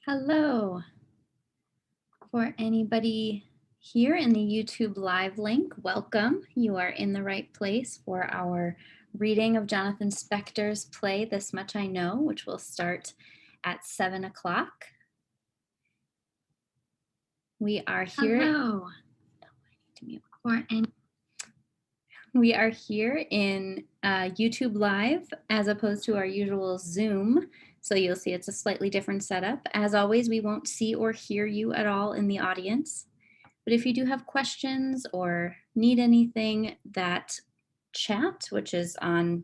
Hello. For anybody here in the YouTube live link, welcome. You are in the right place for our reading of Jonathan Spector's play, This Much I Know, which will start at 7 o'clock. We are here. Hello. We are here in YouTube Live as opposed to our usual Zoom. So you'll see it's a slightly different setup. As always, we won't see or hear you at all in the audience. But if you do have questions or need anything, that chat, which is on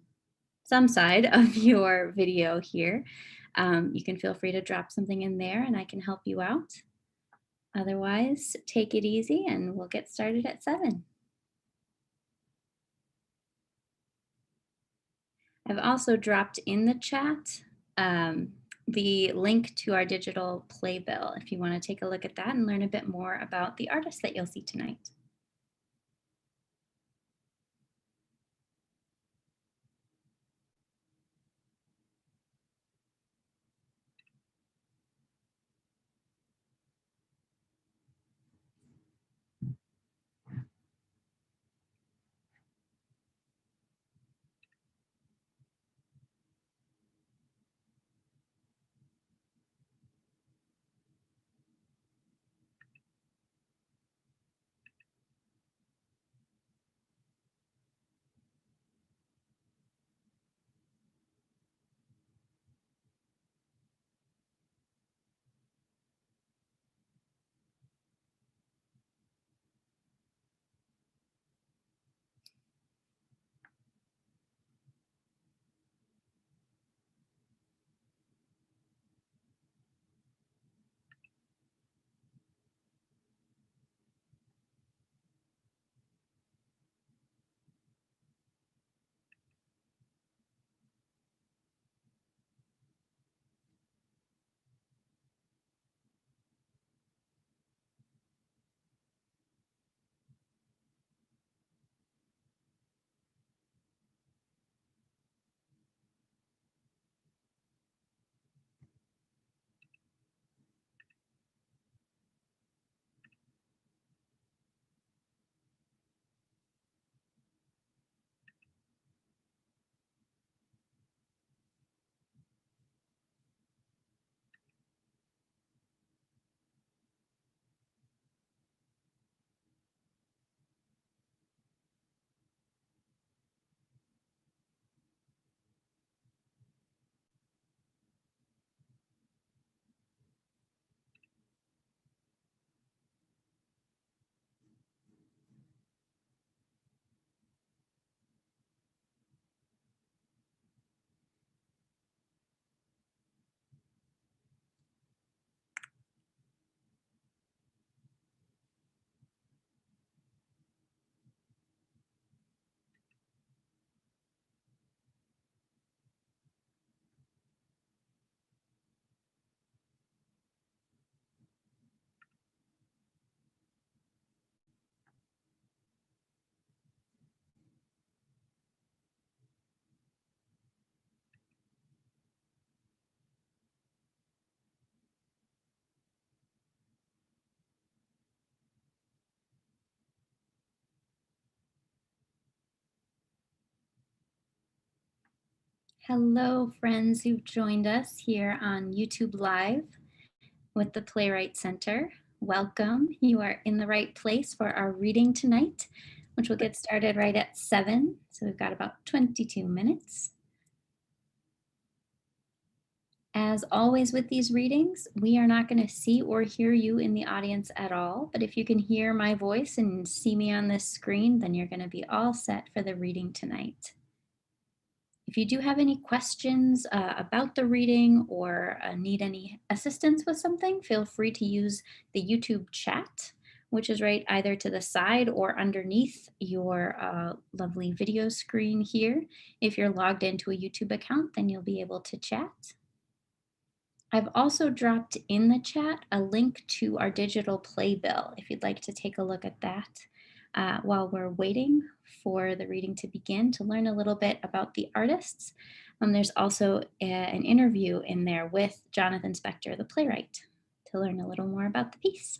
some side of your video here, you can feel free to drop something in there and I can help you out. Otherwise, take it easy and we'll get started at 7. I've also dropped in the chat the link to our digital playbill if you want to take a look at that and learn a bit more about the artist that you'll see tonight. Hello, friends who've joined us here on YouTube Live with the Playwright Center. Welcome. You are in the right place for our reading tonight, which will get started right at 7. So we've got about 22 minutes. As always with these readings, we are not going to see or hear you in the audience at all, but if you can hear my voice and see me on this screen, then you're going to be all set for the reading tonight. If you do have any questions about the reading or need any assistance with something, feel free to use the YouTube chat, which is right either to the side or underneath your lovely video screen here. If you're logged into a YouTube account, then you'll be able to chat. I've also dropped in the chat a link to our digital playbill if you'd like to take a look at that while we're waiting for the reading to begin to learn a little bit about the artists. There's also an interview in there with Jonathan Spector, the playwright, to learn a little more about the piece.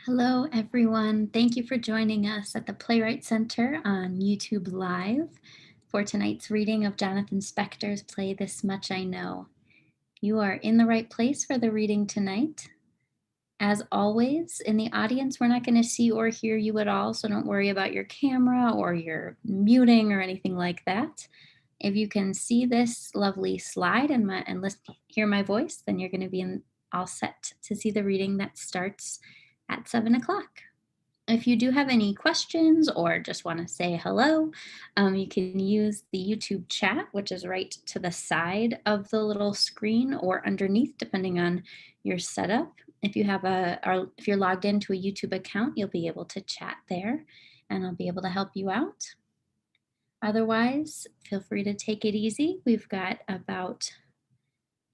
Hello, everyone. Thank you for joining us at the Playwright Center on YouTube Live for tonight's reading of Jonathan Spector's play, This Much I Know. You are in the right place for the reading tonight. As always, in the audience, we're not going to see or hear you at all, so don't worry about your camera or your muting or anything like that. If you can see this lovely slide and listen, hear my voice, then you're going to be all set to see the reading that starts at 7 o'clock. If you do have any questions or just want to say hello, you can use the YouTube chat, which is right to the side of the little screen or underneath, depending on your setup. If you have if you're logged into a YouTube account, you'll be able to chat there, and I'll be able to help you out. Otherwise, feel free to take it easy. We've got about,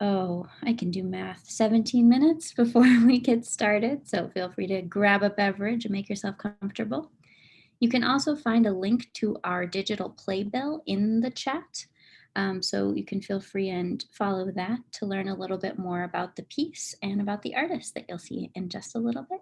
oh, I can do math, 17 minutes before we get started. So feel free to grab a beverage and make yourself comfortable. You can also find a link to our digital playbill in the chat. So you can feel free and follow that to learn a little bit more about the piece and about the artist that you'll see in just a little bit.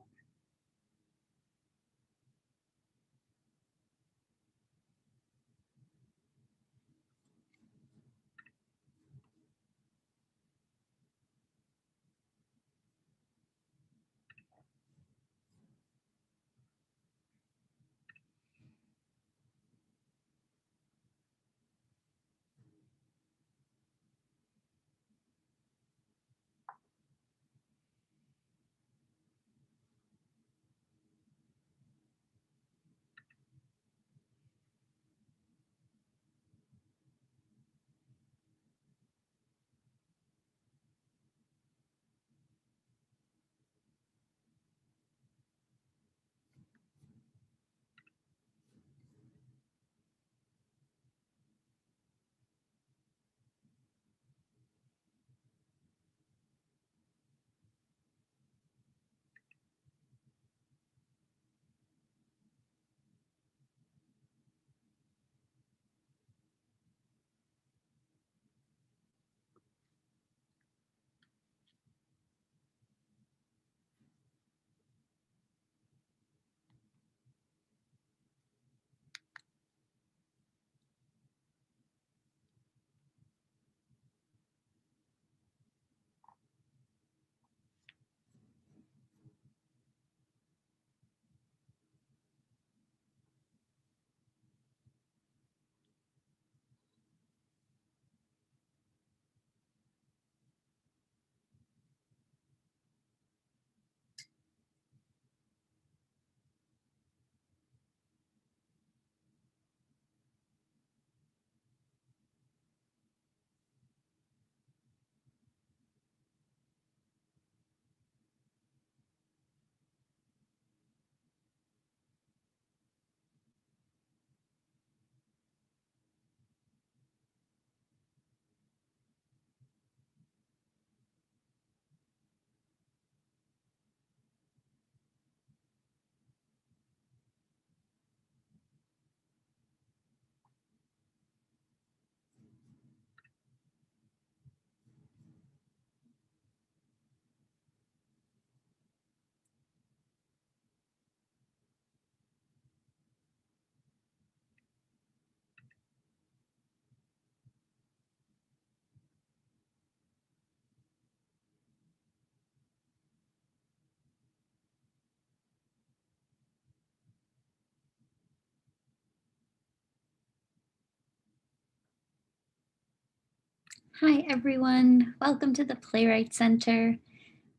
Hi, everyone. Welcome to the Playwright Center.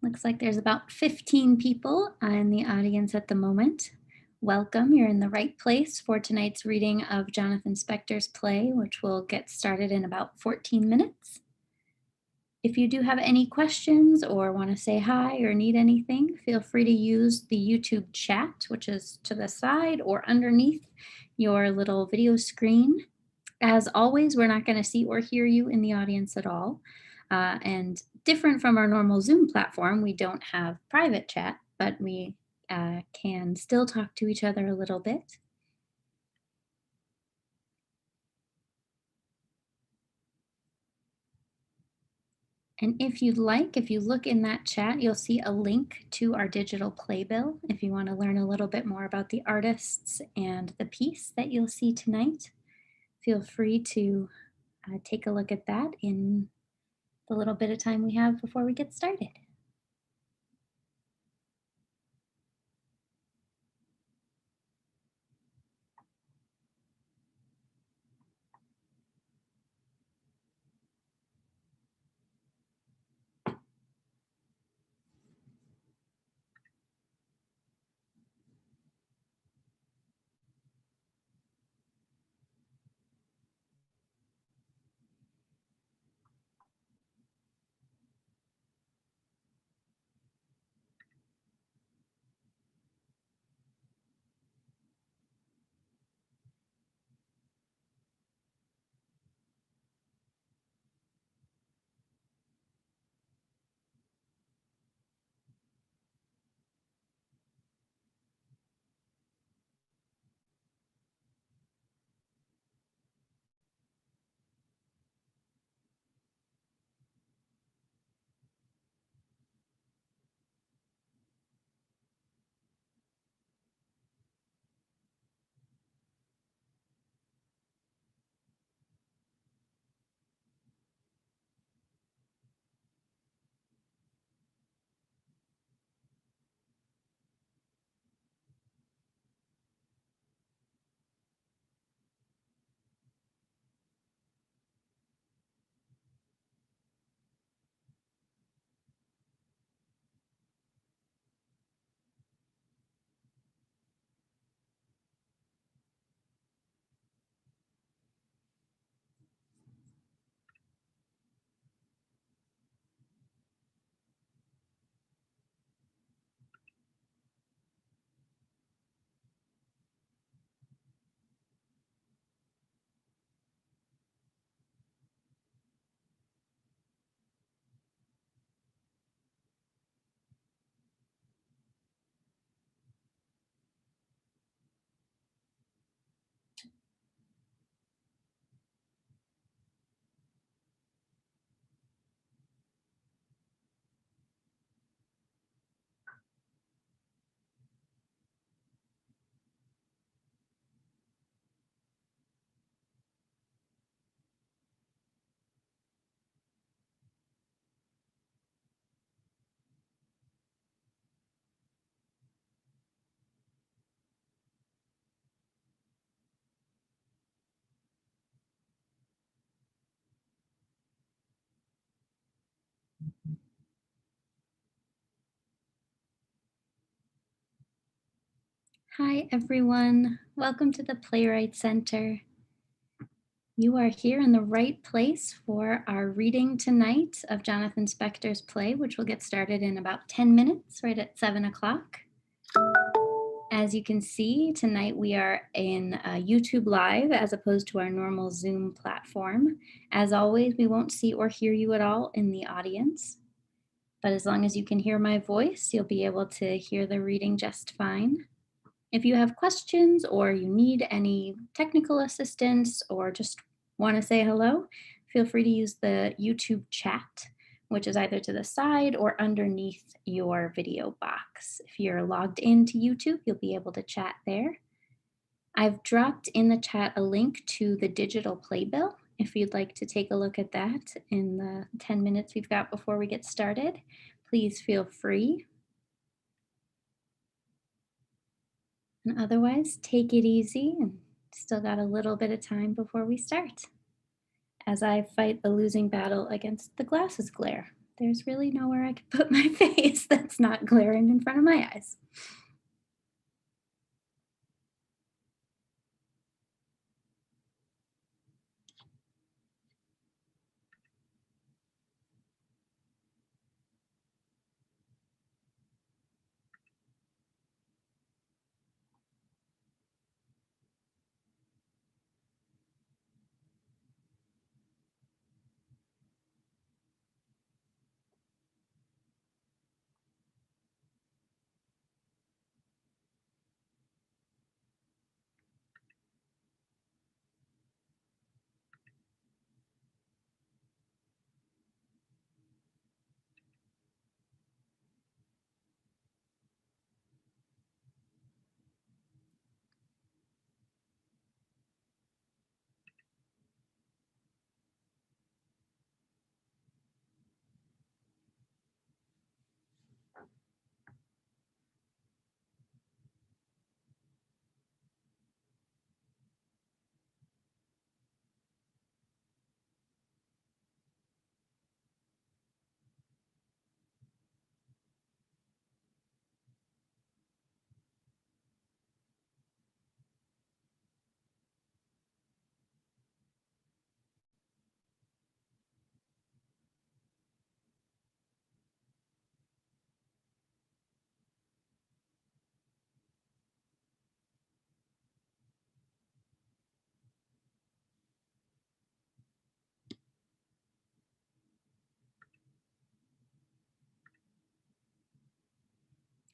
Looks like there's about 15 people in the audience at the moment. Welcome. You're in the right place for tonight's reading of Jonathan Spector's play, which will get started in about 14 minutes. If you do have any questions or want to say hi or need anything, feel free to use the YouTube chat, which is to the side or underneath your little video screen. As always, we're not going to see or hear you in the audience at all. And different from our normal Zoom platform, we don't have private chat, but we can still talk to each other a little bit. And if you'd like, if you look in that chat, you'll see a link to our digital playbill if you want to learn a little bit more about the artists and the piece that you'll see tonight. Feel free to take a look at that in the little bit of time we have before we get started. Hi, everyone. Welcome to the Playwright Center. You are here in the right place for our reading tonight of Jonathan Spector's play, which will get started in about 10 minutes, right at 7 o'clock. As you can see, tonight we are in YouTube Live as opposed to our normal Zoom platform. As always, we won't see or hear you at all in the audience. But as long as you can hear my voice, you'll be able to hear the reading just fine. If you have questions or you need any technical assistance or just want to say hello, feel free to use the YouTube chat, which is either to the side or underneath your video box. If you're logged into YouTube, you'll be able to chat there. I've dropped in the chat a link to the digital playbill if you'd like to take a look at that in the 10 minutes we've got before we get started. Please feel free. And otherwise, take it easy and still got a little bit of time before we start. as I fight a losing battle against the glasses glare. There's really nowhere I can put my face that's not glaring in front of my eyes.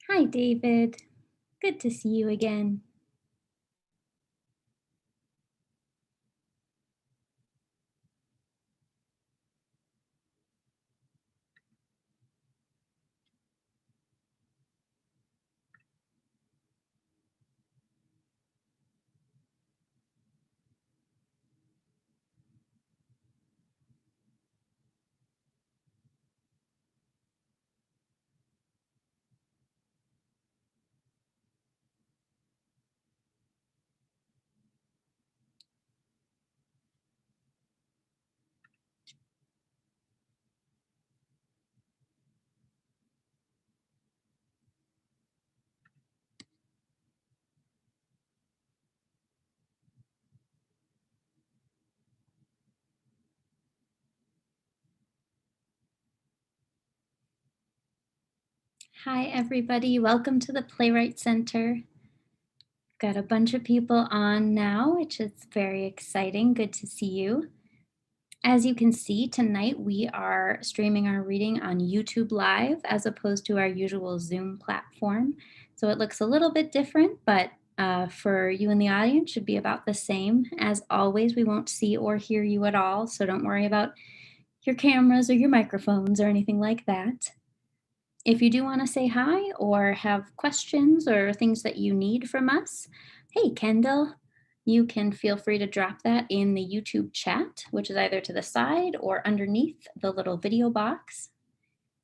Hi, David. Good to see you again. Hi, everybody. Welcome to the Playwright Center. Got a bunch of people on now, which is very exciting. Good to see you. As you can see, tonight we are streaming our reading on YouTube Live as opposed to our usual Zoom platform. So it looks a little bit different, but for you in the audience should be about the same. As always, we won't see or hear you at all, so don't worry about your cameras or your microphones or anything like that. If you do want to say hi or have questions or things that you need from us, hey, Kendall, you can feel free to drop that in the YouTube chat, which is either to the side or underneath the little video box.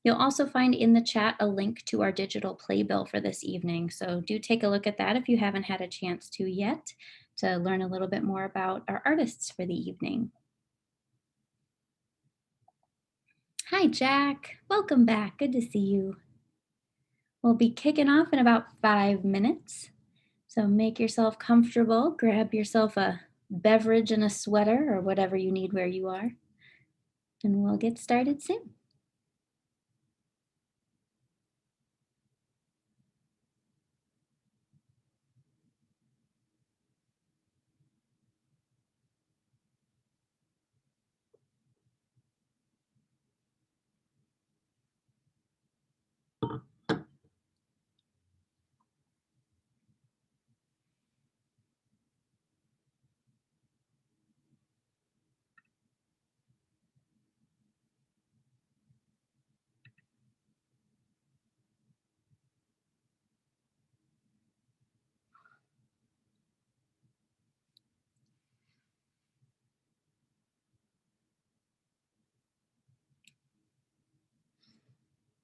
You'll also find in the chat a link to our digital playbill for this evening. So do take a look at that if you haven't had a chance to yet, to learn a little bit more about our artists for the evening. Hi, Jack. Welcome back. Good to see you. We'll be kicking off in about 5 minutes. So make yourself comfortable, grab yourself a beverage and a sweater or whatever you need where you are, and we'll get started soon.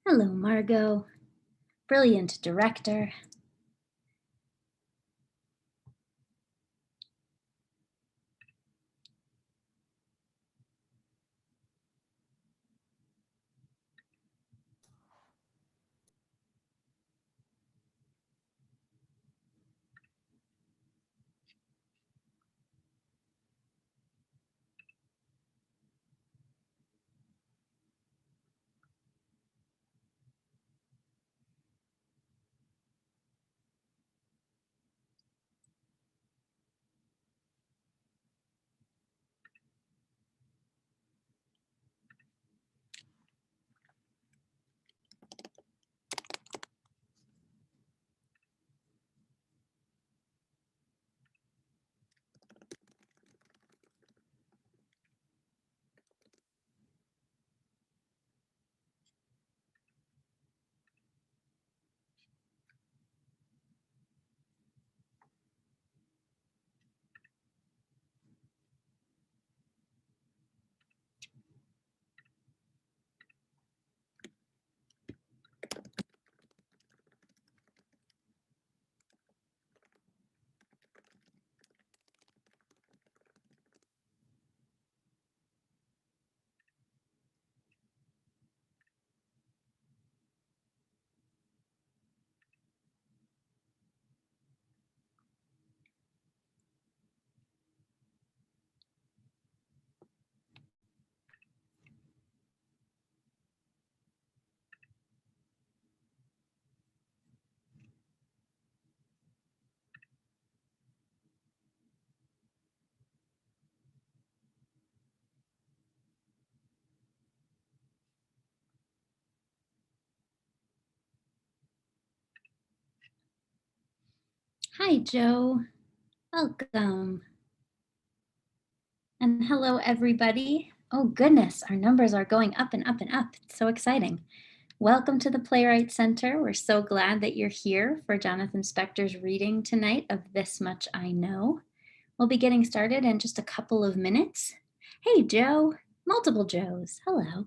Hello, Margot. Brilliant director. Hi, Joe. Welcome. And hello, everybody. Oh, goodness, our numbers are going up and up and up. It's so exciting. Welcome to the Playwright Center. We're so glad that you're here for Jonathan Spector's reading tonight of This Much I Know. We'll be getting started in just a couple of minutes. Hey, Joe. Multiple Joes. Hello.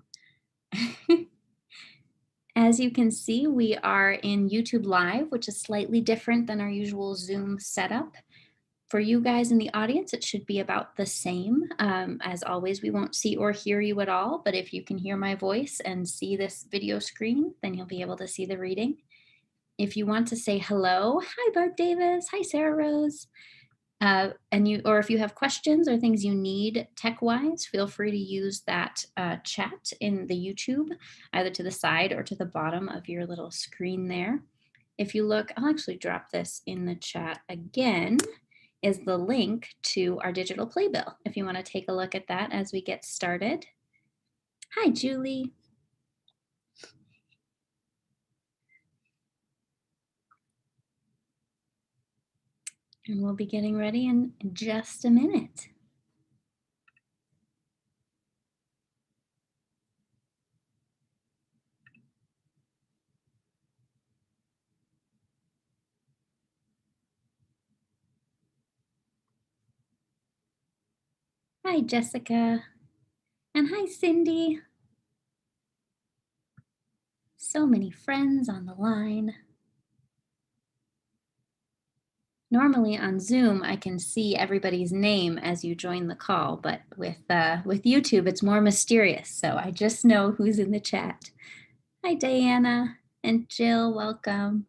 As you can see, we are in YouTube Live, which is slightly different than our usual Zoom setup. For you guys in the audience, it should be about the same. As always, we won't see or hear you at all, but if you can hear my voice and see this video screen, then you'll be able to see the reading. If you want to say hello, hi Barb Davis, hi Sarah Rose, or if you have questions or things you need tech-wise, feel free to use that chat in the YouTube, either to the side or to the bottom of your little screen there. If you look, I'll actually drop this in the chat again, is the link to our digital playbill, if you want to take a look at that as we get started. Hi, Julie. And we'll be getting ready in just a minute. Hi, Jessica. And hi, Cindy. So many friends on the line. Normally on Zoom, I can see everybody's name as you join the call, but with YouTube, it's more mysterious. So I just know who's in the chat. Hi, Diana and Jill, welcome.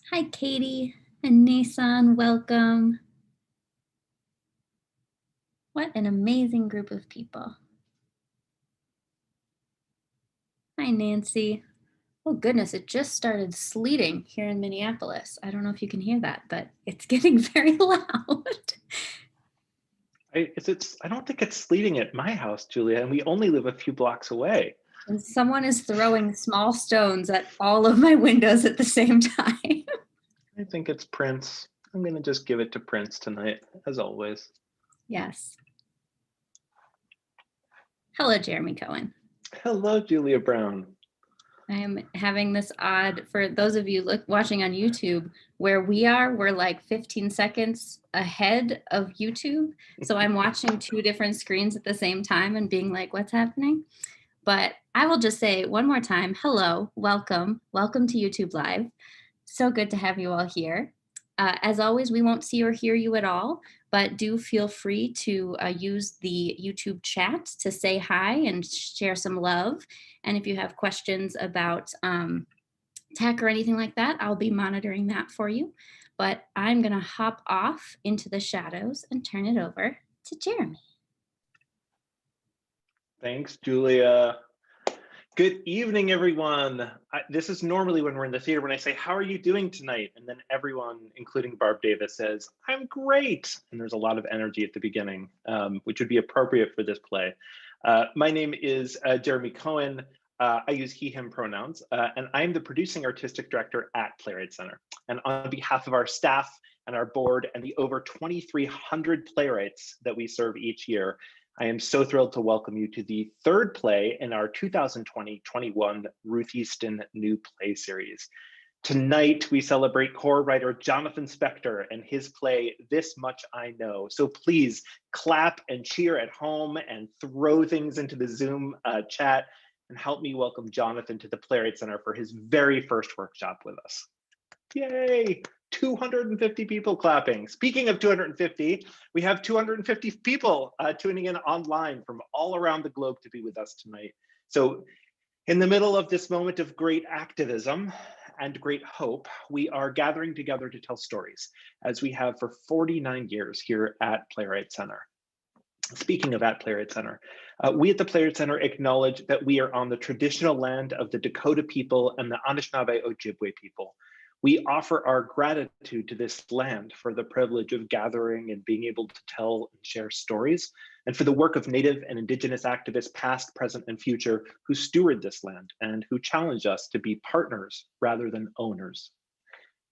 Hi, Katie and Nissan, welcome. What an amazing group of people. Hi, Nancy. Oh goodness, it just started sleeting here in Minneapolis. I don't know if you can hear that, but it's getting very loud. I don't think it's sleeting at my house, Julia, and we only live a few blocks away. And someone is throwing small stones at all of my windows at the same time. I think it's Prince. I'm going to just give it to Prince tonight, as always. Yes. Hello, Jeremy Cohen. Hello, Julia Brown. I am having this odd, for those of you watching on YouTube, where we're like 15 seconds ahead of YouTube. So I'm watching two different screens at the same time and being like, what's happening? But I will just say one more time, hello, welcome to YouTube Live. So good to have you all here. As always, we won't see or hear you at all, but do feel free to use the YouTube chat to say hi and share some love. And if you have questions about tech or anything like that, I'll be monitoring that for you. But I'm going to hop off into the shadows and turn it over to Jeremy. Thanks, Julia. Good evening, everyone. This is normally when we're in the theater when I say, how are you doing tonight? And then everyone, including Barb Davis, says, I'm great. And there's a lot of energy at the beginning, which would be appropriate for this play. My name is Jeremy Cohen. I use he, him pronouns, and I'm the producing artistic director at Playwright Center. And on behalf of our staff and our board and the over 2,300 playwrights that we serve each year, I am so thrilled to welcome you to the third play in our 2020-21 Ruth Easton New Play Series. Tonight, we celebrate horror writer Jonathan Spector and his play, This Much I Know. So please clap and cheer at home and throw things into the Zoom chat and help me welcome Jonathan to the Playwright Center for his very first workshop with us. Yay! 250 people clapping. Speaking of 250, we have 250 people tuning in online from all around the globe to be with us tonight. So in the middle of this moment of great activism and great hope, we are gathering together to tell stories, as we have for 49 years here at Playwright Center. Speaking of at Playwright Center, we at the Playwright Center acknowledge that we are on the traditional land of the Dakota people and the Anishinaabe Ojibwe people. We offer our gratitude to this land for the privilege of gathering and being able to tell and share stories, and for the work of Native and Indigenous activists, past, present, and future, who steward this land and who challenge us to be partners rather than owners.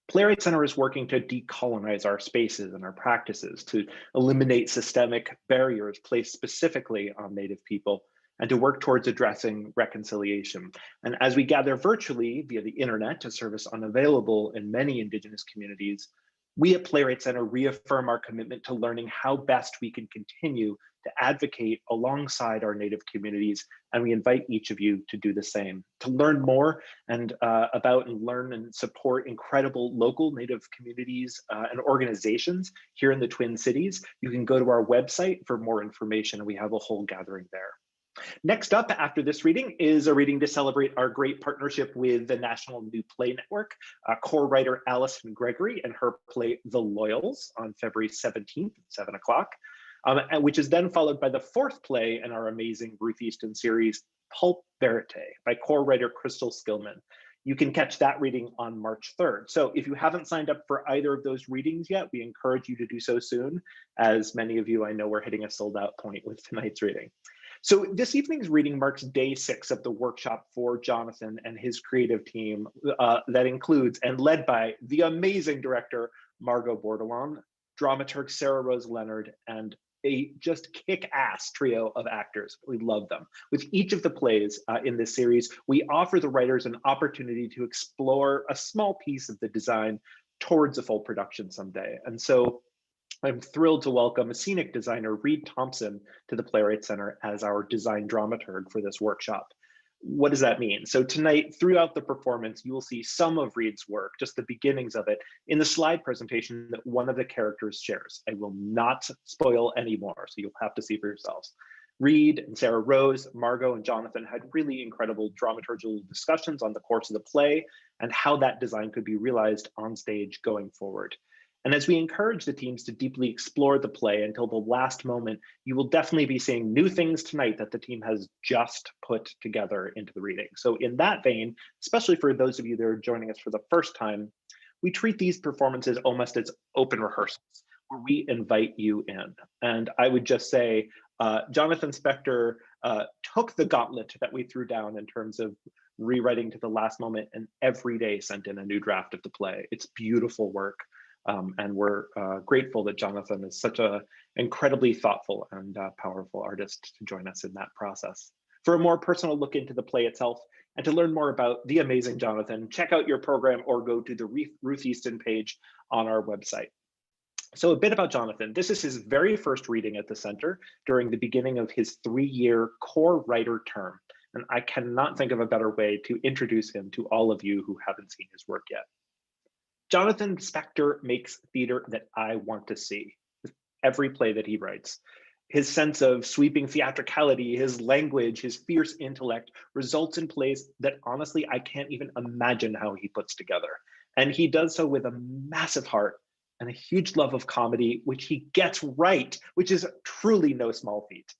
Playwright Center is working to decolonize our spaces and our practices, to eliminate systemic barriers placed specifically on Native people, and to work towards addressing reconciliation. And as we gather virtually via the internet, a service unavailable in many Indigenous communities, we at Playwright Center reaffirm our commitment to learning how best we can continue to advocate alongside our Native communities, and we invite each of you to do the same. To learn more and about and learn and support incredible local Native communities and organizations here in the Twin Cities, you can go to our website for more information, and we have a whole gathering there. Next up after this reading is a reading to celebrate our great partnership with the National New Play Network, core writer Alison Gregory and her play The Loyals on February 17th at 7 o'clock, which is then followed by the fourth play in our amazing Ruth Easton series, Pulp Verite by core writer Crystal Skillman. You can catch that reading on March 3rd. So if you haven't signed up for either of those readings yet, we encourage you to do so soon, as many of you I know we're hitting a sold out point with tonight's reading. So this evening's reading marks day 6 of the workshop for Jonathan and his creative team that includes and led by the amazing director, Margot Bordelon, dramaturg Sarah Rose Leonard, and a just kick-ass trio of actors. We love them. With each of the plays in this series, we offer the writers an opportunity to explore a small piece of the design towards a full production someday. And so I'm thrilled to welcome scenic designer Reed Thompson to the Playwright Center as our design dramaturg for this workshop. What does that mean? So tonight, throughout the performance, you will see some of Reed's work, just the beginnings of it, in the slide presentation that one of the characters shares. I will not spoil any more, so you'll have to see for yourselves. Reed and Sarah Rose, Margot and Jonathan had really incredible dramaturgical discussions on the course of the play and how that design could be realized on stage going forward. And as we encourage the teams to deeply explore the play until the last moment, you will definitely be seeing new things tonight that the team has just put together into the reading. So in that vein, especially for those of you that are joining us for the first time, we treat these performances almost as open rehearsals, where we invite you in. And I would just say, Jonathan Spector took the gauntlet that we threw down in terms of rewriting to the last moment, and every day sent in a new draft of the play. It's beautiful work. And we're grateful that Jonathan is such an incredibly thoughtful and powerful artist to join us in that process. For a more personal look into the play itself and to learn more about the amazing Jonathan, check out your program or go to the Ruth Easton page on our website. So a bit about Jonathan. This is his very first reading at the center during the beginning of his 3-year core writer term. And I cannot think of a better way to introduce him to all of you who haven't seen his work yet. Jonathan Spector makes theater that I want to see with every play that he writes. His sense of sweeping theatricality, his language, his fierce intellect results in plays that honestly I can't even imagine how he puts together. And he does so with a massive heart and a huge love of comedy, which he gets right, which is truly no small feat.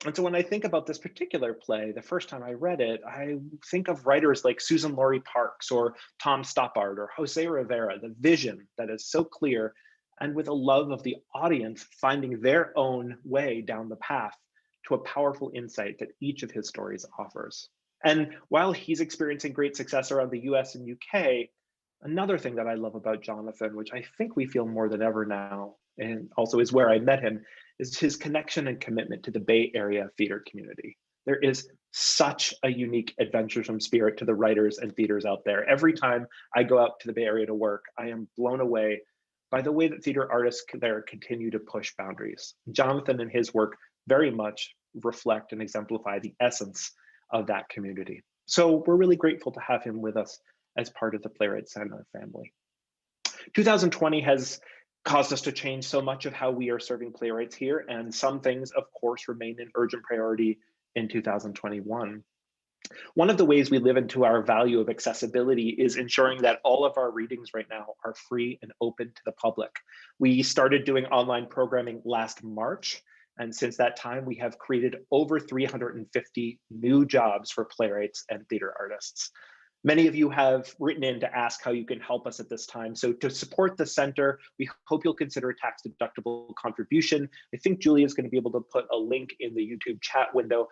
And so when I think about this particular play, the first time I read it, I think of writers like Susan Laurie Parks or Tom Stoppard or Jose Rivera, the vision that is so clear, and with a love of the audience finding their own way down the path to a powerful insight that each of his stories offers. And while he's experiencing great success around the US and UK, another thing that I love about Jonathan, which I think we feel more than ever now, and also is where I met him, is his connection and commitment to the Bay Area theater community. There is such a unique adventuresome spirit to the writers and theaters out there. Every time I go out to the Bay Area to work, I am blown away by the way that theater artists there continue to push boundaries. Jonathan and his work very much reflect and exemplify the essence of that community. So we're really grateful to have him with us as part of the Playwright Center family. 2020 has caused us to change so much of how we are serving playwrights here, and some things, of course, remain an urgent priority in 2021. One of the ways we live into our value of accessibility is ensuring that all of our readings right now are free and open to the public. We started doing online programming last March, and since that time, we have created over 350 new jobs for playwrights and theater artists. Many of you have written in to ask how you can help us at this time. So to support the center, we hope you'll consider a tax-deductible contribution. I think Julia is going to be able to put a link in the YouTube chat window,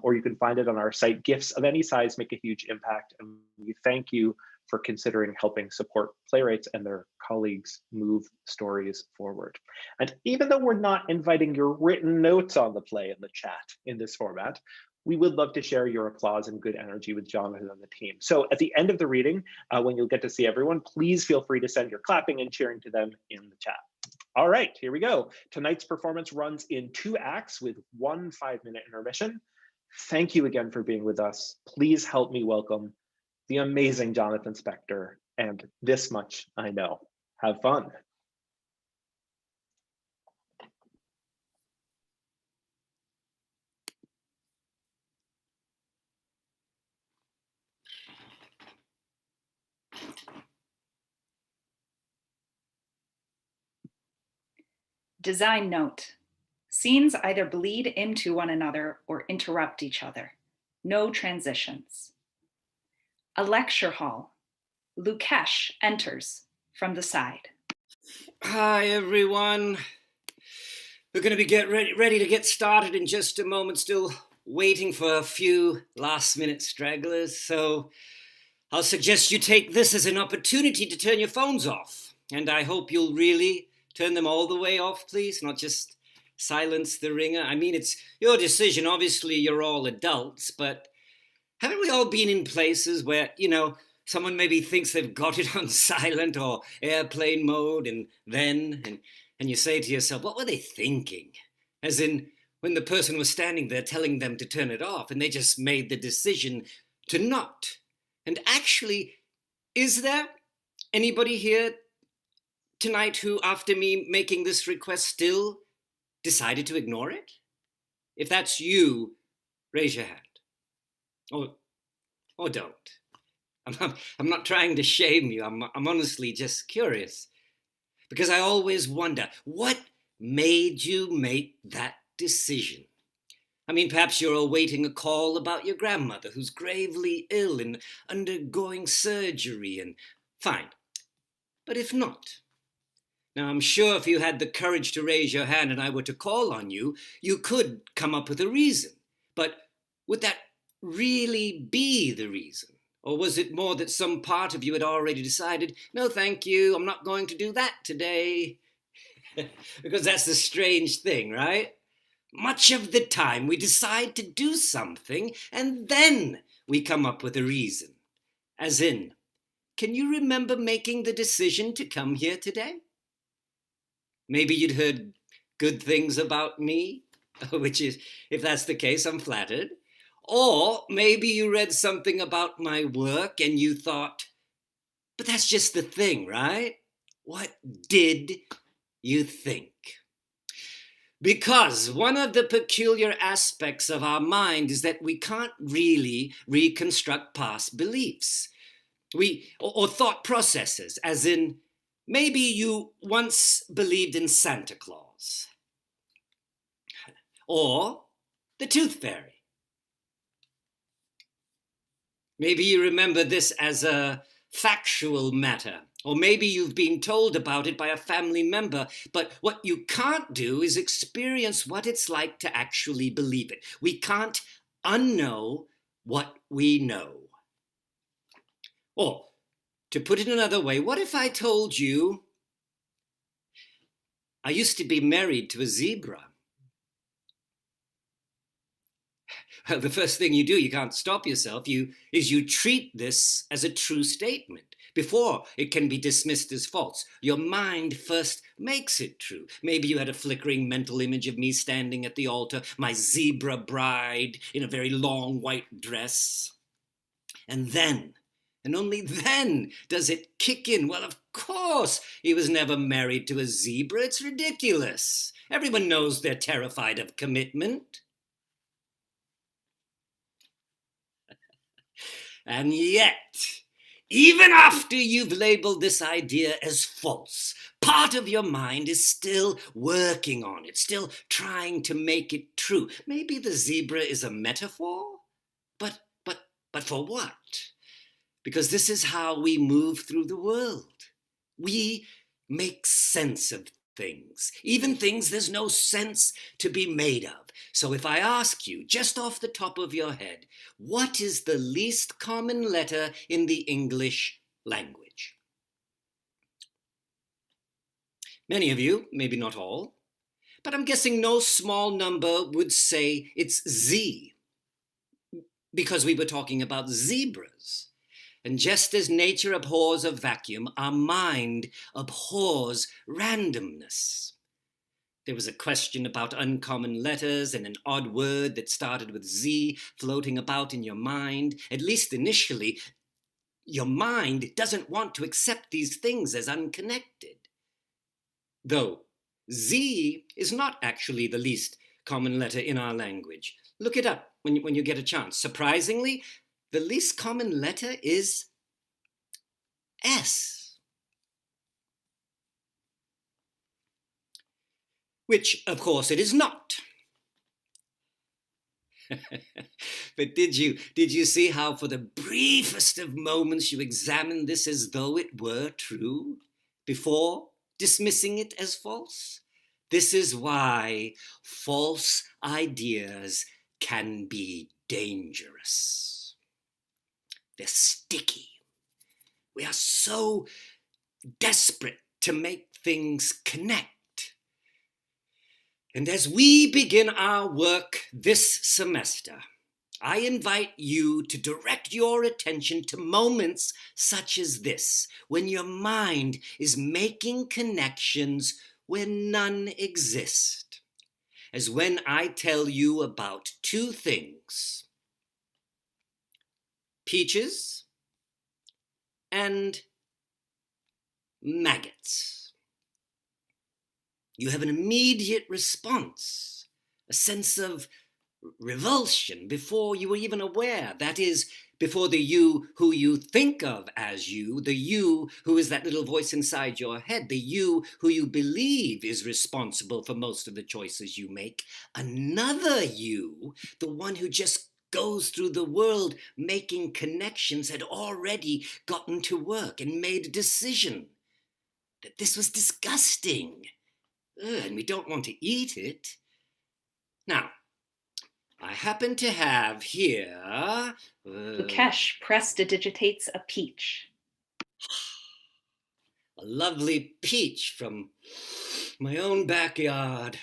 or you can find it on our site. Gifts of any size make a huge impact, and we thank you for considering helping support playwrights and their colleagues move stories forward. And even though we're not inviting your written notes on the play in the chat in this format, we would love to share your applause and good energy with Jonathan and the team. So at the end of the reading, when you'll get to see everyone, please feel free to send your clapping and cheering to them in the chat. All right, here we go. Tonight's performance runs in 2 acts with 1 5-minute intermission. Thank you again for being with us. Please help me welcome the amazing Jonathan Spector and This Much I Know. Have fun. Design note. Scenes either bleed into one another or interrupt each other. No transitions. A lecture hall. Lukesh enters from the side. Hi, everyone. We're going to be ready to get started in just a moment. Still waiting for a few last-minute stragglers, so I'll suggest you take this as an opportunity to turn your phones off. And I hope you'll really turn them all the way off, please, not just silence the ringer. I mean, it's your decision. Obviously, you're all adults, but haven't we all been in places where, someone maybe thinks they've got it on silent or airplane mode, and you say to yourself, what were they thinking? As in, when the person was standing there telling them to turn it off, and they just made the decision to not. And actually, is there anybody here tonight who, after me making this request, still decided to ignore it? If that's you, raise your hand. Or don't. I'm not trying to shame you. I'm honestly just curious. Because I always wonder, what made you make that decision? I mean, perhaps you're awaiting a call about your grandmother who's gravely ill and undergoing surgery, and fine. But if not, now I'm sure if you had the courage to raise your hand and I were to call on you, you could come up with a reason. But would that really be the reason? Or was it more that some part of you had already decided, no, thank you, I'm not going to do that today? Because that's the strange thing, right? Much of the time we decide to do something and then we come up with a reason. As in, can you remember making the decision to come here today? Maybe you'd heard good things about me, which is, if that's the case, I'm flattered. Or maybe you read something about my work and you thought, but that's just the thing, right? What did you think? Because one of the peculiar aspects of our mind is that we can't really reconstruct past beliefs. Or thought processes, as in, maybe you once believed in Santa Claus. Or the Tooth Fairy. Maybe you remember this as a factual matter, or maybe you've been told about it by a family member, but what you can't do is experience what it's like to actually believe it. We can't unknow what we know. Or, to put it another way, what if I told you I used to be married to a zebra? Well, the first thing you do, you can't stop yourself, is you treat this as a true statement. Before it can be dismissed as false, your mind first makes it true. Maybe you had a flickering mental image of me standing at the altar, my zebra bride in a very long white dress. And then, and only then, does it kick in. Well, of course, he was never married to a zebra. It's ridiculous. Everyone knows they're terrified of commitment. And yet, even after you've labeled this idea as false, part of your mind is still working on it, still trying to make it true. Maybe the zebra is a metaphor, but for what? because this is how we move through the world. We make sense of things, even things there's no sense to be made of. So if I ask you, just off the top of your head, what is the least common letter in the English language? Many of you, maybe not all, but I'm guessing no small number would say it's Z, because we were talking about zebras. And just as nature abhors a vacuum, our mind abhors randomness. There was a question about uncommon letters and an odd word that started with Z floating about in your mind. At least initially, your mind doesn't want to accept these things as unconnected. Though Z is not actually the least common letter in our language. Look it up when you get a chance. Surprisingly, the least common letter is S, which of course it is not. But did you see how for the briefest of moments you examined this as though it were true before dismissing it as false? This is why false ideas can be dangerous. They're sticky. We are so desperate to make things connect. And as we begin our work this semester, I invite you to direct your attention to moments such as this, when your mind is making connections where none exist. As when I tell you about two things: peaches and maggots. You have an immediate response, a sense of revulsion before you were even aware. That is, before the you who you think of as you, the you who is that little voice inside your head, the you who you believe is responsible for most of the choices you make, another you, the one who just goes through the world making connections, had already gotten to work and made a decision that this was disgusting. And we don't want to eat it. Now, I happen to have here... Mukesh prestidigitates a peach. a lovely peach from my own backyard.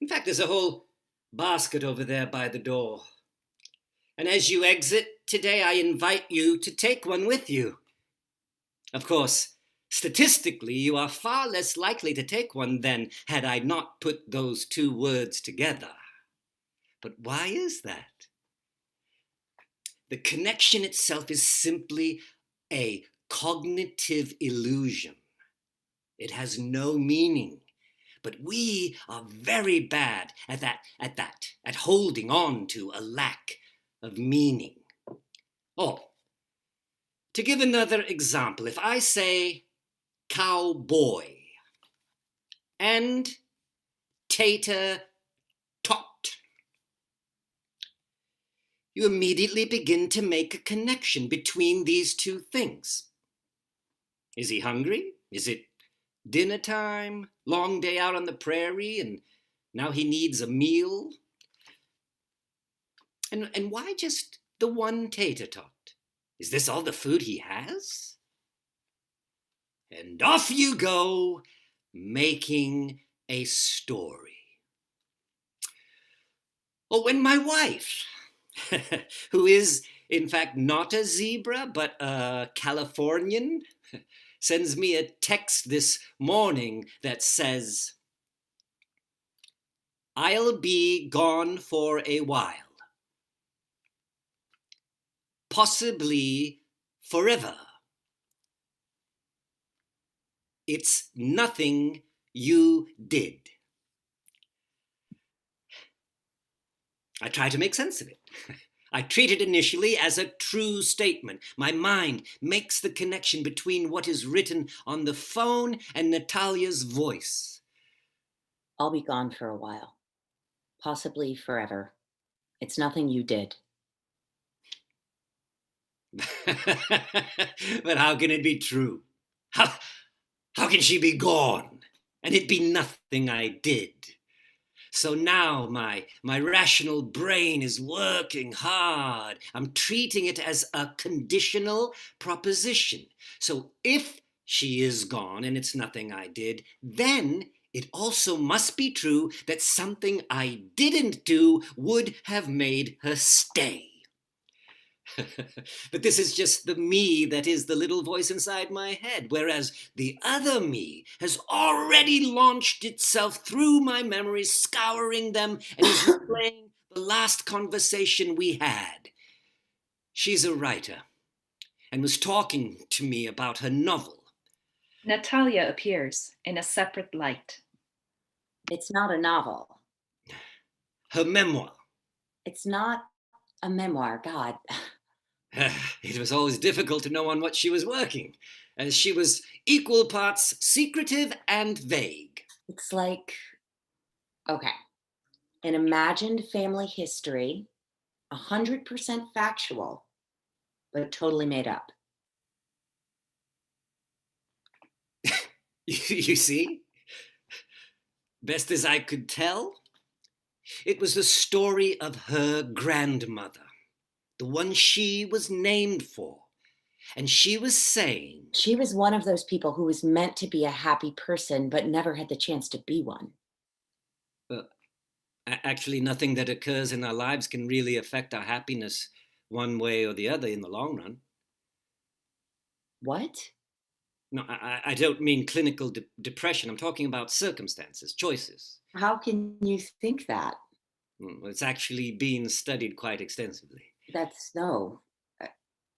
In fact, there's a whole basket over there by the door. And as you exit today, I invite you to take one with you. Of course, statistically, you are far less likely to take one than had I not put those two words together. But why is that? The connection itself is simply a cognitive illusion. It has no meaning. But we are very bad at holding on to a lack of meaning. Oh, to give another example, if I say cowboy and tater tot, you immediately begin to make a connection between these two things. Is he hungry? Is it dinner time? Long day out on the prairie and now he needs a meal? And why just the one tater tot? Is this all the food he has? And off you go, making a story. Or when my wife, who is in fact not a zebra but a Californian, sends me a text this morning that says, "I'll be gone for a while. Possibly forever. It's nothing you did." I try to make sense of it. I treat it initially as a true statement. My mind makes the connection between what is written on the phone and Natalia's voice. I'll be gone for a while. Possibly forever. It's nothing you did. But how can it be true? How can she be gone and it be nothing I did? So now my rational brain is working hard. I'm treating it as a conditional proposition. So if she is gone and it's nothing I did, then it also must be true that something I didn't do would have made her stay. But this is just the me that is the little voice inside my head, whereas the other me has already launched itself through my memories, scouring them, and is replaying the last conversation we had. She's a writer and was talking to me about her novel. Natalia appears in a separate light. It's not a novel. Her memoir. It's not a memoir, God. It was always difficult to know on what she was working, as she was equal parts secretive and vague. It's like, okay, an imagined family history, 100% factual, but totally made up. You see? Best as I could tell, it was the story of her grandmother, the one she was named for. And she was saying, She was one of those people who was meant to be a happy person, but never had the chance to be one. actually, nothing that occurs in our lives can really affect our happiness one way or the other in the long run. What? No, I don't mean clinical depression. I'm talking about circumstances, choices. How can you think that? Well, it's actually been studied quite extensively. No,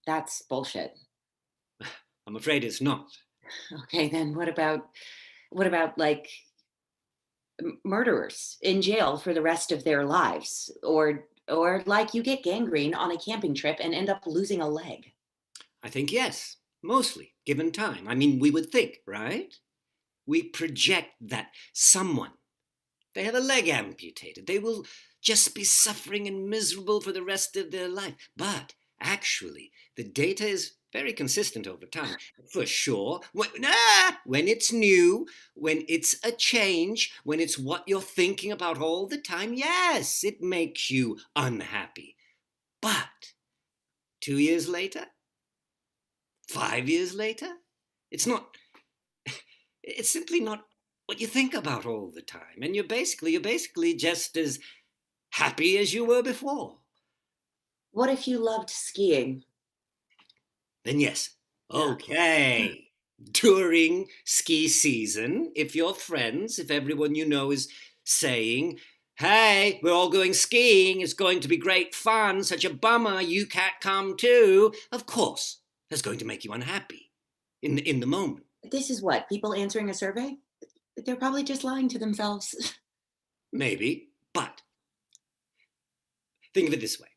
that's bullshit. I'm afraid it's not. Okay, then what about like murderers in jail for the rest of their lives, or like you get gangrene on a camping trip and end up losing a leg? I think yes, mostly, given time. I mean, we would think, right? We project that someone, they have a leg amputated, they will just be suffering and miserable for the rest of their life. But actually, the data is very consistent over time. For sure, when it's new, when it's a change, when it's what you're thinking about all the time, yes, it makes you unhappy. But 2 years later, 5 years later, it's simply not what you think about all the time. And you're basically just as happy as you were before. What if you loved skiing? Then yes. Yeah. Okay. During ski season, if your friends, if everyone you know is saying, hey, we're all going skiing, it's going to be great fun, such a bummer, you can't come too, of course, that's going to make you unhappy in the moment. This is what, people answering a survey? They're probably just lying to themselves. Maybe, but think of it this way.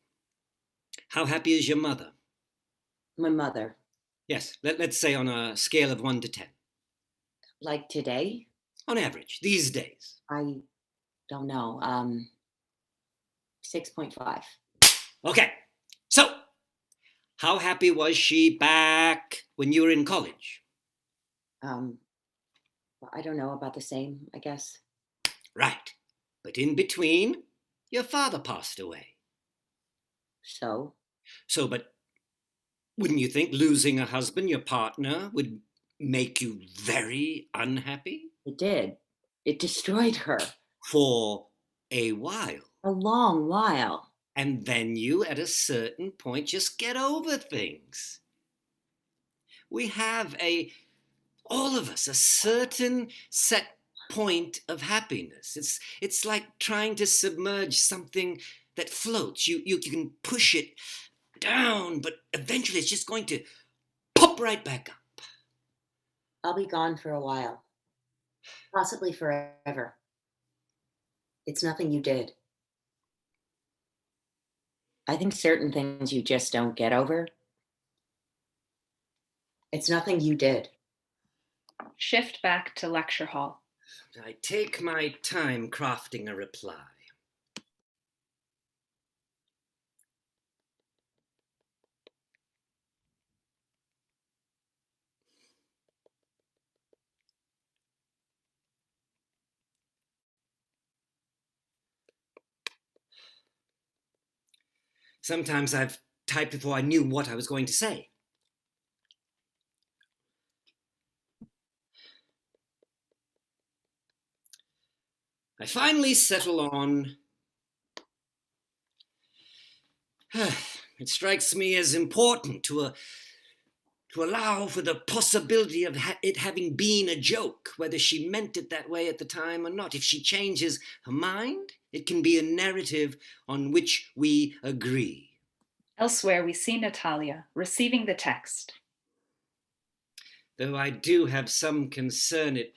How happy is your mother? My mother. Yes, let's say on a scale of 1 to 10. Like today? On average, these days. I don't know. 6.5. Okay, so how happy was she back when you were in college? I don't know, about the same, I guess. Right, but in between, your father passed away. So? But wouldn't you think losing a husband, your partner, would make you very unhappy? It did. It destroyed her. For a while. A long while. And then you, at a certain point, just get over things. We have all of us, a certain set point of happiness. It's like trying to submerge something that floats. You can push it down, but eventually it's just going to pop right back up. I'll be gone for a while. Possibly forever. It's nothing you did. I think certain things you just don't get over. It's nothing you did. Shift back to lecture hall. I take my time crafting a reply. Sometimes I've typed before I knew what I was going to say. I finally settle on... It strikes me as important to allow for the possibility of it having been a joke, whether she meant it that way at the time or not. If she changes her mind, it can be a narrative on which we agree. Elsewhere, we see Natalia receiving the text. Though I do have some concern it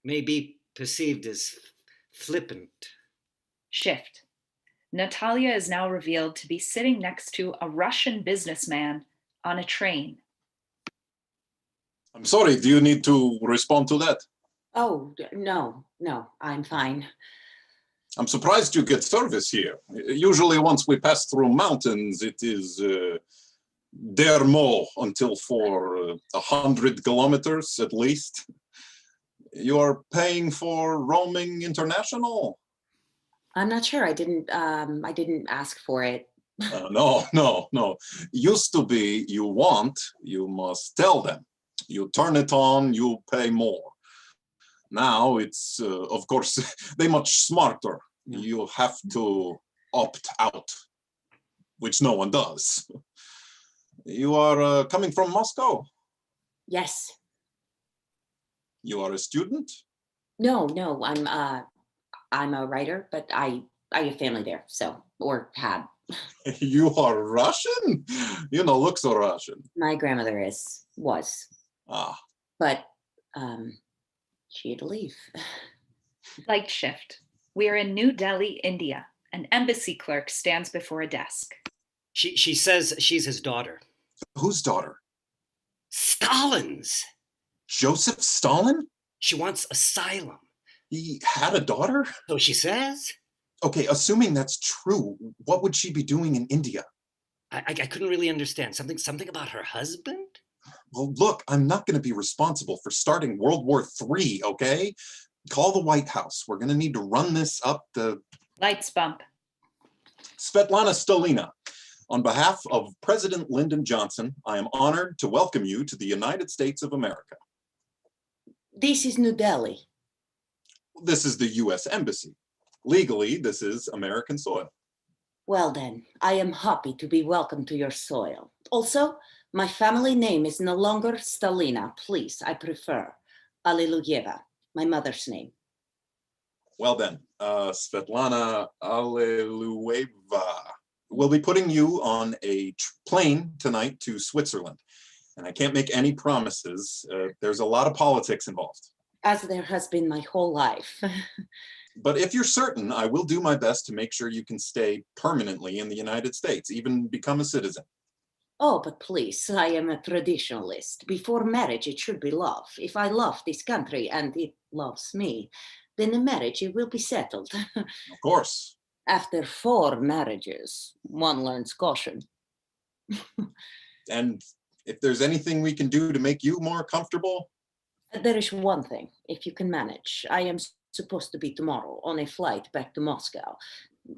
may be perceived as flippant. Shift. Natalia is now revealed to be sitting next to a Russian businessman on a train. I'm sorry, do you need to respond to that? Oh, no, I'm fine. I'm surprised you get service here. Usually once we pass through mountains, it is dermo until for 100 kilometers at least. You are paying for roaming international? I'm not sure. I didn't ask for it. No. Used to be you want, you must tell them. You turn it on, you pay more. Now it's, of course, they much smarter. You have to opt out, which no one does. You are coming from Moscow? Yes. You are a student? No, I'm a writer, but I have family there, so, or had. You are Russian? You don't look so Russian. My grandmother was. Ah. But she had to leave. Light shift. We are in New Delhi, India. An embassy clerk stands before a desk. She says she's his daughter. Whose daughter? Stalin's. Joseph Stalin? She wants asylum. He had a daughter? So she says? Okay, assuming that's true, what would she be doing in India? I couldn't really understand. Something about her husband? Well, look, I'm not going to be responsible for starting World War III, okay? Call the White House. We're going to need to run this up the... Lights bump. Svetlana Stalina, on behalf of President Lyndon Johnson, I am honored to welcome you to the United States of America. This is New Delhi. This is the U.S. Embassy. Legally, this is American soil. Well then, I am happy to be welcomed to your soil. Also, my family name is no longer Stalina. Please, I prefer Alleluyeva, my mother's name. Well then, Svetlana Alleluyeva. We'll be putting you on a plane tonight to Switzerland. And I can't make any promises. There's a lot of politics involved. As there has been my whole life. But if you're certain, I will do my best to make sure you can stay permanently in the United States, even become a citizen. Oh, but please, I am a traditionalist. Before marriage, it should be love. If I love this country and it loves me, then the marriage it will be settled. Of course. After 4 marriages, one learns caution. And if there's anything we can do to make you more comfortable? There is one thing, if you can manage. I am supposed to be tomorrow on a flight back to Moscow.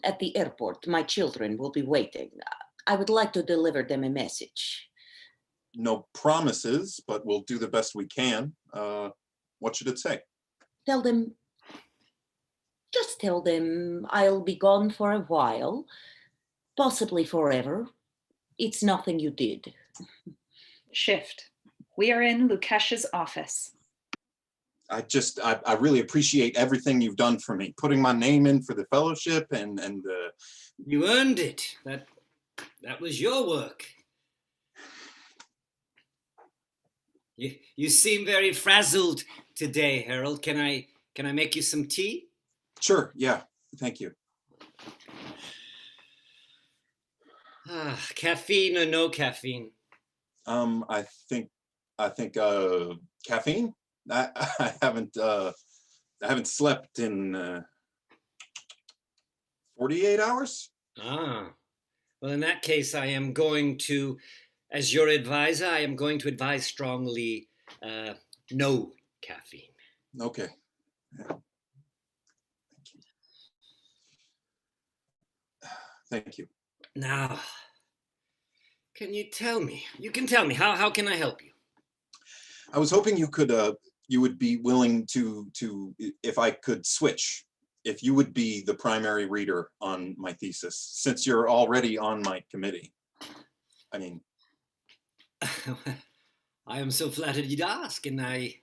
At the airport, my children will be waiting. I would like to deliver them a message. No promises, but we'll do the best we can. What should it say? Just tell them I'll be gone for a while, possibly forever. It's nothing you did. Shift. We are in Lukesh's office. I really appreciate everything you've done for me, putting my name in for the fellowship and You earned it. That was your work. You seem very frazzled today, Harold. Can I make you some tea? Sure, yeah, thank you. Caffeine or no caffeine? I think caffeine. I haven't slept in 48 hours. Ah, well, in that case, I am going to, as your advisor, I am going to advise strongly no caffeine. Okay. Yeah. Thank you. Now, Can you tell me? You can tell me. How can I help you? I was hoping you would be willing to if I could switch, if you would be the primary reader on my thesis, since you're already on my committee. I mean, I am so flattered you'd ask, and I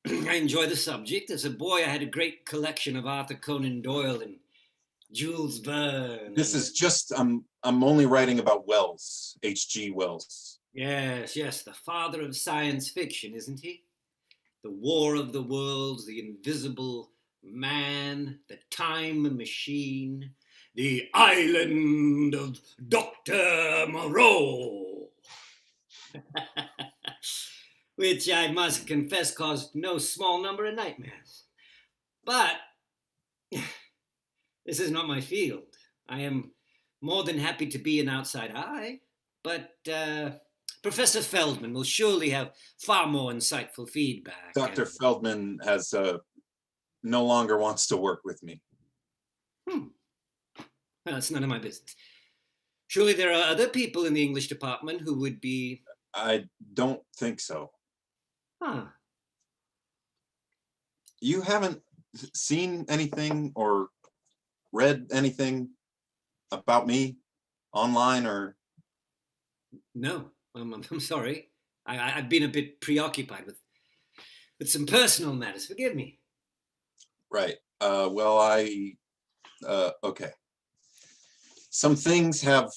enjoy the subject. As a boy, I had a great collection of Arthur Conan Doyle and Jules Verne. this is just I'm only writing about Wells, H.G. Wells. Yes, the father of science fiction, isn't he? The War of the Worlds, the Invisible Man, the Time Machine, the Island of Dr. Moreau. Which I must confess caused no small number of nightmares. But this is not my field. I am more than happy to be an outside eye, but Professor Feldman will surely have far more insightful feedback. Dr. Feldman has no longer wants to work with me. Well, it's none of my business. Surely there are other people in the English department who would be... I don't think so. Huh. You haven't seen anything or read anything about me online or... No, I'm sorry. I've been a bit preoccupied with some personal matters. Forgive me. Right. Well, okay. Some things have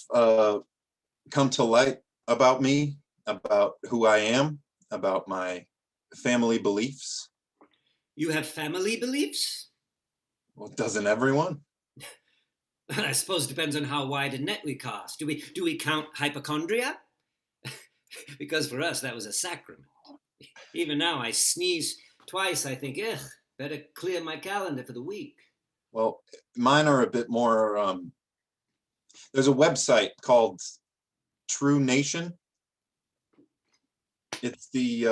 come to light about me, about who I am, about my family beliefs. You have family beliefs? Well, doesn't everyone? I suppose it depends on how wide a net we cast. Do we count hypochondria? Because for us, that was a sacrament. Even now, I sneeze twice, I think, ugh, better clear my calendar for the week. Well, mine are a bit more, there's a website called True Nation. It's the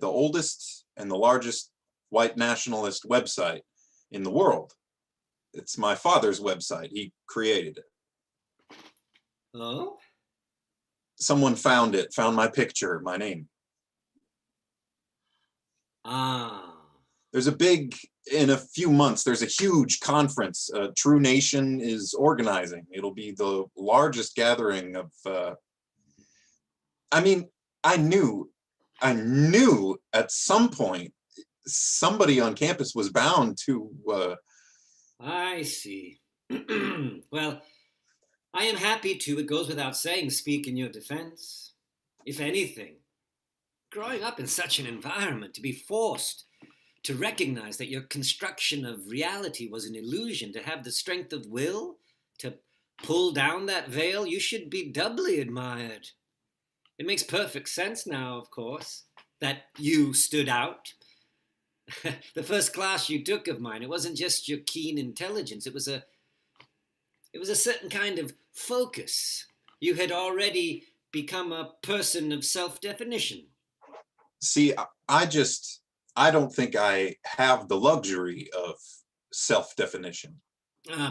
oldest and the largest white nationalist website in the world. It's my father's website. He created it. Oh? Someone found it, found my picture, my name. Ah. In a few months, there's a huge conference True Nation is organizing. It'll be the largest gathering of, I knew at some point somebody on campus was bound to... I see. Well, I am happy to, it goes without saying, speak in your defense. If anything, growing up in such an environment, to be forced to recognize that your construction of reality was an illusion, to have the strength of will to pull down that veil, you should be doubly admired. It makes perfect sense now, of course, that you stood out. The first class you took of mine, it wasn't just your keen intelligence, it was a certain kind of focus. You had already become a person of self-definition. See, I don't think I have the luxury of self-definition.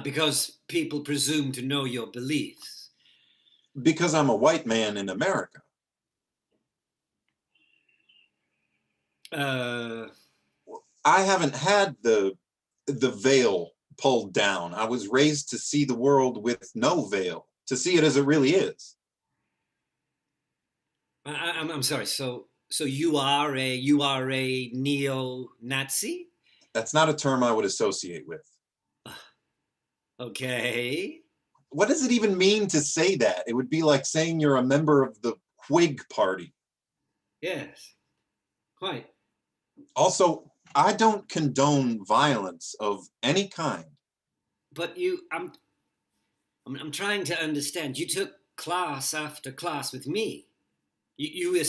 Because people presume to know your beliefs. Because I'm a white man in America. I haven't had the veil pulled down. I was raised to see the world with no veil, to see it as it really is. I'm sorry. So you are a neo-Nazi? That's not a term I would associate with. Okay. What does it even mean to say that? It would be like saying you're a member of the Whig Party. Yes, quite. Also, I don't condone violence of any kind. But I'm trying to understand. You took class after class with me. You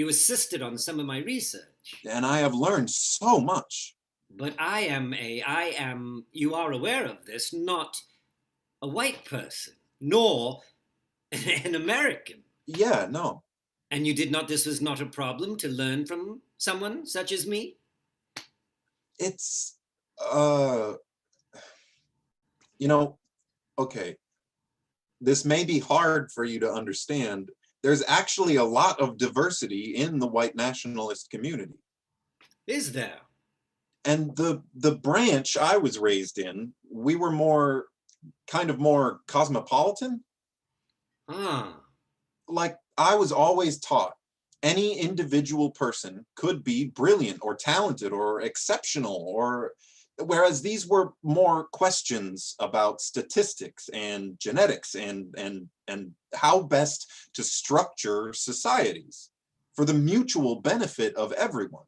assisted on some of my research. And I have learned so much. But I am, you are aware of this, not a white person, nor an American. Yeah, no. And this was not a problem to learn from someone such as me? It's, okay. this may be hard for you to understand. There's actually a lot of diversity in the white nationalist community. Is there? And the branch I was raised in, we were more cosmopolitan. Ah. Like, I was always taught any individual person could be brilliant or talented or exceptional, or whereas these were more questions about statistics and genetics and how best to structure societies for the mutual benefit of everyone.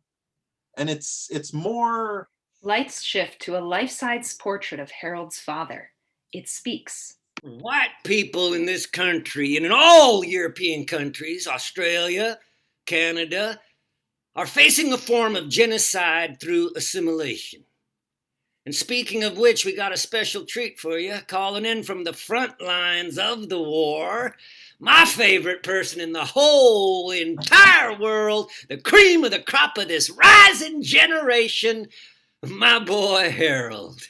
And it's more. Lights shift to a life-size portrait of Harold's father. It speaks. White people in this country and in all European countries, Australia, Canada, are facing a form of genocide through assimilation. And speaking of which, we got a special treat for you, calling in from the front lines of the war, my favorite person in the whole entire world, the cream of the crop of this rising generation, my boy Harold.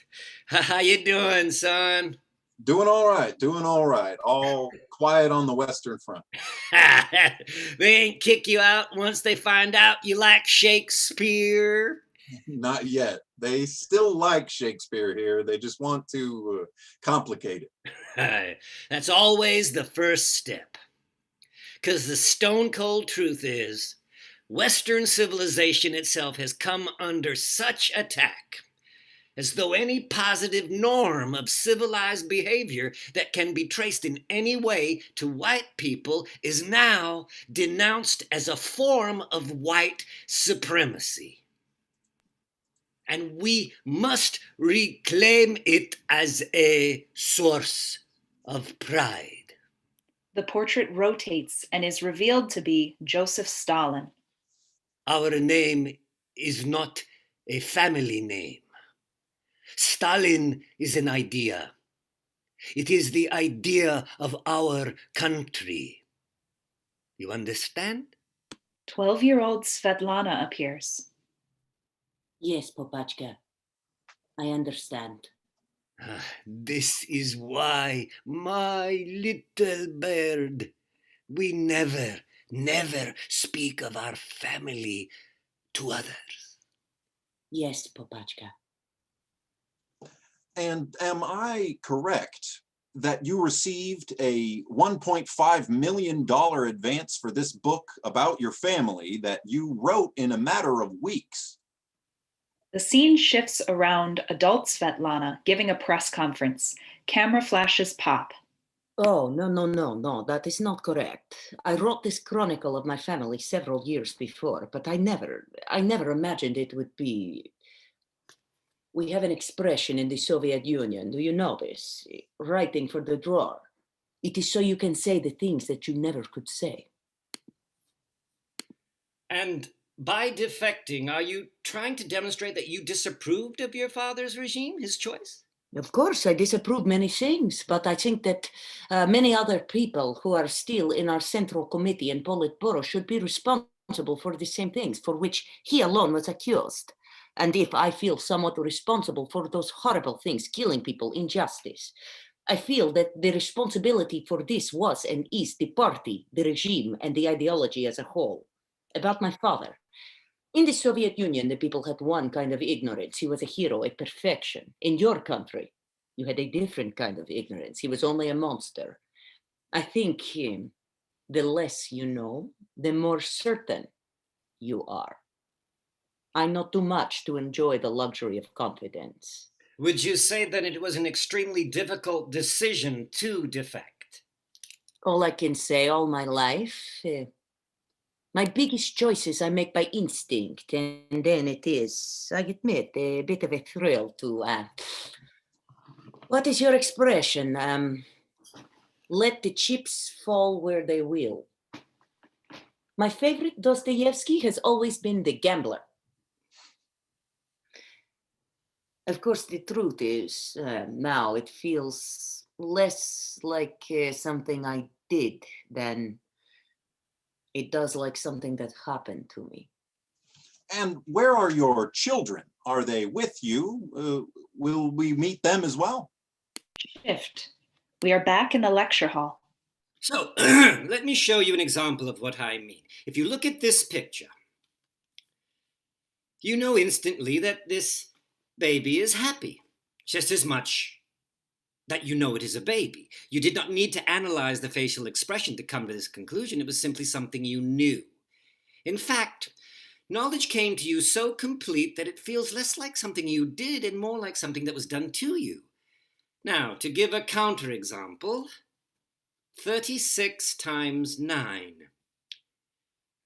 How you doing, son? Doing all right. All quiet on the Western Front. They ain't kick you out once they find out you like Shakespeare? Not yet. They still like Shakespeare here. They just want to complicate it. That's always the first step. Because the stone cold truth is, Western civilization itself has come under such attack, as though any positive norm of civilized behavior that can be traced in any way to white people is now denounced as a form of white supremacy. And we must reclaim it as a source of pride. The portrait rotates and is revealed to be Joseph Stalin. Our name is not a family name. Stalin is an idea. It is the idea of our country. You understand? 12-year-old Svetlana appears. Yes, Popachka, I understand. This is why, my little bird, we never speak of our family to others. Yes, Popachka. And am I correct that you received a $1.5 million advance for this book about your family that you wrote in a matter of weeks? The scene shifts around adult Svetlana giving a press conference. Camera flashes pop. Oh, no, that is not correct. I wrote this chronicle of my family several years before, but I never imagined it would be. We have an expression in the Soviet Union, do you know this? Writing for the drawer. It is so you can say the things that you never could say. And by defecting, are you trying to demonstrate that you disapproved of your father's regime, his choice? Of course, I disapprove many things, but I think that many other people who are still in our Central Committee and Politburo should be responsible for the same things for which he alone was accused. And if I feel somewhat responsible for those horrible things, killing people, injustice, I feel that the responsibility for this was and is the party, the regime, and the ideology as a whole. About my father. In the Soviet Union, the people had one kind of ignorance. He was a hero, a perfection. In your country, you had a different kind of ignorance. He was only a monster. I think the less you know, the more certain you are. I know too much to enjoy the luxury of confidence. Would you say that it was an extremely difficult decision to defect? All I can say all my life, my biggest choices I make by instinct, and then it is, I admit, a bit of a thrill to, what is your expression? Let the chips fall where they will. My favorite Dostoevsky has always been The Gambler. Of course, the truth is, now it feels less like something I did than it does like something that happened to me. And where are your children? Are they with you? Will we meet them as well? Shift. We are back in the lecture hall. So, let me show you an example of what I mean. If you look at this picture, you know instantly that this baby is happy, just as much that you know it is a baby. You did not need to analyze the facial expression to come to this conclusion. It was simply something you knew. In fact, knowledge came to you so complete that it feels less like something you did and more like something that was done to you. Now, to give a counterexample, 36 times 9.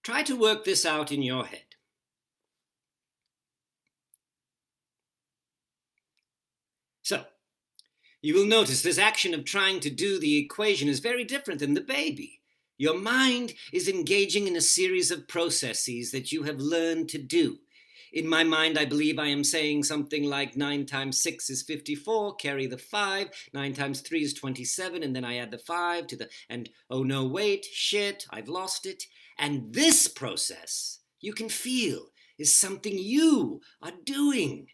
Try to work this out in your head. So, you will notice this action of trying to do the equation is very different than the baby. Your mind is engaging in a series of processes that you have learned to do. In my mind, I believe I am saying something like 9 times 6 is 54, carry the 5, 9 times 3 is 27, and then I add the 5 to the, and oh no, wait, shit, I've lost it. And this process, you can feel, is something you are doing.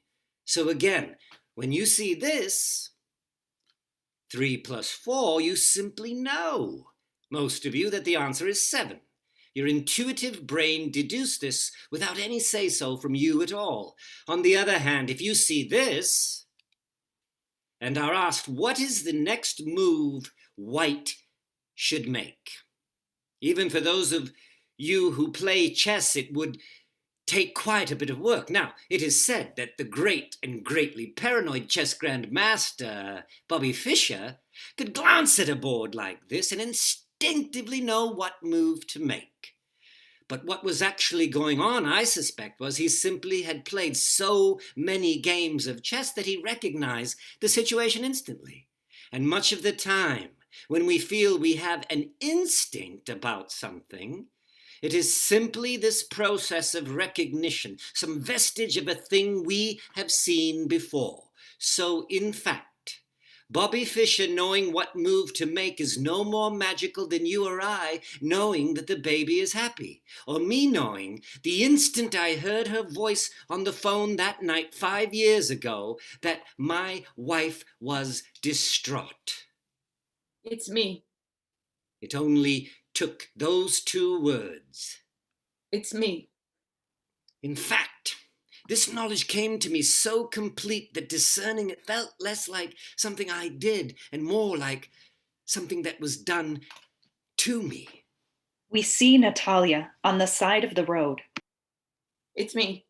So again, when you see this, 3 plus 4, you simply know, most of you, that the answer is 7. Your intuitive brain deduced this without any say-so from you at all. On the other hand, if you see this and are asked, what is the next move white should make? Even for those of you who play chess, it would take quite a bit of work. Now, it is said that the great and greatly paranoid chess grandmaster Bobby Fischer could glance at a board like this and instinctively know what move to make. But what was actually going on, I suspect, was he simply had played so many games of chess that he recognized the situation instantly. And much of the time, when we feel we have an instinct about something, it is simply this process of recognition, some vestige of a thing we have seen before. So, in fact, Bobby Fischer knowing what move to make is no more magical than you or I knowing that the baby is happy, or me knowing the instant I heard her voice on the phone that night 5 years ago that my wife was distraught. It's me. It only took those 2 words. It's me. In fact, this knowledge came to me so complete that discerning it felt less like something I did and more like something that was done to me. We see Natalia on the side of the road. It's me.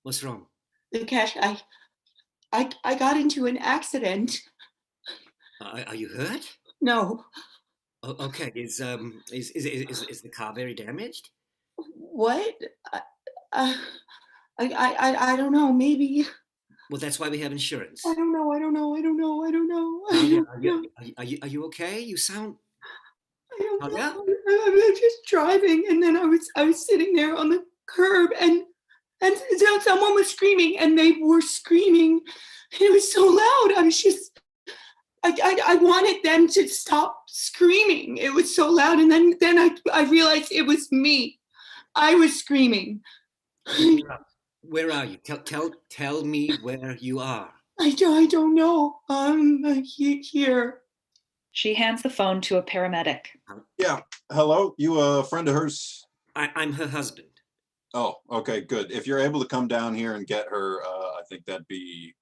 What's wrong? Lukash, I got into an accident. Are you hurt? No. Oh, okay. Is the car very damaged? What? I, I don't know. Maybe. Well, that's why we have insurance. I don't know. Nadia, are you okay? You sound. I don't Nadia? know. I was just driving, and then I was sitting there on the curb, and so someone was screaming, and they were screaming. It was so loud. I was just. I wanted them to stop screaming. It was so loud, and then I realized it was me. I was screaming. Where are you? Tell me where you are. I don't know. Here. She hands the phone to a paramedic. Yeah. Hello. You a friend of hers? I'm her husband. Oh, okay, good. If you're able to come down here and get her, I think that'd be.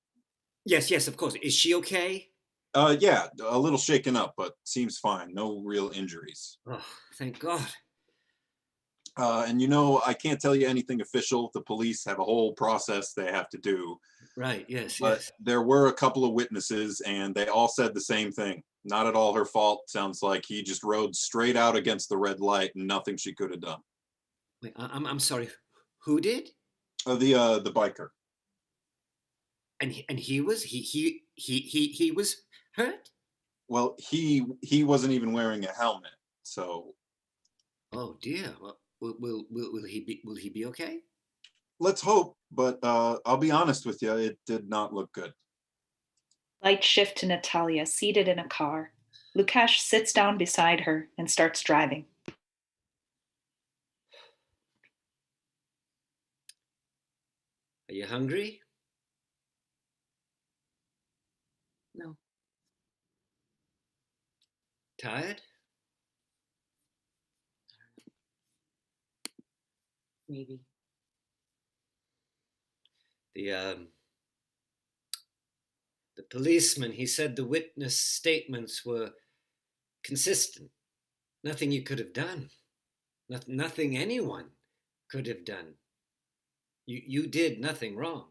Yes, of course. Is she okay? Yeah, a little shaken up, but seems fine. No real injuries. Oh, thank God. And I can't tell you anything official. The police have a whole process they have to do. Right, yes. But there were a couple of witnesses, and they all said the same thing. Not at all her fault. Sounds like he just rode straight out against the red light, and nothing she could have done. Wait, I'm sorry. Who did? The biker. And he was hurt? Well, he wasn't even wearing a helmet, so. Oh dear. Well, will he be okay? Let's hope, but I'll be honest with you, it did not look good. Lights shift to Natalia, seated in a car. Lukash sits down beside her and starts driving. Are you hungry? No. Tired? Maybe. The policeman, he said the witness statements were consistent. Nothing you could have done. Nothing anyone could have done. You did nothing wrong.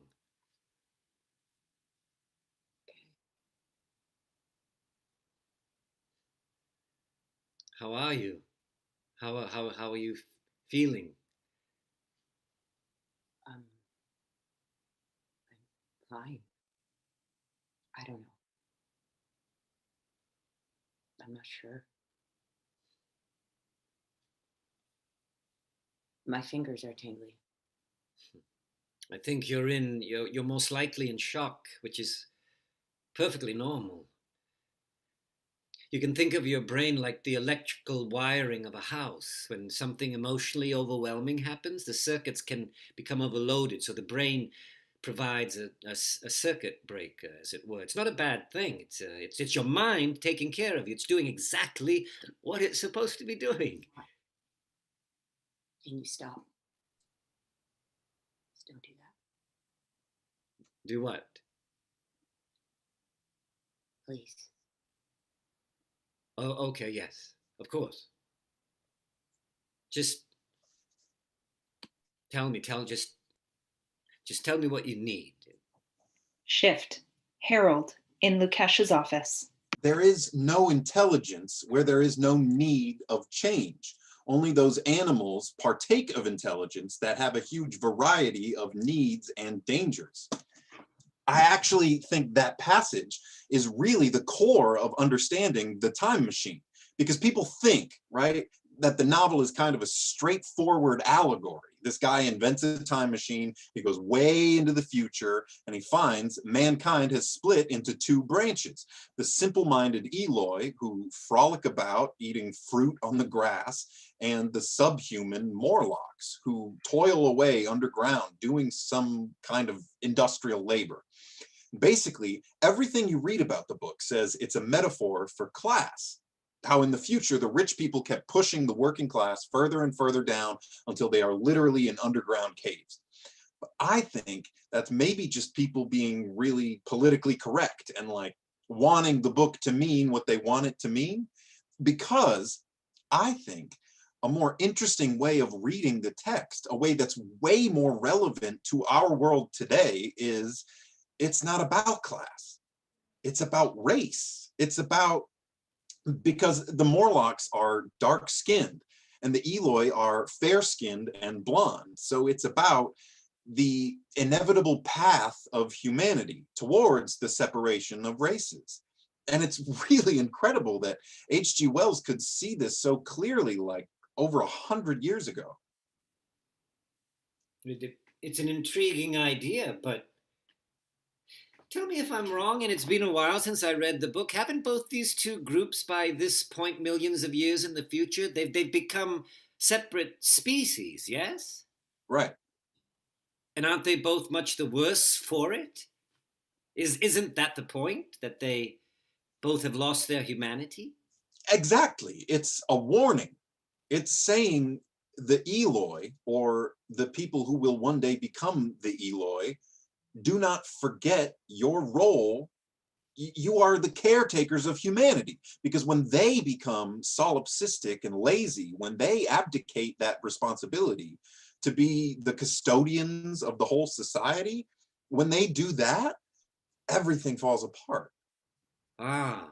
How are you? How are you feeling? I'm fine. I don't know. I'm not sure. My fingers are tingly. I think you're most likely in shock, which is perfectly normal. You can think of your brain like the electrical wiring of a house. When something emotionally overwhelming happens, the circuits can become overloaded, so the brain provides a circuit breaker, as it were. It's not a bad thing. It's your mind taking care of you. It's doing exactly what it's supposed to be doing. Can you stop? Just don't do that. Do what? Please. Oh, okay, yes, of course. Just just tell me what you need. Shift. Harold, in Lukesh's office. There is no intelligence where there is no need of change. Only those animals partake of intelligence that have a huge variety of needs and dangers. I actually think that passage is really the core of understanding the time machine, because people think, right, that the novel is kind of a straightforward allegory. This guy invents a time machine, he goes way into the future, and he finds mankind has split into two branches. The simple-minded Eloi, who frolic about eating fruit on the grass, and the subhuman Morlocks, who toil away underground doing some kind of industrial labor. Basically, everything you read about the book says it's a metaphor for class. How in the future, the rich people kept pushing the working class further and further down until they are literally in underground caves. But I think that's maybe just people being really politically correct and like wanting the book to mean what they want it to mean. Because I think a more interesting way of reading the text, a way that's way more relevant to our world today, is it's not about class. It's about race. It's about, because the Morlocks are dark skinned and the Eloi are fair skinned and blonde. So it's about the inevitable path of humanity towards the separation of races. And it's really incredible that H.G. Wells could see this so clearly, like over 100 years ago. It's an intriguing idea, but tell me if I'm wrong, and it's been a while since I read the book. Haven't both these two groups, by this point, millions of years in the future, they've become separate species, yes? Right. And aren't they both much the worse for it? Isn't that the point, that they both have lost their humanity? Exactly. It's a warning. It's saying the Eloi, or the people who will one day become the Eloi, do not forget your role. You are the caretakers of humanity, because when they become solipsistic and lazy, when they abdicate that responsibility to be the custodians of the whole society, when they do that, everything falls apart. Ah.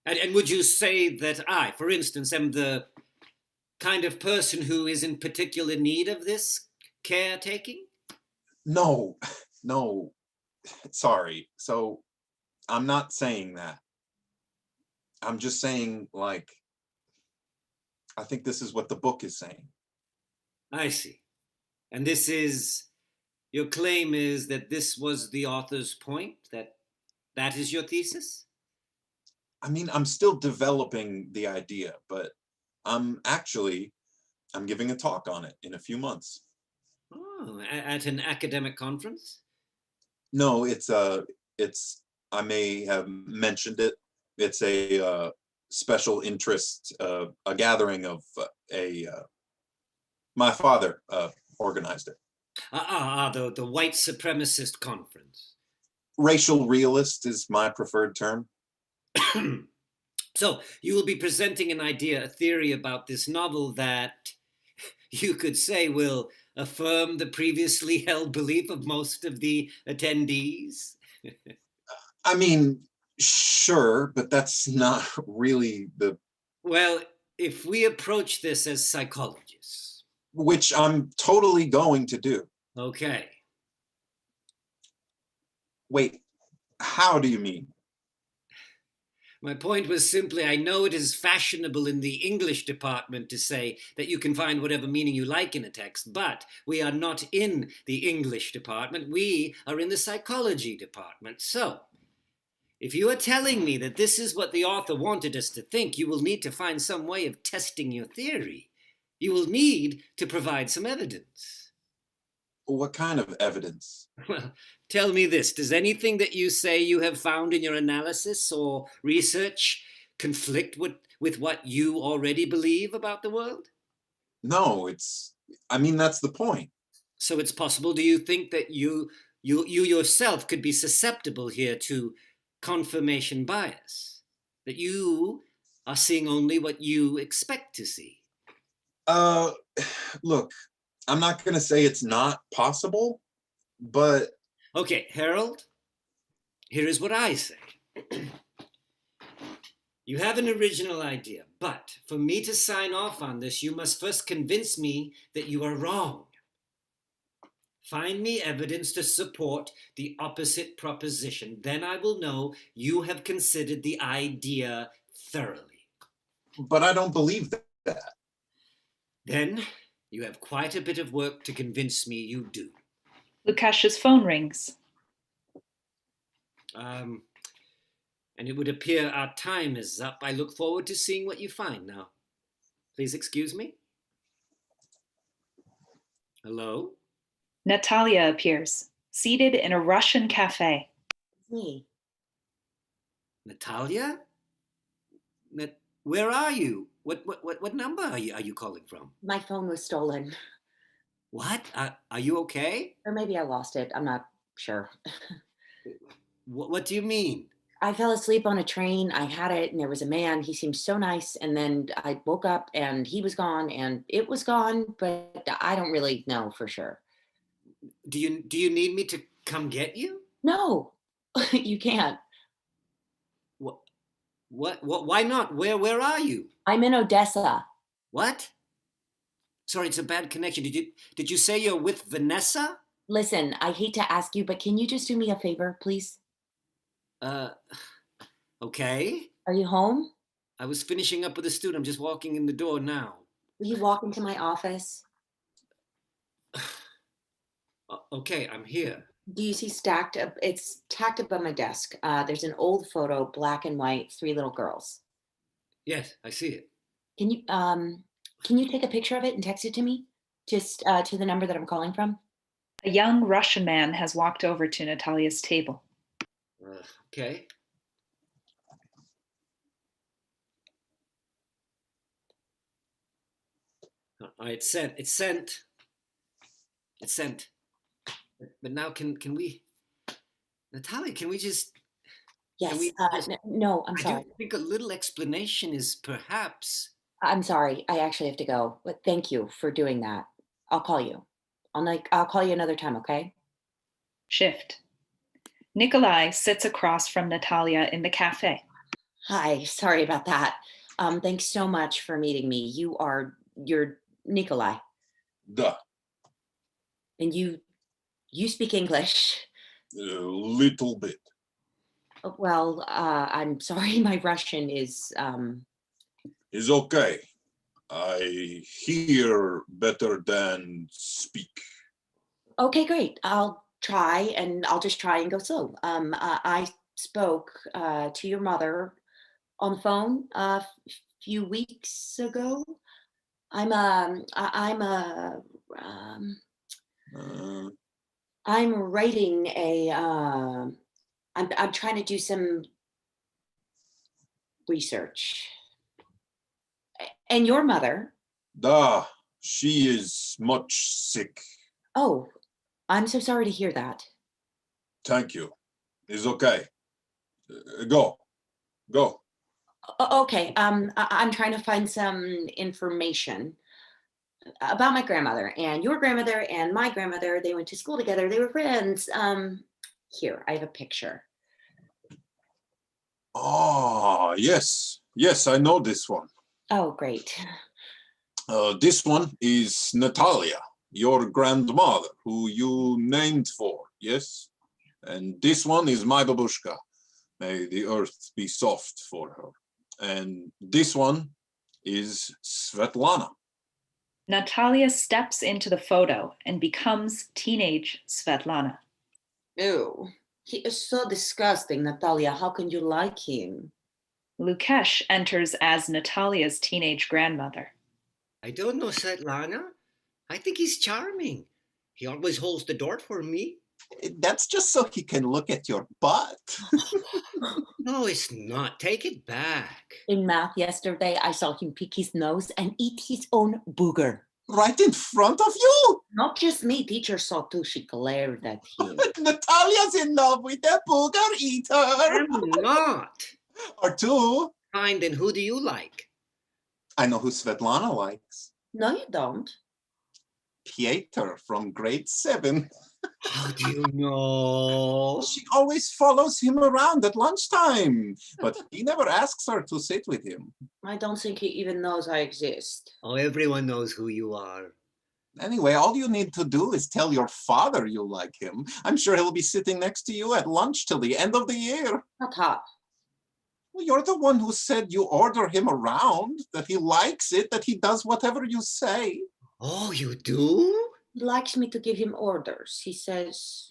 And would you say that I, for instance, am the kind of person who is in particular need of this caretaking? No, no, sorry. So I'm not saying that. I'm just saying, like, I think this is what the book is saying. I see. And this is, your claim is that this was the author's point, that is your thesis? I mean, I'm still developing the idea, but I'm giving a talk on it in a few months. Oh, at an academic conference? No, I may have mentioned it It's a special interest, a gathering of my father organized it. The white supremacist conference. Racial realist is my preferred term. So you will be presenting an idea, a theory about this novel that you could say will affirm the previously held belief of most of the attendees? I mean, sure, but that's not really the... Well, if we approach this as psychologists. Which I'm totally going to do. Okay. Wait, how do you mean? My point was simply, I know it is fashionable in the English department to say that you can find whatever meaning you like in a text, but we are not in the English department. We are in the psychology department. So, if you are telling me that this is what the author wanted us to think, you will need to find some way of testing your theory. You will need to provide some evidence. What kind of evidence? Well, tell me this. Does anything that you say you have found in your analysis or research conflict with what you already believe about the world? No, I mean, that's the point. So it's possible, do you think that you yourself could be susceptible here to confirmation bias? That you are seeing only what you expect to see? Look, I'm not going to say it's not possible, but... Okay, Harold, here is what I say. You have an original idea, but for me to sign off on this, you must first convince me that you are wrong. Find me evidence to support the opposite proposition. Then I will know you have considered the idea thoroughly. But I don't believe that. Then you have quite a bit of work to convince me you do. Lukash's phone rings. And it would appear our time is up. I look forward to seeing what you find now. Please excuse me. Hello? Natalia appears, seated in a Russian cafe. Me. Natalia? Where are you? What number are you calling from? My phone was stolen. What? Are you okay? Or maybe I lost it. I'm not sure. What do you mean? I fell asleep on a train. I had it, and there was a man. He seemed so nice. And then I woke up, and he was gone, and it was gone. But I don't really know for sure. Do you need me to come get you? No, you can't. What? Why not? Where are you? I'm in Odessa. What? Sorry, it's a bad connection. Did you say you're with Vanessa? Listen, I hate to ask you, but can you just do me a favor, please? Okay. Are you home? I was finishing up with a student. I'm just walking in the door now. Will you walk into my office? Okay, I'm here. Do you see stacked up? It's tacked above my desk. There's an old photo, black and white, 3 little girls. Yes, I see it. Can you take a picture of it and text it to me? Just to the number that I'm calling from? A young Russian man has walked over to Natalia's table. Okay. It's sent. It's sent. It's sent. But now can we, Natalia? Can we just? Yes. No, I'm sorry. I think a little explanation is perhaps. I'm sorry. I actually have to go. But thank you for doing that. I'll call you. I'll call you another time. Okay. Shift. Nikolai sits across from Natalia in the cafe. Hi. Sorry about that. Thanks so much for meeting me. You're Nikolai. Duh. And you speak English. A little bit. Well, I'm sorry. My Russian is okay. I hear better than speak. Okay, great. I'll try, and I'll just try and go slow. I spoke to your mother on the phone a few weeks ago. I'm writing a. I'm trying to do some. research. And your mother? Da, she is much sick. Oh, I'm so sorry to hear that. Thank you. It's okay. Go. Go. Okay, I'm trying to find some information about my grandmother and your grandmother and my grandmother. They went to school together. They were friends. Here, I have a picture. Ah, yes. Yes, I know this one. Oh, great. This one is Natalia, your grandmother, who you named for, yes? And this one is my babushka. May the earth be soft for her. And this one is Svetlana. Natalia steps into the photo and becomes teenage Svetlana. Ew, he is so disgusting, Natalia. How can you like him? Lukesh enters as Natalia's teenage grandmother. I don't know, Svetlana. I think he's charming. He always holds the door for me. That's just so he can look at your butt. No, it's not. Take it back. In math yesterday, I saw him pick his nose and eat his own booger. Right in front of you? Not just me, teacher saw too. She glared at him. Natalia's in love with the booger eater. I'm not. Or two. Fine, then who do you like? I know who Svetlana likes. No, you don't. Pieter from grade 7. How do you know? She always follows him around at lunchtime, but he never asks her to sit with him. I don't think he even knows I exist. Oh, everyone knows who you are. Anyway, all you need to do is tell your father you like him. I'm sure he'll be sitting next to you at lunch till the end of the year. Tata. Well, you're the one who said you order him around, that he likes it, that he does whatever you say. Oh, you do? He likes me to give him orders. He says,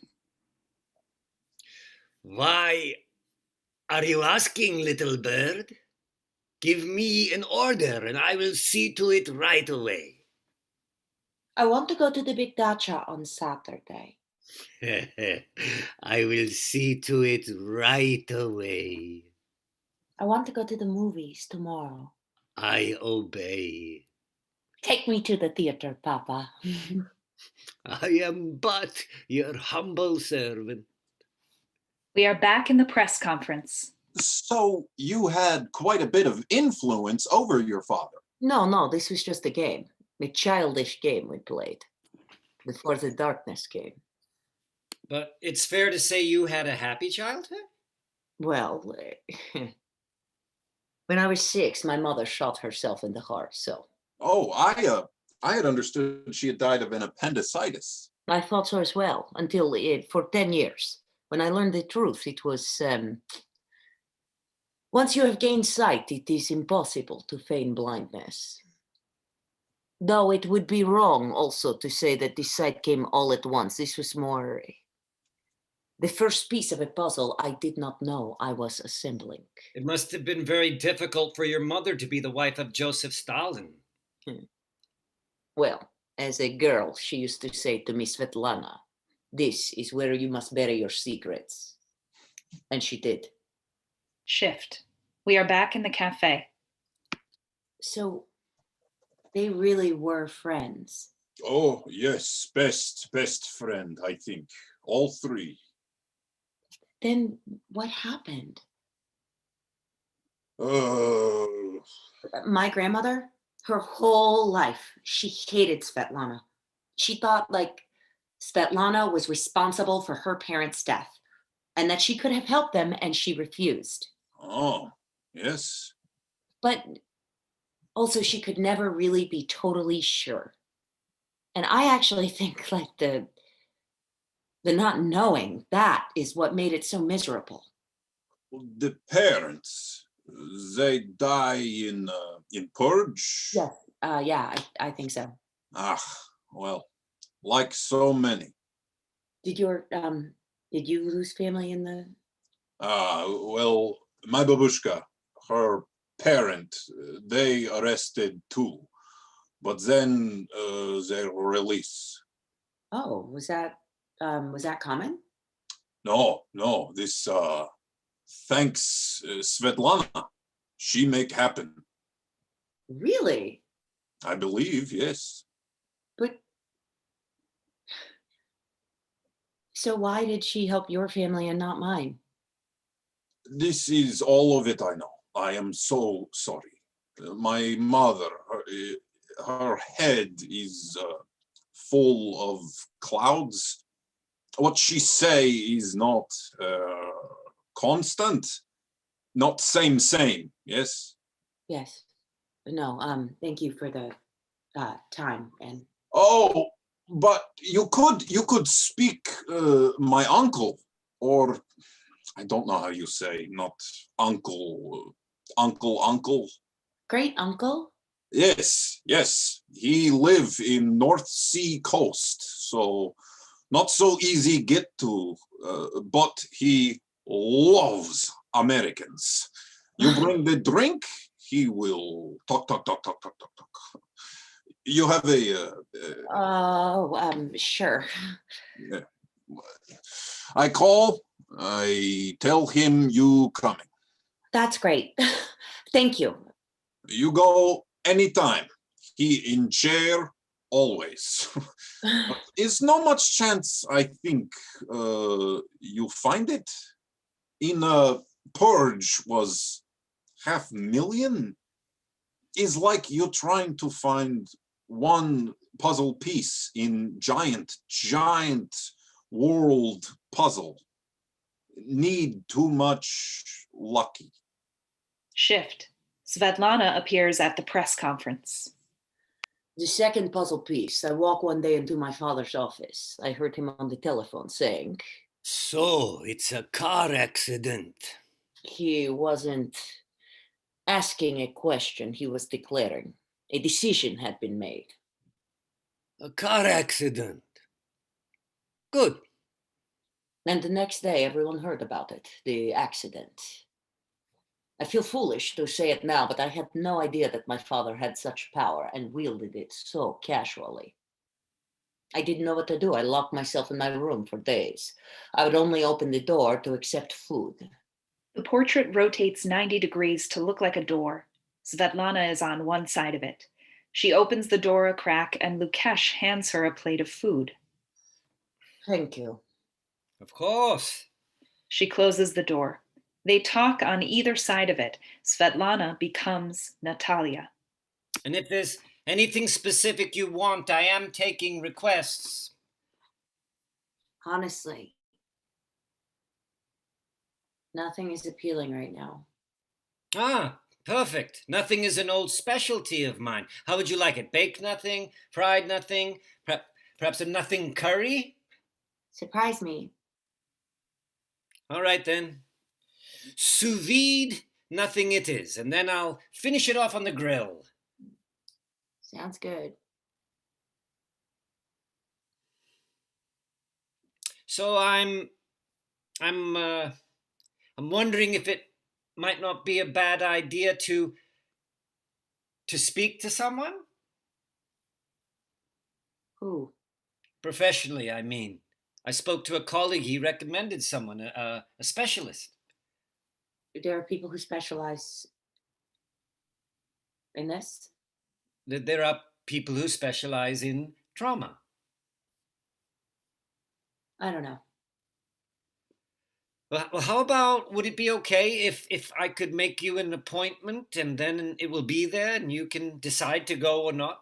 Why are you asking, little bird? Give me an order and I will see to it right away. I want to go to the big dacha on Saturday. I will see to it right away. I want to go to the movies tomorrow. I obey. Take me to the theater, Papa. I am but your humble servant. We are back in the press conference. So you had quite a bit of influence over your father. No, this was just a game. A childish game we played. Before the darkness came. But it's fair to say you had a happy childhood? Well, when I was 6, my mother shot herself in the heart, so. Oh, I had understood she had died of an appendicitis. I thought so as well, until for 10 years. When I learned the truth, it was, once you have gained sight, it is impossible to feign blindness. Though it would be wrong also to say that this sight came all at once. This was more the first piece of a puzzle I did not know I was assembling. It must have been very difficult for your mother to be the wife of Joseph Stalin. Well, as a girl, she used to say to me, Svetlana, this is where you must bury your secrets. And she did. Shift. We are back in the cafe. So they really were friends. Oh, yes, best friend, I think. All three. Then what happened? My grandmother, her whole life, she hated Svetlana. She thought Svetlana was responsible for her parents' death and that she could have helped them, and she refused. Oh, yes. But also she could never really be totally sure. And I actually think the not knowing, that is what made it so miserable. The parents, they die in purge? Yes. Yeah, I think so. Ah, well, like so many. Did you lose family in the? Well, my babushka, her parent, they arrested too, but then they release. Oh, was that common? No, this thanks Svetlana. She make happen. Really? I believe, yes. But so why did she help your family and not mine? This is all of it I know. I am so sorry. My mother, her head is full of clouds. What she say is not constant, not same, yes? Yes. No, thank you for the time and Oh, but you could speak my uncle, or I don't know how you say, not uncle, uncle. great uncle. Yes. He live in North Sea coast, so not so easy get to, but he loves Americans. You bring the drink, he will talk. You have a, Sure. I call, I tell him you coming. That's great. Thank you. You go anytime. He in chair always. Is no much chance, I think, you find it. In Purge was 500,000. Is like you're trying to find one puzzle piece in giant world puzzle. Need too much lucky. Shift. Svetlana appears at the press conference. The second puzzle piece. I walk one day into my father's office. I heard him on the telephone saying, So, it's a car accident. he wasn't asking a question, he was declaring. A decision had been made. A car accident. Good. And the next day, everyone heard about it, the accident. I feel foolish to say it now, but I had no idea that my father had such power and wielded it so casually. I didn't know what to do. I locked myself in my room for days. I would only open the door to accept food. The portrait rotates 90 degrees to look like a door. Svetlana is on one side of it. She opens the door a crack and Lukesh hands her a plate of food. Thank you. Of course. She closes the door. They talk on either side of it. Svetlana becomes Natalia. And if there's anything specific you want, I am taking requests. Honestly, nothing is appealing right now. Ah, perfect. Nothing is an old specialty of mine. How would you like it? Baked nothing? Fried nothing? Perhaps a nothing curry? Surprise me. All right then. Sous vide nothing it is, and then I'll finish it off on the grill. Sounds good. So I'm wondering if it might not be a bad idea to speak to someone? Who? Professionally, I mean. I spoke to a colleague. He recommended someone, a specialist. There are people who specialize in this? There are people who specialize in trauma. I don't know. Well, how about, would it be okay if I could make you an appointment and then it will be there and you can decide to go or not?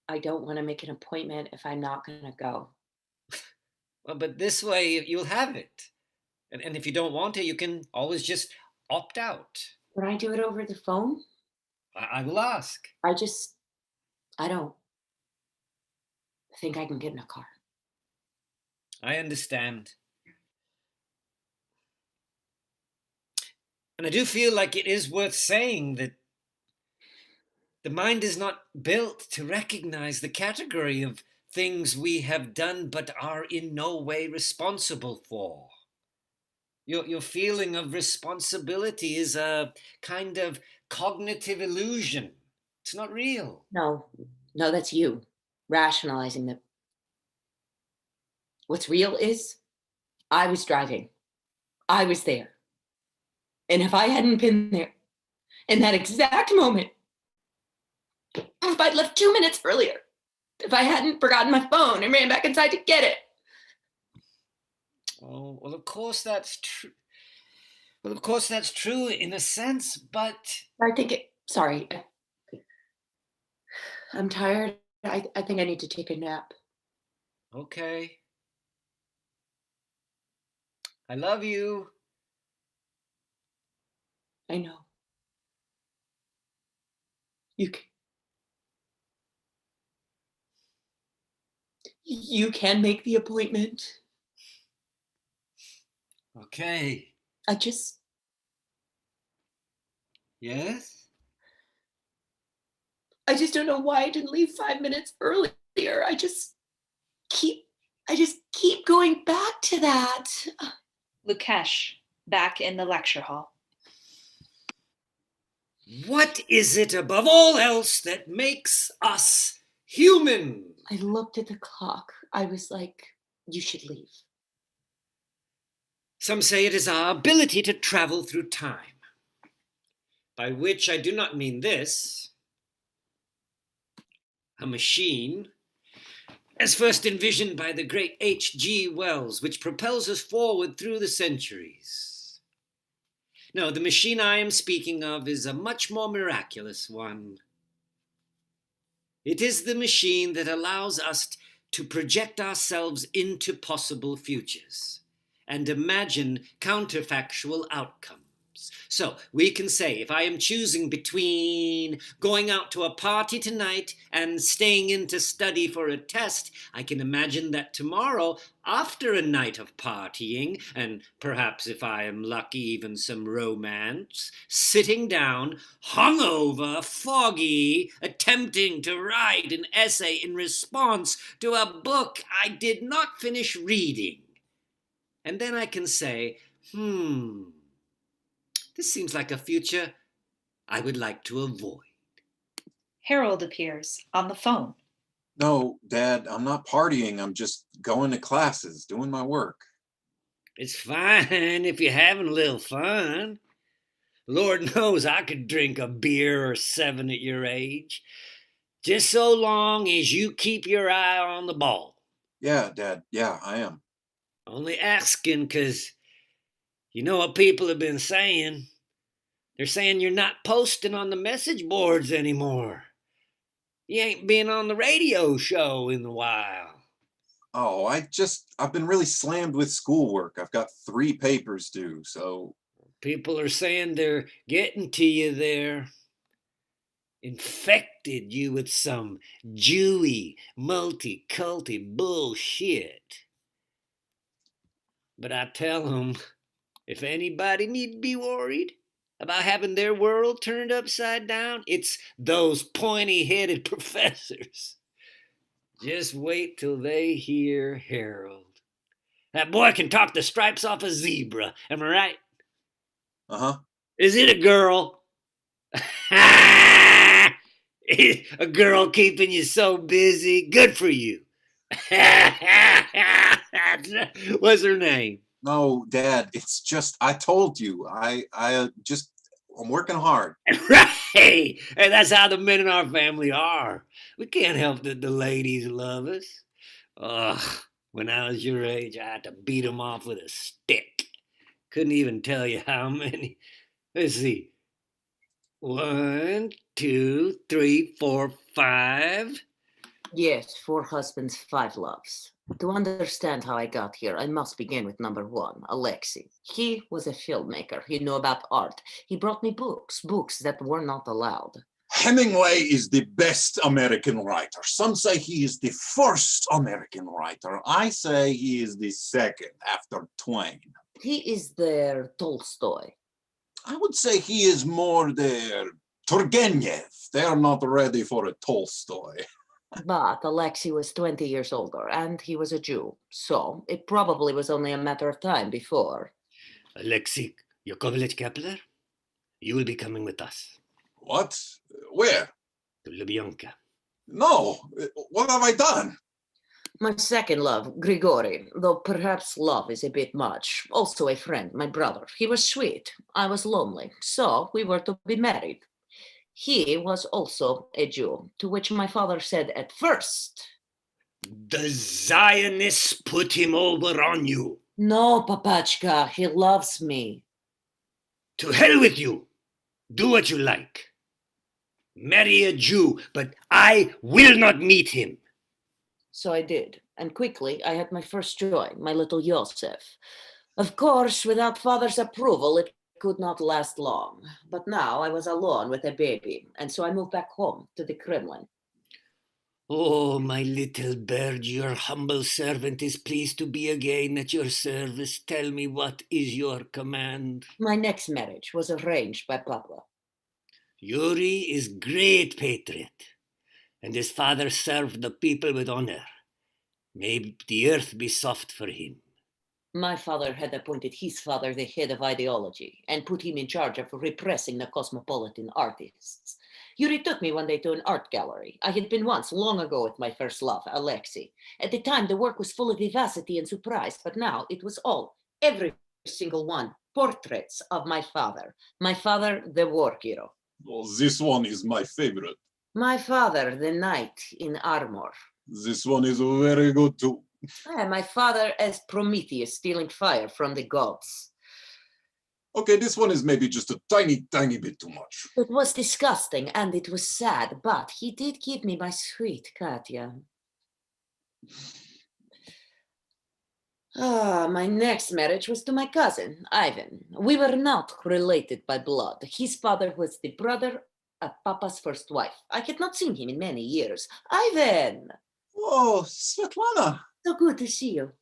I don't want to make an appointment if I'm not going to go. Well, but this way you'll have it. And if you don't want to, you can always just opt out. Would I do it over the phone? I will ask. I don't think I can get in a car. I understand. And I do feel like it is worth saying that the mind is not built to recognize the category of things we have done but are in no way responsible for. Your feeling of responsibility is a kind of cognitive illusion. It's not real. No, that's you rationalizing that. What's real is I was driving. I was there. And if I hadn't been there, in that exact moment. If I'd left 2 minutes earlier, if I hadn't forgotten my phone and ran back inside to get it. Oh, well, of course that's true. Well, of course that's true in a sense, but Sorry. I'm tired. I think I need to take a nap. okay. I love you. I know. You can make the appointment. Okay. Yes? I just don't know why I didn't leave 5 minutes earlier. I just keep going back to that. Lukesh, back in the lecture hall. What is it above all else that makes us human? I looked at the clock. I was like, you should leave. Some say it is our ability to travel through time, by which I do not mean this. A machine, as first envisioned by the great H.G. Wells, which propels us forward through the centuries. No, the machine I am speaking of is a much more miraculous one. It is the machine that allows us to project ourselves into possible futures and imagine counterfactual outcomes. So we can say, if I am choosing between going out to a party tonight and staying in to study for a test, I can imagine that tomorrow, after a night of partying, and perhaps if I am lucky, even some romance, sitting down, hungover, foggy, attempting to write an essay in response to a book I did not finish reading. And then I can say, this seems like a future I would like to avoid. Harold appears on the phone. No, Dad, I'm not partying. I'm just going to classes, doing my work. It's fine if you're having a little fun. Lord knows I could drink a beer or 7 at your age, just so long as you keep your eye on the ball. Yeah, Dad. Yeah, I am. Only asking 'cause you know what people have been saying. They're saying you're not posting on the message boards anymore. You ain't been on the radio show in a while. Oh, I've been really slammed with schoolwork. I've got 3 papers due, so. People are saying they're getting to you there. Infected you with some Jewy, multi-culty bullshit. But I tell them, if anybody need to be worried about having their world turned upside down, it's those pointy-headed professors. Just wait till they hear Harold. That boy can talk the stripes off a zebra, am I right? Uh-huh. Is it a girl? A girl keeping you so busy? Good for you. What's her name? No, Dad, it's just, I told you, I'm working hard. Right. And that's how the men in our family are. We can't help that the ladies love us. Ugh, when I was your age, I had to beat them off with a stick. Couldn't even tell you how many. Let's see. 1, 2, 3, 4, 5. Yes, 4 husbands, 5 loves. To understand how I got here, I must begin with number 1, Alexei. He was a filmmaker. He knew about art. He brought me books that were not allowed. Hemingway is the best American writer. Some say he is the first American writer. I say he is the second after Twain. He is their Tolstoy. I would say he is more their Turgenev. They are not ready for a Tolstoy. But Alexei was 20 years older, and he was a Jew. So it probably was only a matter of time before. Alexei Yakovlevich Kepler, you will be coming with us. What? Where? To Lubyanka. No. What have I done? My second love, Grigori, though perhaps love is a bit much. Also a friend, my brother. He was sweet. I was lonely. So we were to be married. He was also a Jew, to which my father said at first, The Zionists put him over on you. "No, Papachka, he loves me." To hell with you. Do what you like. Marry a Jew, but I will not meet him. So I did, and quickly I had my first joy, my little Yosef. Of course, without father's approval, it could not last long. But now I was alone with a baby, and so I moved back home to the Kremlin. Oh, my little bird, your humble servant is pleased to be again at your service. Tell me, what is your command? My next marriage was arranged by Papa. Yuri is great patriot, and his father served the people with honor. May the earth be soft for him. My father had appointed his father the head of ideology and put him in charge of repressing the cosmopolitan artists. Yuri took me one day to an art gallery. I had been once, long ago, with my first love, Alexei. At the time, the work was full of vivacity and surprise, but now it was all, every single one, portraits of my father. My father, the war hero. Oh, this one is my favorite. My father, the knight in armor. This one is very good too. My father as Prometheus stealing fire from the gods. Okay, this one is maybe just a tiny bit too much. It was disgusting and it was sad, but he did give me my sweet Katya. My next marriage was to my cousin, Ivan. We were not related by blood. His father was the brother of Papa's first wife. I had not seen him in many years. Ivan! Oh, Svetlana, So good to see you.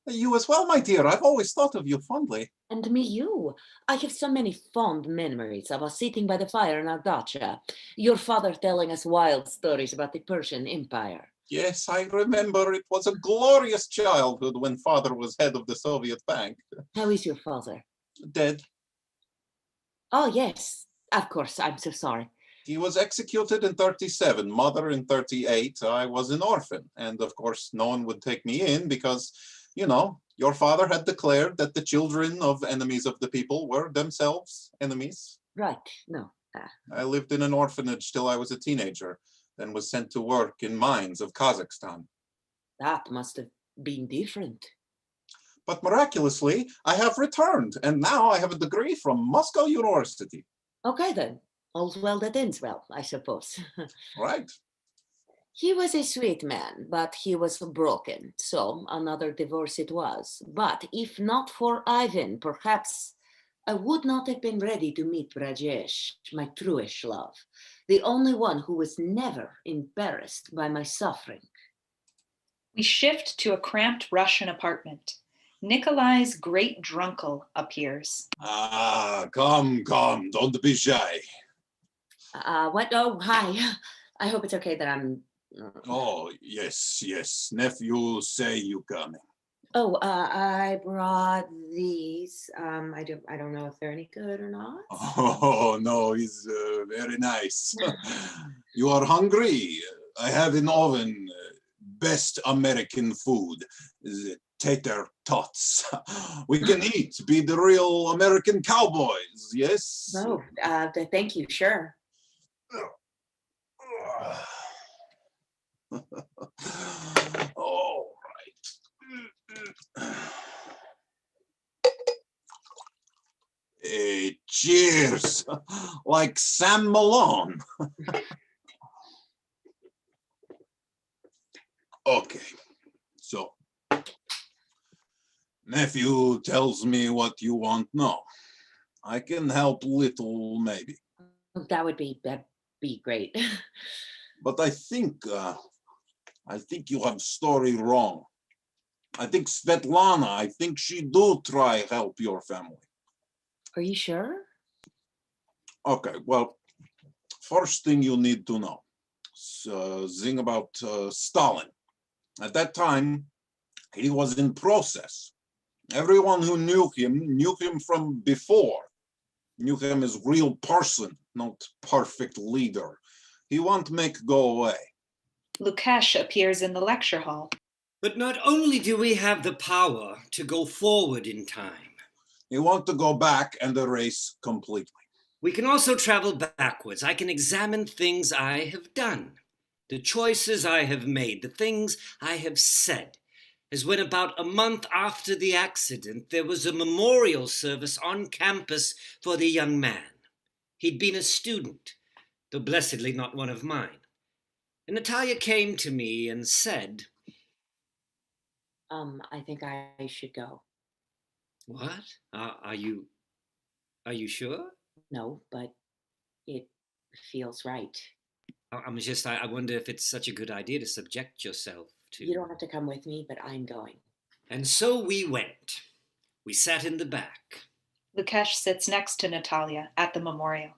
you as well, my dear. I've always thought of you fondly. And me, you. I have so many fond memories of us sitting by the fire in our dacha. Your father telling us wild stories about the Persian Empire. Yes, I remember. It was a glorious childhood when father was head of the Soviet Bank. How is your father? Dead. Oh, yes. Of course, I'm so sorry. He was executed in 37, mother in 38. I was an orphan. And of course, no one would take me in because, you know, your father had declared that the children of enemies of the people were themselves enemies. Right, no. I lived in an orphanage till I was a teenager, then was sent to work in mines of Kazakhstan. That must have been different. But miraculously, I have returned, and now I have a degree from Moscow University. Okay, then. All's well that ends well, I suppose. Right. He was a sweet man, but he was broken, so another divorce it was. But if not for Ivan, perhaps I would not have been ready to meet Rajesh, my truest love, the only one who was never embarrassed by my suffering. We shift to a cramped Russian apartment. Nikolai's great drunkle appears. Come, don't be shy. What? Oh, hi. I hope it's okay that I'm... Oh, yes. Nephew, say you coming. Oh, I brought these. I don't know if they're any good or not. Oh, no, he's very nice. You are hungry? I have in oven best American food. The tater tots. We can eat, be the real American cowboys, yes? Oh, thank you, sure. All right. Hey, cheers, like Sam Malone. Okay, so nephew tells me what you want now. I can help little, maybe. That'd be great. But I think you have story wrong. I think Svetlana, I think she do try help your family. Are you sure? Okay, well, first thing you need to know, thing about Stalin. At that time, he was in process. Everyone who knew him from before, knew him as real person, not perfect leader. He won't make go away. Lukash appears in the lecture hall. But not only do we have the power to go forward in time, You want to go back and erase completely. we can also travel backwards. I can examine things I have done, the choices I have made, the things I have said. As when about a month after the accident, there was a memorial service on campus for the young man. He'd been a student, though blessedly not one of mine. And Natalia came to me and said, I think I should go. "What? Are you sure?" No, but it feels right. I wonder if it's such a good idea to subject yourself to. You don't have to come with me, but I'm going. And so we went. We sat in the back. Lukesh sits next to Natalia at the memorial.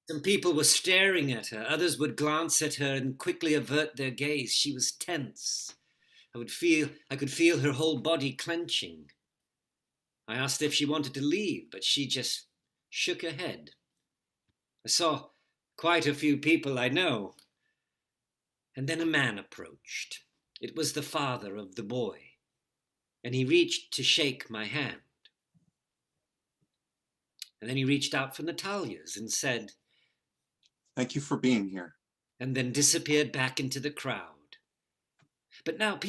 Some people were staring at her. Others would glance at her and quickly avert their gaze. She was tense. I could feel her whole body clenching. I asked if she wanted to leave, but she just shook her head. I saw quite a few people I know. And then a man approached. It was the father of the boy, and he reached to shake my hand. And then he reached out for Natalia's and said, Thank you for being here. and then disappeared back into the crowd. But now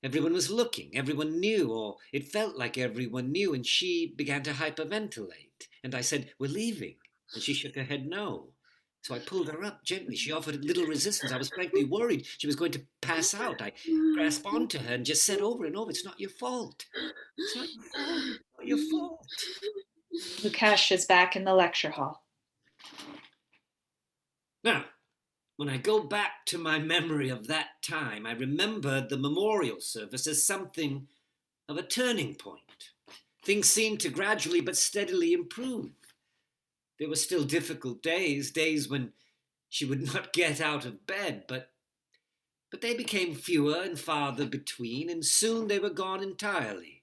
everyone was looking, everyone knew, or it felt like everyone knew, and she began to hyperventilate. And I said, "We're leaving." And she shook her head no. So I pulled her up gently. She offered little resistance. I was frankly worried she was going to pass out. I grasped onto her and just said over and over, "It's not your fault. It's not your fault. It's not your fault." Lukesh is back in the lecture hall. Now, when I go back to my memory of that time, I remember the memorial service as something of a turning point. Things seemed to gradually but steadily improve. There were still difficult days when she would not get out of bed, but they became fewer and farther between, and soon they were gone entirely.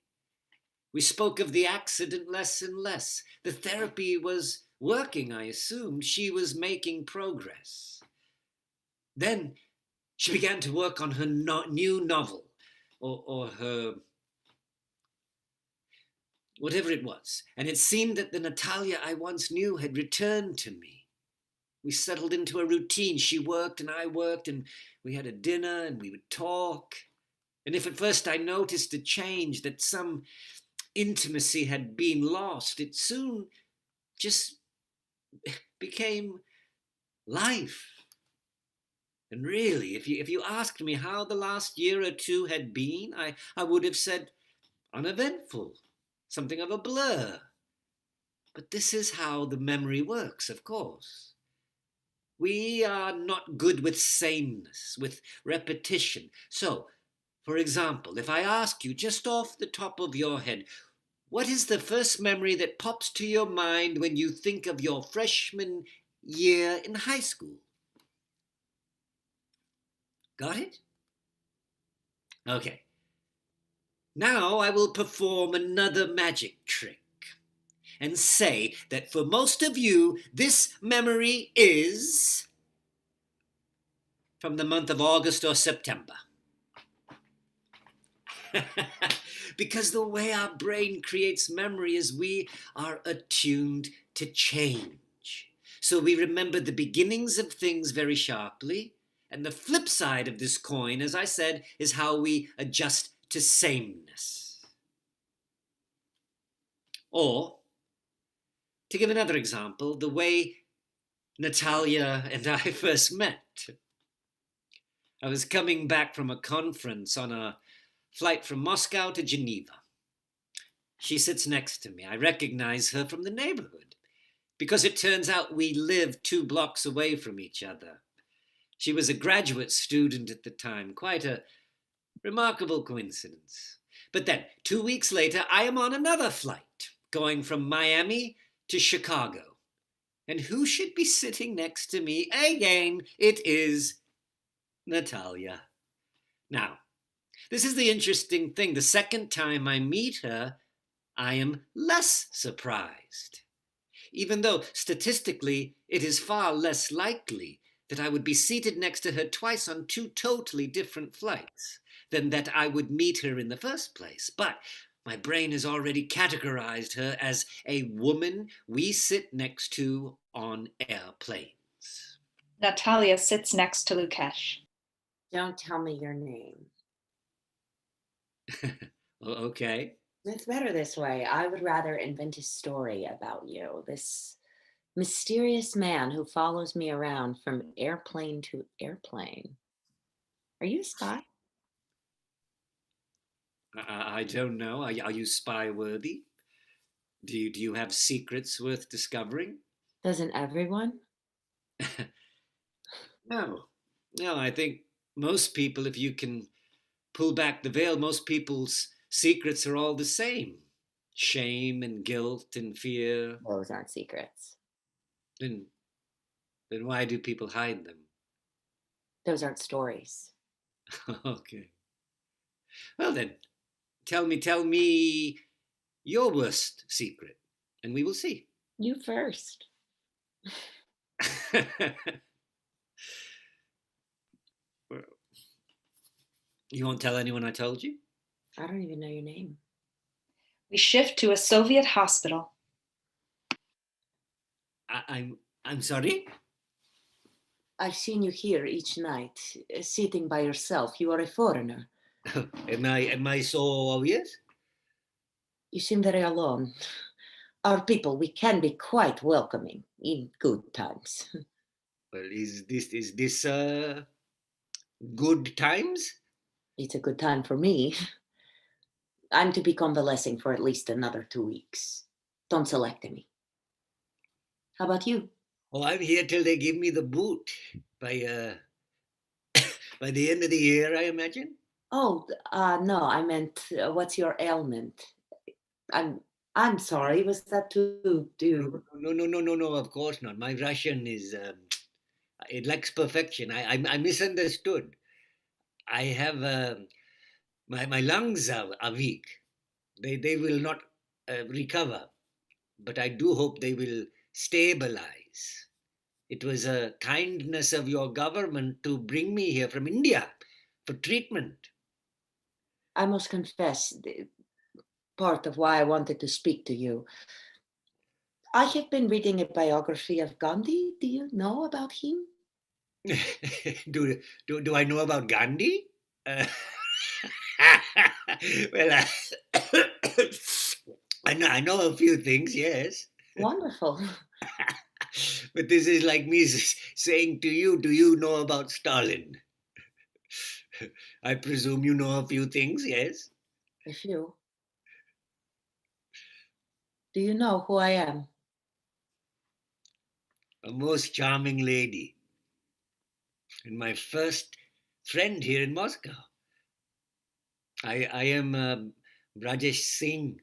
We spoke of the accident less and less. The therapy was working, I assumed. She was making progress. Then she began to work on her new novel, or her whatever it was, and it seemed that the Natalia I once knew had returned to me. We settled into a routine. She worked and I worked, and we had a dinner and we would talk. And if at first I noticed a change, that some intimacy had been lost, it soon just became life. And really, if you asked me how the last year or two had been, I would have said uneventful, something of a blur. But this is how the memory works, of course. We are not good with sameness, with repetition. So, for example, if I ask you just off the top of your head, what is the first memory that pops to your mind when you think of your freshman year in high school? Got it? Okay. Now I will perform another magic trick and say that for most of you, this memory is from the month of August or September. Because the way our brain creates memory is we are attuned to change. So we remember the beginnings of things very sharply, and the flip side of this coin, as I said, is how we adjust to sameness. Or, to give another example, the way Natalia and I first met. I was coming back from a conference on a flight from Moscow to Geneva. She sits next to me. I recognize her from the neighborhood because it turns out we live 2 blocks away from each other. She was a graduate student at the time, quite a remarkable coincidence. But then, 2 weeks later, I am on another flight, going from Miami to Chicago. And who should be sitting next to me again? It is Natalia. Now, this is the interesting thing. The second time I meet her, I am less surprised. Even though statistically it is far less likely that I would be seated next to her twice on two totally different flights than that I would meet her in the first place. But my brain has already categorized her as a woman we sit next to on airplanes. Natalia sits next to Lukesh. Don't tell me your name. Okay. It's better this way. I would rather invent a story about you. This mysterious man who follows me around from airplane to airplane. Are you a spy? I don't know. Are you spy worthy? Do you have secrets worth discovering? Doesn't everyone? No. No, I think most people, if you can pull back the veil, most people's secrets are all the same. Shame and guilt and fear. Those aren't secrets. Then why do people hide them? Those aren't stories. Okay. Well then, tell me your worst secret, and we will see. You first. Well, you won't tell anyone I told you? I don't even know your name. We shift to a Soviet hospital. I'm sorry? I've seen you here each night, sitting by yourself. You are a foreigner. Am I so obvious? You seem very alone. Our people, we can be quite welcoming in good times. Well, is this good times? It's a good time for me. I'm to be convalescing for at least another 2 weeks. Don't select me. How about you? Oh, I'm here till they give me the boot by by the end of the year, I imagine. Oh, no, I meant, what's your ailment? I'm sorry. Was that too? No. Of course not. My Russian is it lacks perfection. I misunderstood. I have my lungs are weak. They will not recover, but I do hope they will stabilize. It was a kindness of your government to bring me here from India for treatment. I must confess, part of why I wanted to speak to you. I have been reading a biography of Gandhi. Do you know about him? do I know about Gandhi? Well, I know a few things, yes. Wonderful. But this is like me saying to you, do you know about Stalin? I presume you know a few things, yes? A few. Do you know who I am? A most charming lady. And my first friend here in Moscow. I am Brajesh Singh.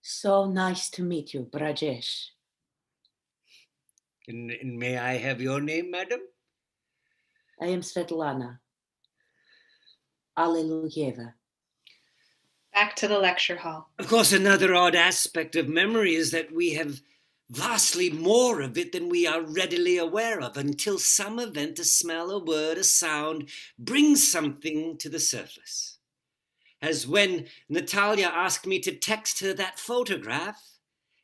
So nice to meet you, Brajesh. And may I have your name, madam? I am Svetlana Alleluyeva. Back to the lecture hall. Of course, another odd aspect of memory is that we have vastly more of it than we are readily aware of until some event, a smell, a word, a sound brings something to the surface. As when Natalia asked me to text her that photograph,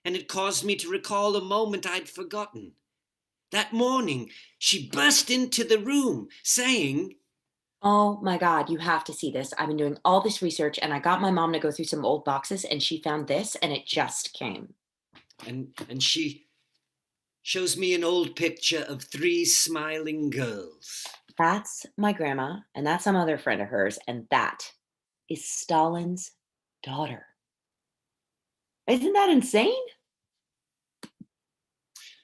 and it caused me to recall a moment I'd forgotten. That morning, she burst into the room saying, Oh my God, you have to see this. I've been doing all this research and I got my mom to go through some old boxes and she found this and it just came. and she shows me an old picture of 3 smiling girls. That's my grandma and that's some other friend of hers and that is Stalin's daughter. Isn't that insane?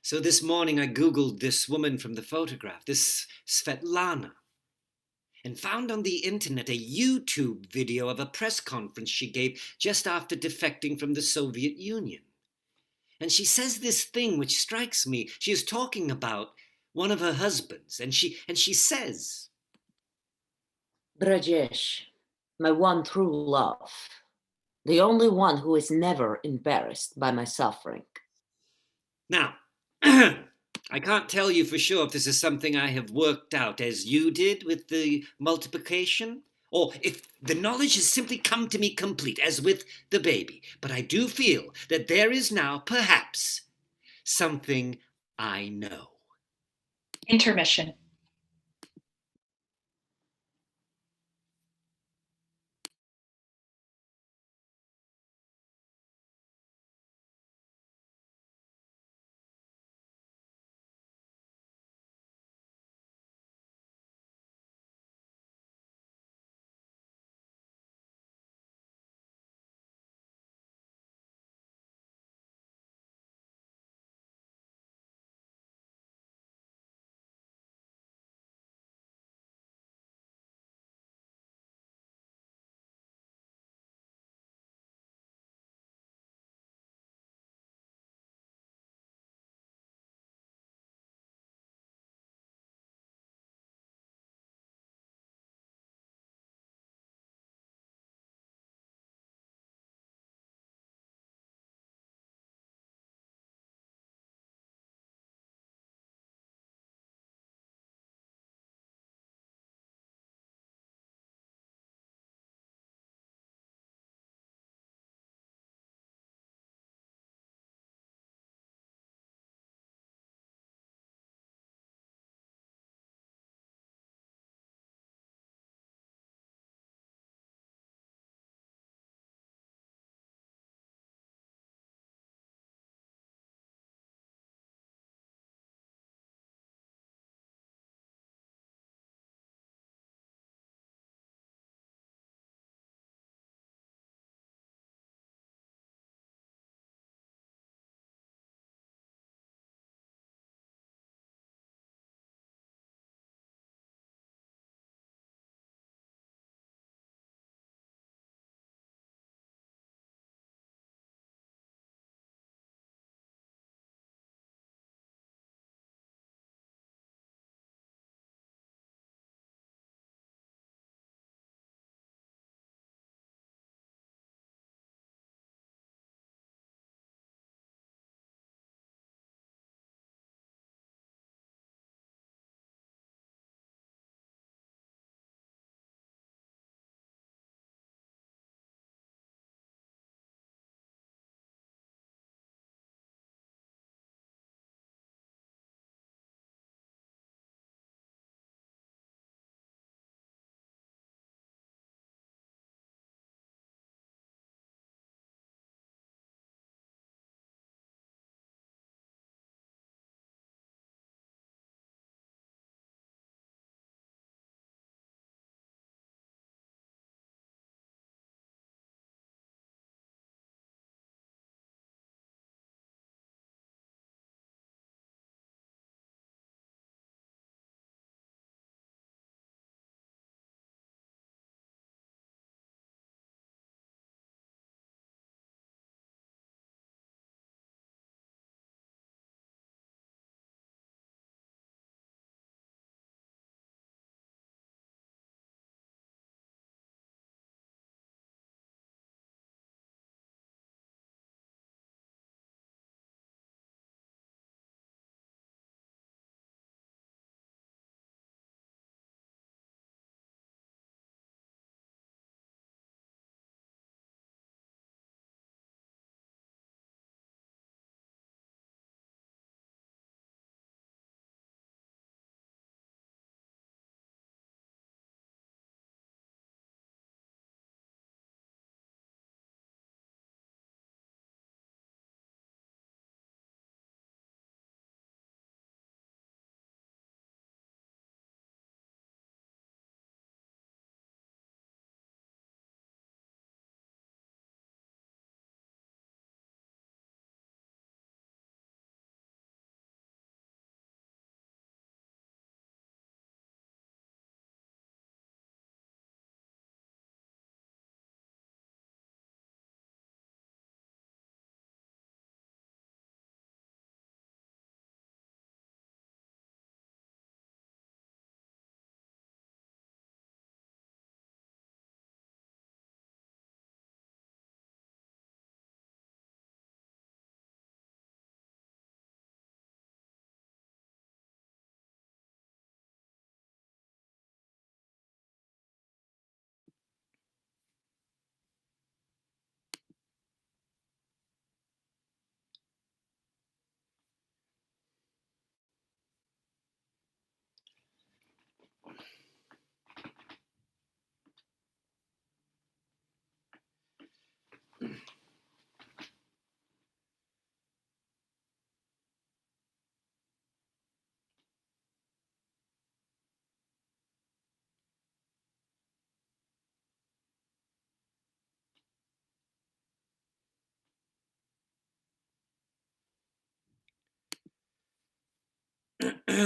So this morning I Googled this woman from the photograph, this Svetlana, and found on the internet a YouTube video of a press conference she gave just after defecting from the Soviet Union. And she says this thing which strikes me. She is talking about one of her husbands, and she says, Brajesh, my one true love, the only one who is never embarrassed by my suffering. now, I can't tell you for sure if this is something I have worked out as you did with the multiplication, or if the knowledge has simply come to me complete, as with the baby. But I do feel that there is now, perhaps, something I know. Intermission.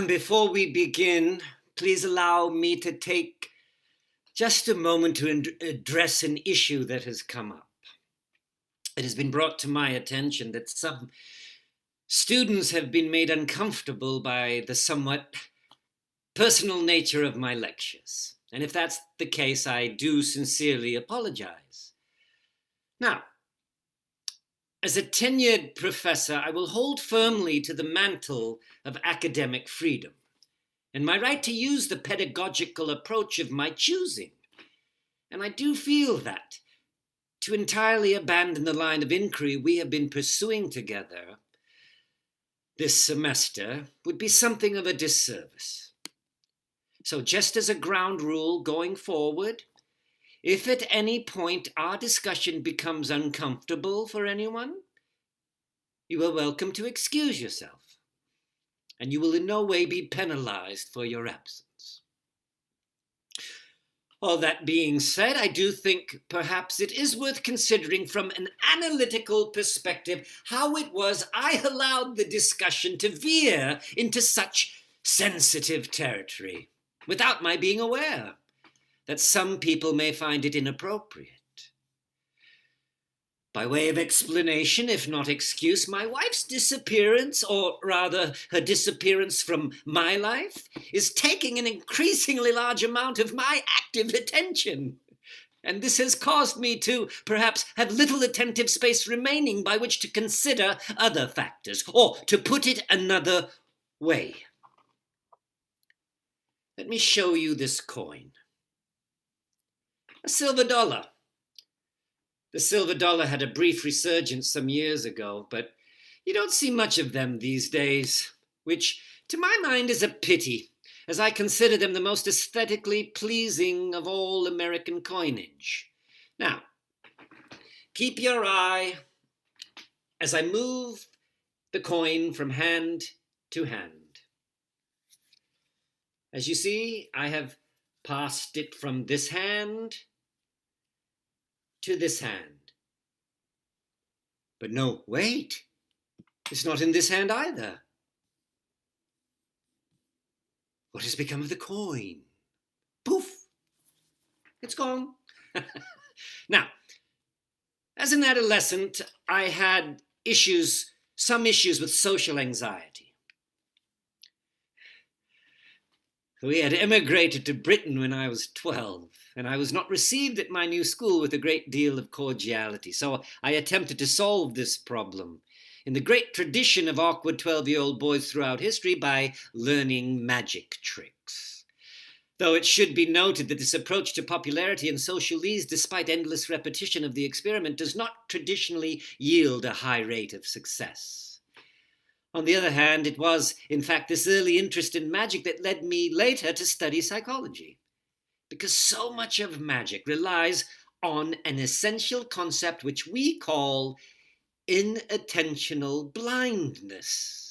Before we begin, please allow me to take just a moment to address an issue that has come up. It has been brought to my attention that some students have been made uncomfortable by the somewhat personal nature of my lectures. And if that's the case, I do sincerely apologize. Now, as a tenured professor, I will hold firmly to the mantle of academic freedom and my right to use the pedagogical approach of my choosing. And I do feel that to entirely abandon the line of inquiry we have been pursuing together this semester would be something of a disservice. So just as a ground rule going forward, if at any point our discussion becomes uncomfortable for anyone, you are welcome to excuse yourself, and you will in no way be penalized for your absence. All that being said, I do think perhaps it is worth considering from an analytical perspective how it was I allowed the discussion to veer into such sensitive territory without my being aware that some people may find it inappropriate. By way of explanation, if not excuse, my wife's disappearance, or rather her disappearance from my life, is taking an increasingly large amount of my active attention. And this has caused me to perhaps have little attentive space remaining by which to consider other factors, or to put it another way. Let me show you this coin. A silver dollar. The silver dollar had a brief resurgence some years ago, but you don't see much of them these days, which to my mind is a pity, as I consider them the most aesthetically pleasing of all American coinage. Now, keep your eye as I move the coin from hand to hand. As you see, I have passed it from this hand to this hand. But no, wait, it's not in this hand either. What has become of the coin? Poof, it's gone. Now, as an adolescent, I had some issues with social anxiety. We had emigrated to Britain when I was 12, and I was not received at my new school with a great deal of cordiality. So I attempted to solve this problem in the great tradition of awkward 12-year-old boys throughout history by learning magic tricks. Though it should be noted that this approach to popularity and social ease, despite endless repetition of the experiment, does not traditionally yield a high rate of success. On the other hand, it was, in fact, this early interest in magic that led me later to study psychology, because so much of magic relies on an essential concept which we call inattentional blindness.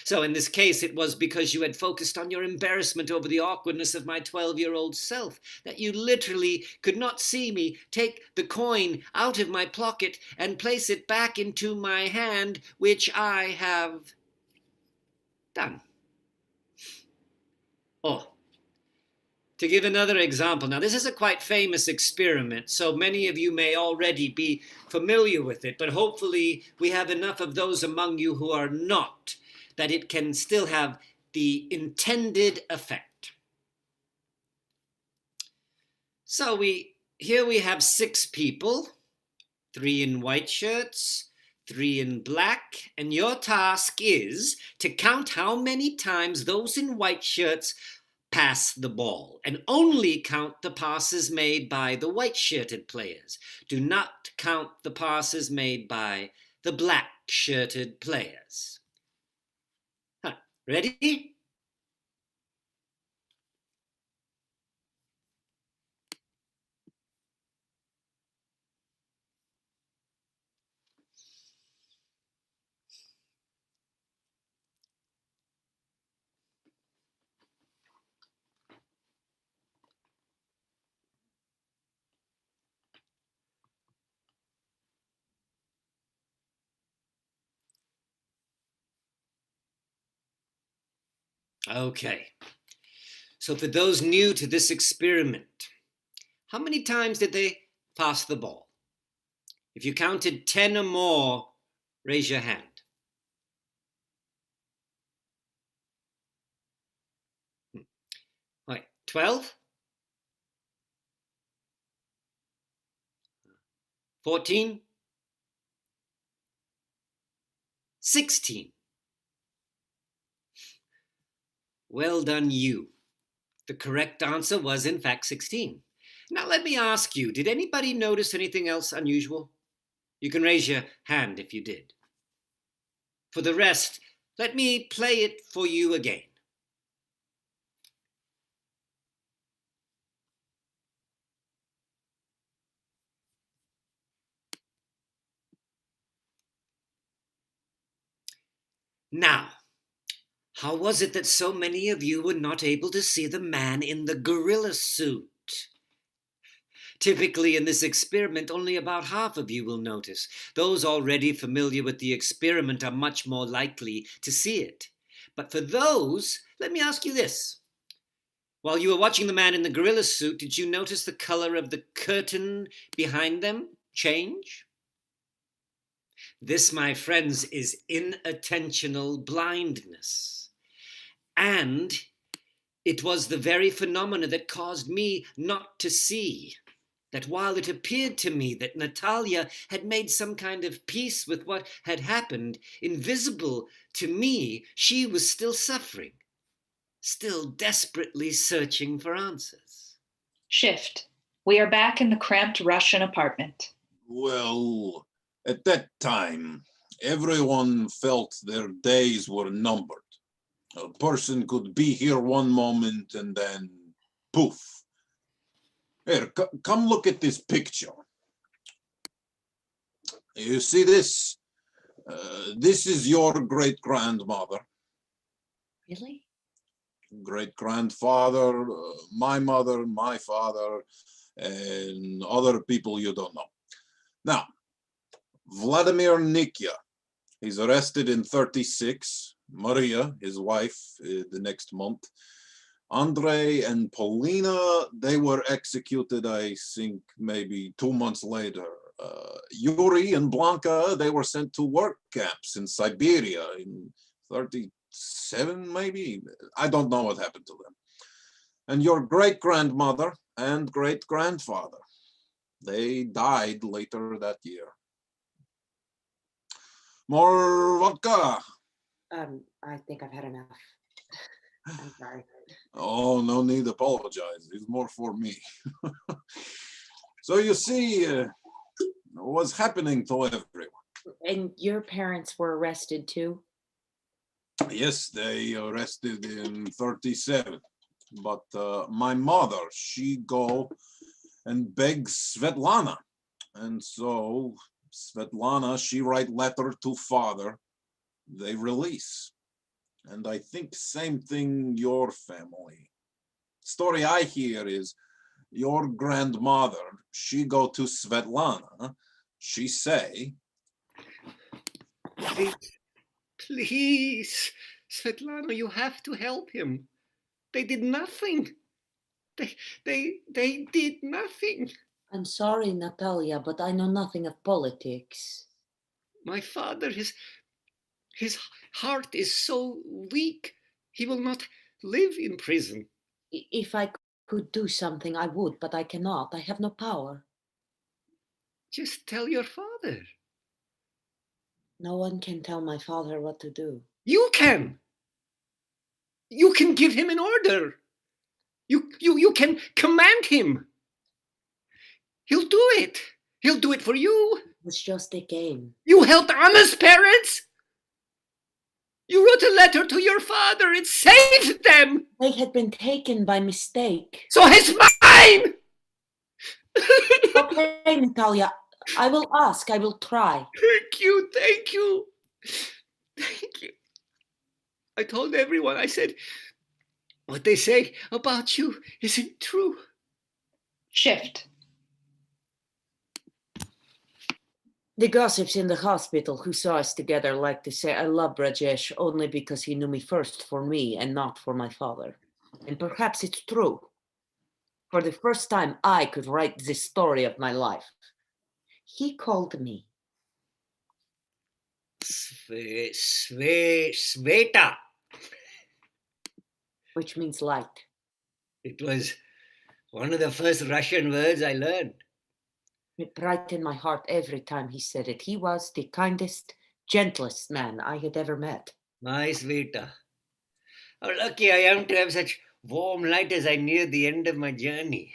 So in this case, it was because you had focused on your embarrassment over the awkwardness of my 12-year-old self that you literally could not see me take the coin out of my pocket and place it back into my hand, which I have done. Oh, to give another example, now this is a quite famous experiment, so many of you may already be familiar with it, but hopefully we have enough of those among you who are not, that it can still have the intended effect. So here we have 6 people, 3 in white shirts, 3 in black, and your task is to count how many times those in white shirts pass the ball, and only count the passes made by the white-shirted players. Do not count the passes made by the black-shirted players. Ready? Okay. So for those new to this experiment, how many times did they pass the ball? If you counted 10 or more, raise your hand. Right, 12? 14? 16? Well done, you. The correct answer was, in fact, 16. Now let me ask you, did anybody notice anything else unusual? You can raise your hand if you did. For the rest, let me play it for you again. Now, how was it that so many of you were not able to see the man in the gorilla suit? Typically in this experiment, only about half of you will notice. Those already familiar with the experiment are much more likely to see it. But for those, let me ask you this. While you were watching the man in the gorilla suit, did you notice the color of the curtain behind them change? This, my friends, is inattentional blindness. And it was the very phenomena that caused me not to see. That while it appeared to me that Natalia had made some kind of peace with what had happened, invisible to me, she was still suffering, still desperately searching for answers. Shift. We are back in the cramped Russian apartment. Well, at that time, everyone felt their days were numbered. A person could be here one moment and then poof. Here, come look at this picture. You see this? This is your great-grandmother. Really? Great-grandfather, my mother, my father, and other people you don't know. Now, Vladimir Nikya, he's arrested in 36. Maria, his wife, the next month. Andrei and Polina, they were executed, I think, maybe 2 months later. Yuri and Blanca, they were sent to work camps in Siberia in 37, maybe? I don't know what happened to them. And your great-grandmother and great-grandfather, they died later that year. More vodka? I think I've had enough. I'm sorry. Oh, no need to apologize. It's more for me. So you see, what's happening to everyone. And your parents were arrested too? Yes, they arrested in 37. But my mother, she go and beg Svetlana. And so Svetlana, she write letter to father. They release. And I think same thing your family. Story I hear is your grandmother, she go to Svetlana, she say, Please, Svetlana, you have to help him. They did nothing. They did nothing. I'm sorry, Natalia, but I know nothing of politics. My father, his heart is so weak. He will not live in prison. If I could do something, I would, but I cannot. I have no power. Just tell your father. No one can tell my father what to do. You can. You can give him an order. You can command him. He'll do it. He'll do it for you. It was just a game. You helped Anna's parents. You wrote a letter to your father. It saved them. They had been taken by mistake. So it's mine. Okay, Natalia, I will ask. I will try. Thank you. Thank you. Thank you. I told everyone. I said, what they say about you isn't true. Shift. The gossips in the hospital who saw us together like to say I love Rajesh only because he knew me first for me and not for my father. And perhaps it's true. For the first time, I could write the story of my life. He called me, Sveta. which means light. It was one of the first Russian words I learned. It brightened my heart every time he said it. He was the kindest, gentlest man I had ever met. My Sveta. How lucky I am to have such warm light as I near the end of my journey.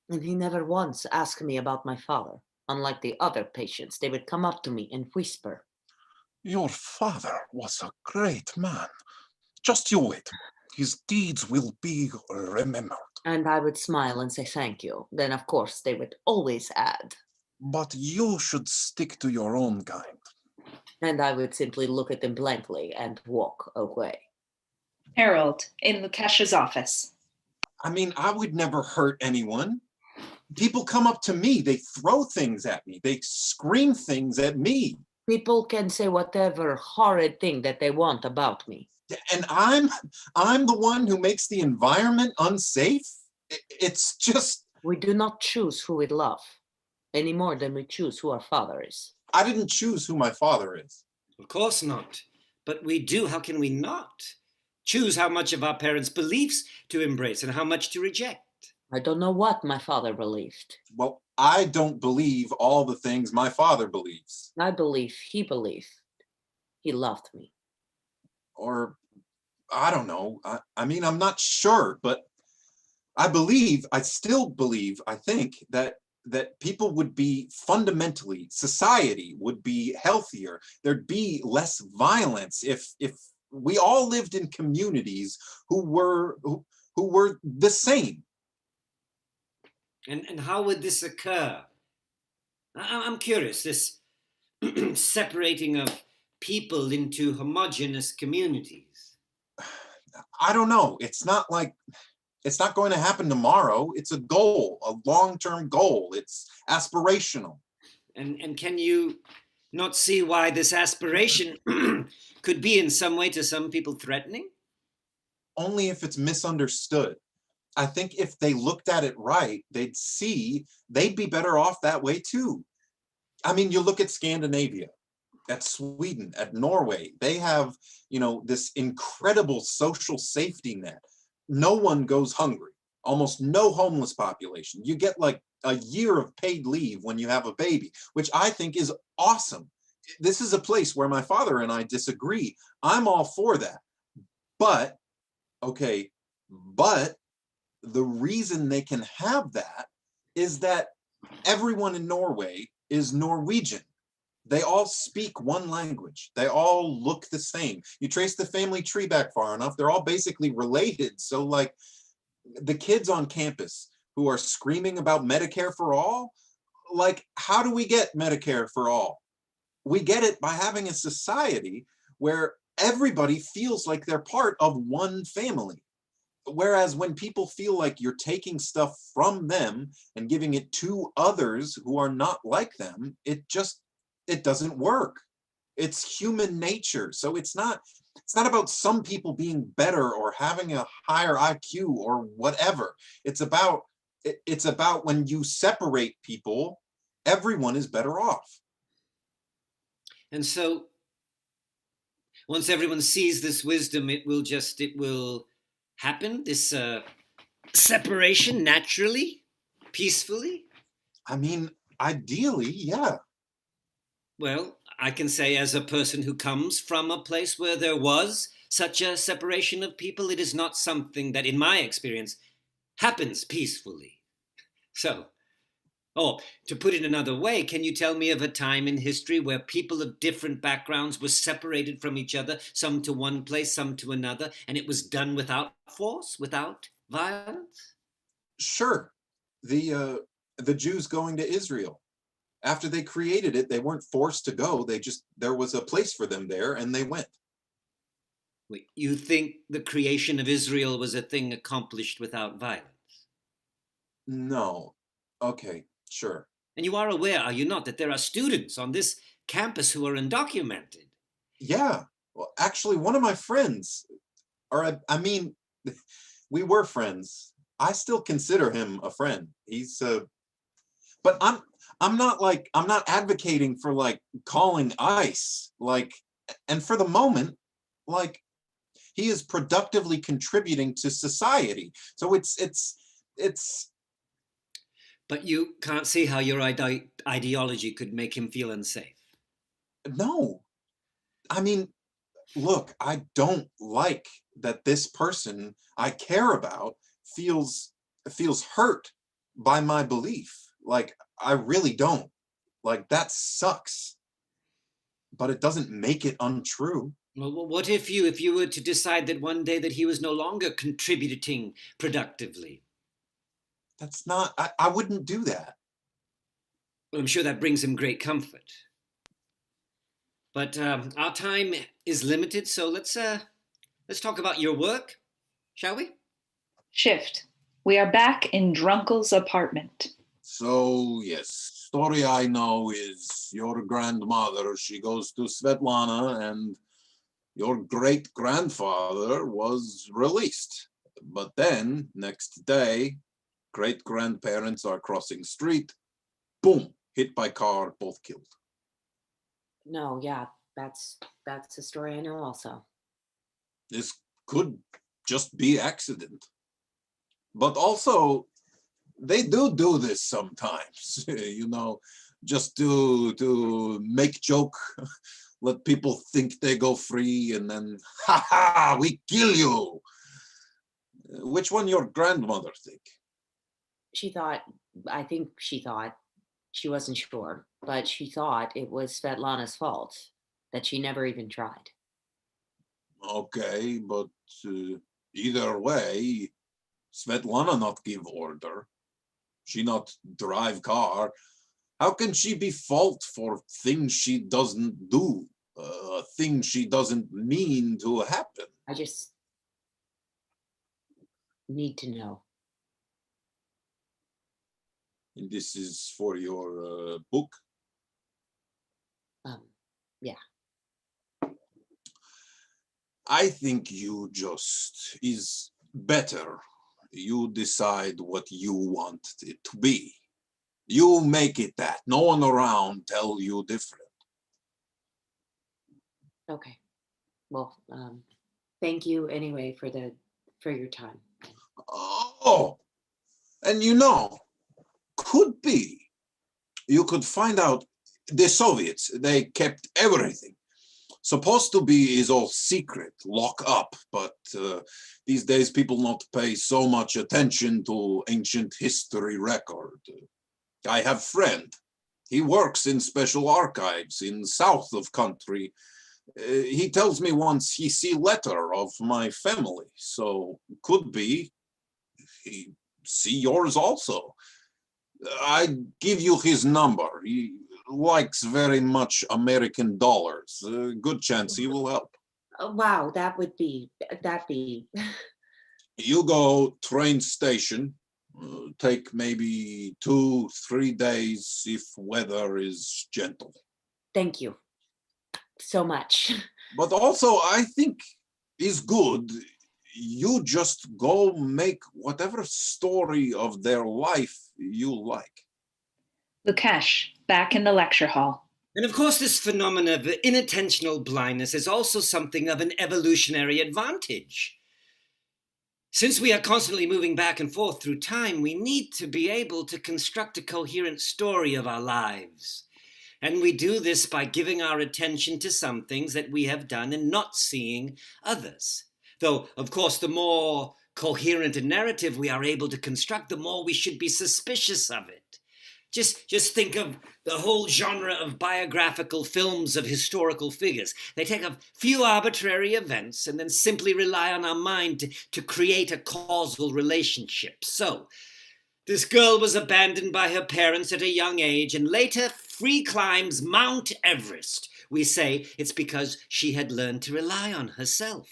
And he never once asked me about my father. Unlike the other patients, they would come up to me and whisper. Your father was a great man. Just you wait. His deeds will be remembered. And I would smile and say thank you. Then, of course, they would always add. But you should stick to your own kind. And I would simply look at them blankly and walk away. Harold, in Lukash's office. I mean, I would never hurt anyone. People come up to me, they throw things at me, they scream things at me. People can say whatever horrid thing that they want about me. And I'm the one who makes the environment unsafe. It's just, We do not choose who we love any more than we choose who our father is. I didn't choose who my father is. Of course not. But we do, how can we not? Choose how much of our parents' beliefs to embrace and how much to reject. I don't know what my father believed. Well, I don't believe all the things my father believes. I believe he believed he loved me. Or I don't know. I mean, I'm not sure, but I still believe, I think that people would be fundamentally, society would be healthier. There'd be less violence if we all lived in communities who were the same. And how would this occur? I'm curious, this separating of people into homogeneous communities. I don't know. It's not going to happen tomorrow. It's a goal, a long-term goal. It's aspirational. And can you not see why this aspiration could be in some way to some people threatening? Only if it's misunderstood. I think if they looked at it right, they'd see they'd be better off that way too. I mean, you look at Scandinavia, at Sweden, at Norway, they have, this incredible social safety net. No one goes hungry, almost no homeless population. You get like a year of paid leave when you have a baby, which I think is awesome. This is a place where my father and I disagree. I'm all for that. But the reason they can have that is that everyone in Norway is Norwegian. They all speak one language. They all look the same. You trace the family tree back far enough, they're all basically related. So like the kids on campus who are screaming about Medicare for all, like how do we get Medicare for all? We get it by having a society where everybody feels like they're part of one family. Whereas when people feel like you're taking stuff from them and giving it to others who are not like them, it doesn't work. It's human nature. So it's not about some people being better or having a higher IQ or whatever. It's about when you separate people, everyone is better off. And so once everyone sees this wisdom, it will happen, this separation naturally, peacefully? I mean, ideally, yeah. Well, I can say as a person who comes from a place where there was such a separation of people, it is not something that, in my experience, happens peacefully. So, to put it another way, can you tell me of a time in history where people of different backgrounds were separated from each other, some to one place, some to another, and it was done without force, without violence? Sure. The Jews going to Israel. After they created it, they weren't forced to go. There was a place for them there and they went. Wait, you think the creation of Israel was a thing accomplished without violence? No. Okay, sure. And you are aware, are you not, that there are students on this campus who are undocumented? Yeah. Well, actually, one of my friends, or I mean, we were friends. I still consider him a friend. He's but I'm not advocating for like calling ICE, like, and for the moment, like, he is productively contributing to society. So it's But you can't see how your ideology could make him feel unsafe. no. I mean, look, I don't like that this person I care about feels hurt by my belief. Like, I really don't. Like, that sucks. But it doesn't make it untrue. Well, what if you were to decide that one day that he was no longer contributing productively? That's not, I wouldn't do that. Well, I'm sure that brings him great comfort. But our time is limited, so let's talk about your work, shall we? Shift. We are back in Drunkel's apartment. So, yes, story I know is your grandmother, she goes to Svetlana, and your great-grandfather was released. But then, next day, great-grandparents are crossing street, boom, hit by car, both killed. No, yeah, that's a story I know also. This could just be accident. But also, they do this sometimes, you know, just to make joke, let people think they go free, and then, ha ha, we kill you. Which one your grandmother think? I think she thought, she wasn't sure, but she thought it was Svetlana's fault, that she never even tried. Okay, but either way, Svetlana not give order. She not drive car. How can she be fault for things she doesn't do? Things she doesn't mean to happen. I just need to know. And this is for your book? Yeah. I think you just is better. You decide what you want it to be. You make it that. No one around tell you different. Okay. Well, thank you anyway for your time. Oh, and you know, could be. You could find out the Soviets, they kept everything. Supposed to be is all secret, lock up, but these days people not pay so much attention to ancient history record. I have friend. He works in special archives in south of country. He tells me once he see letter of my family, so could be he see yours also. I give you his number. He likes very much American dollars. Good chance he will help. Wow, that'd be. You go train station. Take maybe 2-3 days if weather is gentle. Thank you so much. But also, I think is good. You just go make whatever story of their life you like. Lukesh, back in the lecture hall. And of course, this phenomenon of inattentional blindness is also something of an evolutionary advantage. Since we are constantly moving back and forth through time, we need to be able to construct a coherent story of our lives. And we do this by giving our attention to some things that we have done and not seeing others. Though, of course, the more coherent a narrative we are able to construct, the more we should be suspicious of it. Just think of the whole genre of biographical films of historical figures. They take a few arbitrary events and then simply rely on our mind to create a causal relationship. So, this girl was abandoned by her parents at a young age and later free climbs Mount Everest. We say it's because she had learned to rely on herself.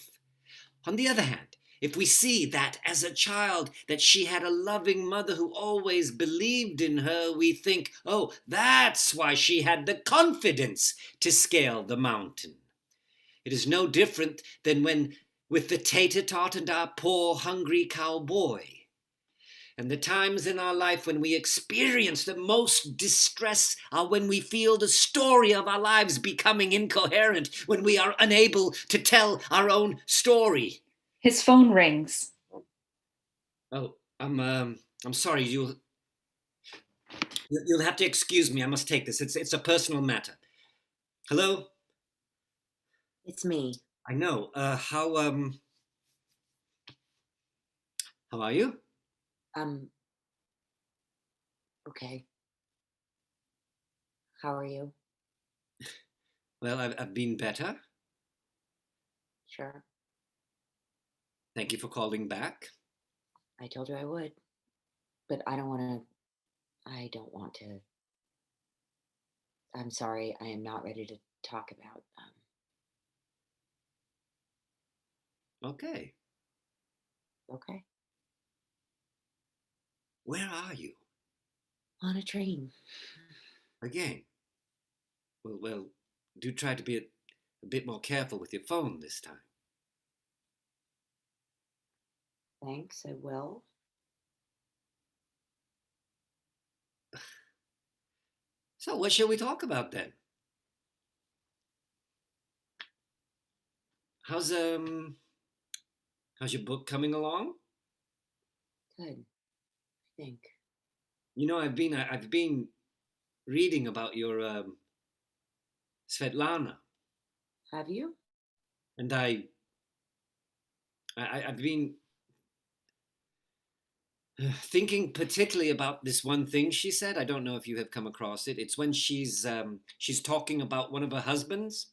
On the other hand, if we see that as a child, that she had a loving mother who always believed in her, we think, oh, that's why she had the confidence to scale the mountain. It is no different than when with the tater tot and our poor hungry cowboy. And the times in our life when we experience the most distress are when we feel the story of our lives becoming incoherent, when we are unable to tell our own story. His phone rings. Oh, I'm sorry. You'll have to excuse me. I must take this. It's a personal matter. Hello? It's me. I know. How are you? Okay. How are you? Well, I've been better. Sure. Thank you for calling back. I told you I would. But I don't want to. I'm sorry. I am not ready to talk about. Okay. Okay. Where are you? On a train. Again. Well, do try to be a bit more careful with your phone this time. Thanks, I will. So what shall we talk about then? How's your book coming along? Good. I think. You know, I've been reading about your Svetlana, Have you? and I've been thinking particularly about this one thing she said. I don't know if you have come across it. It's when she's talking about one of her husbands,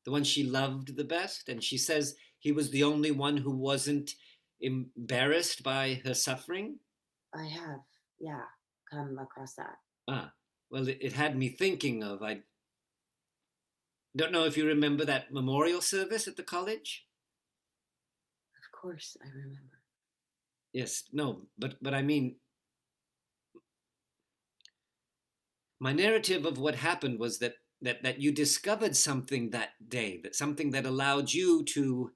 the one she loved the best, and she says he was the only one who wasn't embarrassed by her suffering. I have, yeah, come across that. Ah, well, it had me thinking of, I don't know if you remember that memorial service at the college? Of course, I remember. Yes, no, but I mean, my narrative of what happened was that you discovered something that day, that something that allowed you to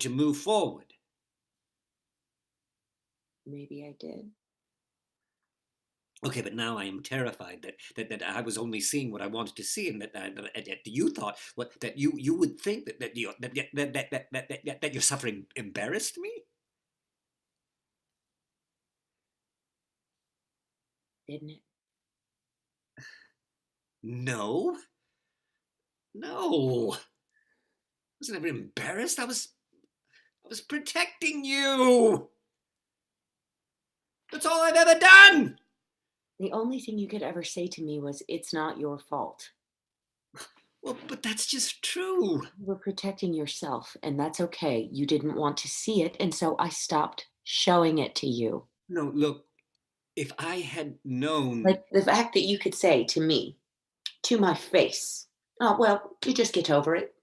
move forward. Maybe I did. Okay, but now I am terrified that I was only seeing what I wanted to see, and that you thought that you would think that your suffering embarrassed me. Didn't it? No, I wasn't ever embarrassed. I was protecting you. That's all I've ever done. The only thing you could ever say to me was, it's not your fault. Well, but that's just true. You were protecting yourself, and that's okay. You didn't want to see it, and so I stopped showing it to you. No, look, if I had known... Like the fact that you could say to me, to my face, oh, well, you just get over it.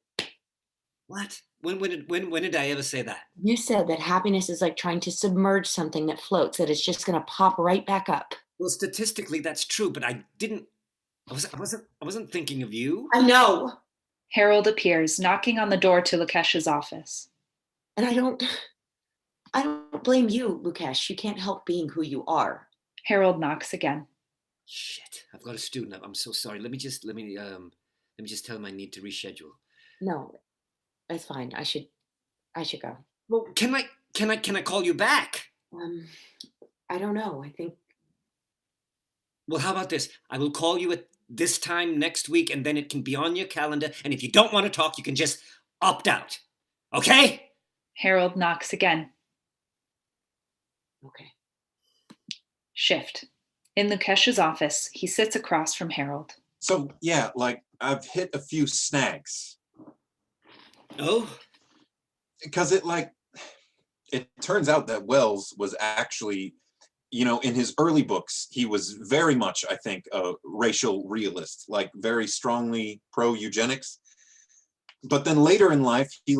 What? When did I ever say that? You said that happiness is like trying to submerge something that floats, that it's just going to pop right back up. Well, statistically, that's true, but I wasn't thinking of you. I know. Harold appears, knocking on the door to Lukesh's office. And I don't blame you, Lukesh. You can't help being who you are. Harold knocks again. Shit, I've got a student. I'm so sorry. Let me just tell him I need to reschedule. No, it's fine. I should go. Well, can I call you back? I don't know. I think. Well, how about this? I will call you at this time next week, and then it can be on your calendar. And if you don't want to talk, you can just opt out. Okay? Harold knocks again. Okay. Shift. In Lukesh's office, he sits across from Harold. So yeah, like I've hit a few snags. Oh? Because it turns out that Wells was actually, in his early books, he was very much, I think, a racial realist, like very strongly pro-eugenics. But then later in life, he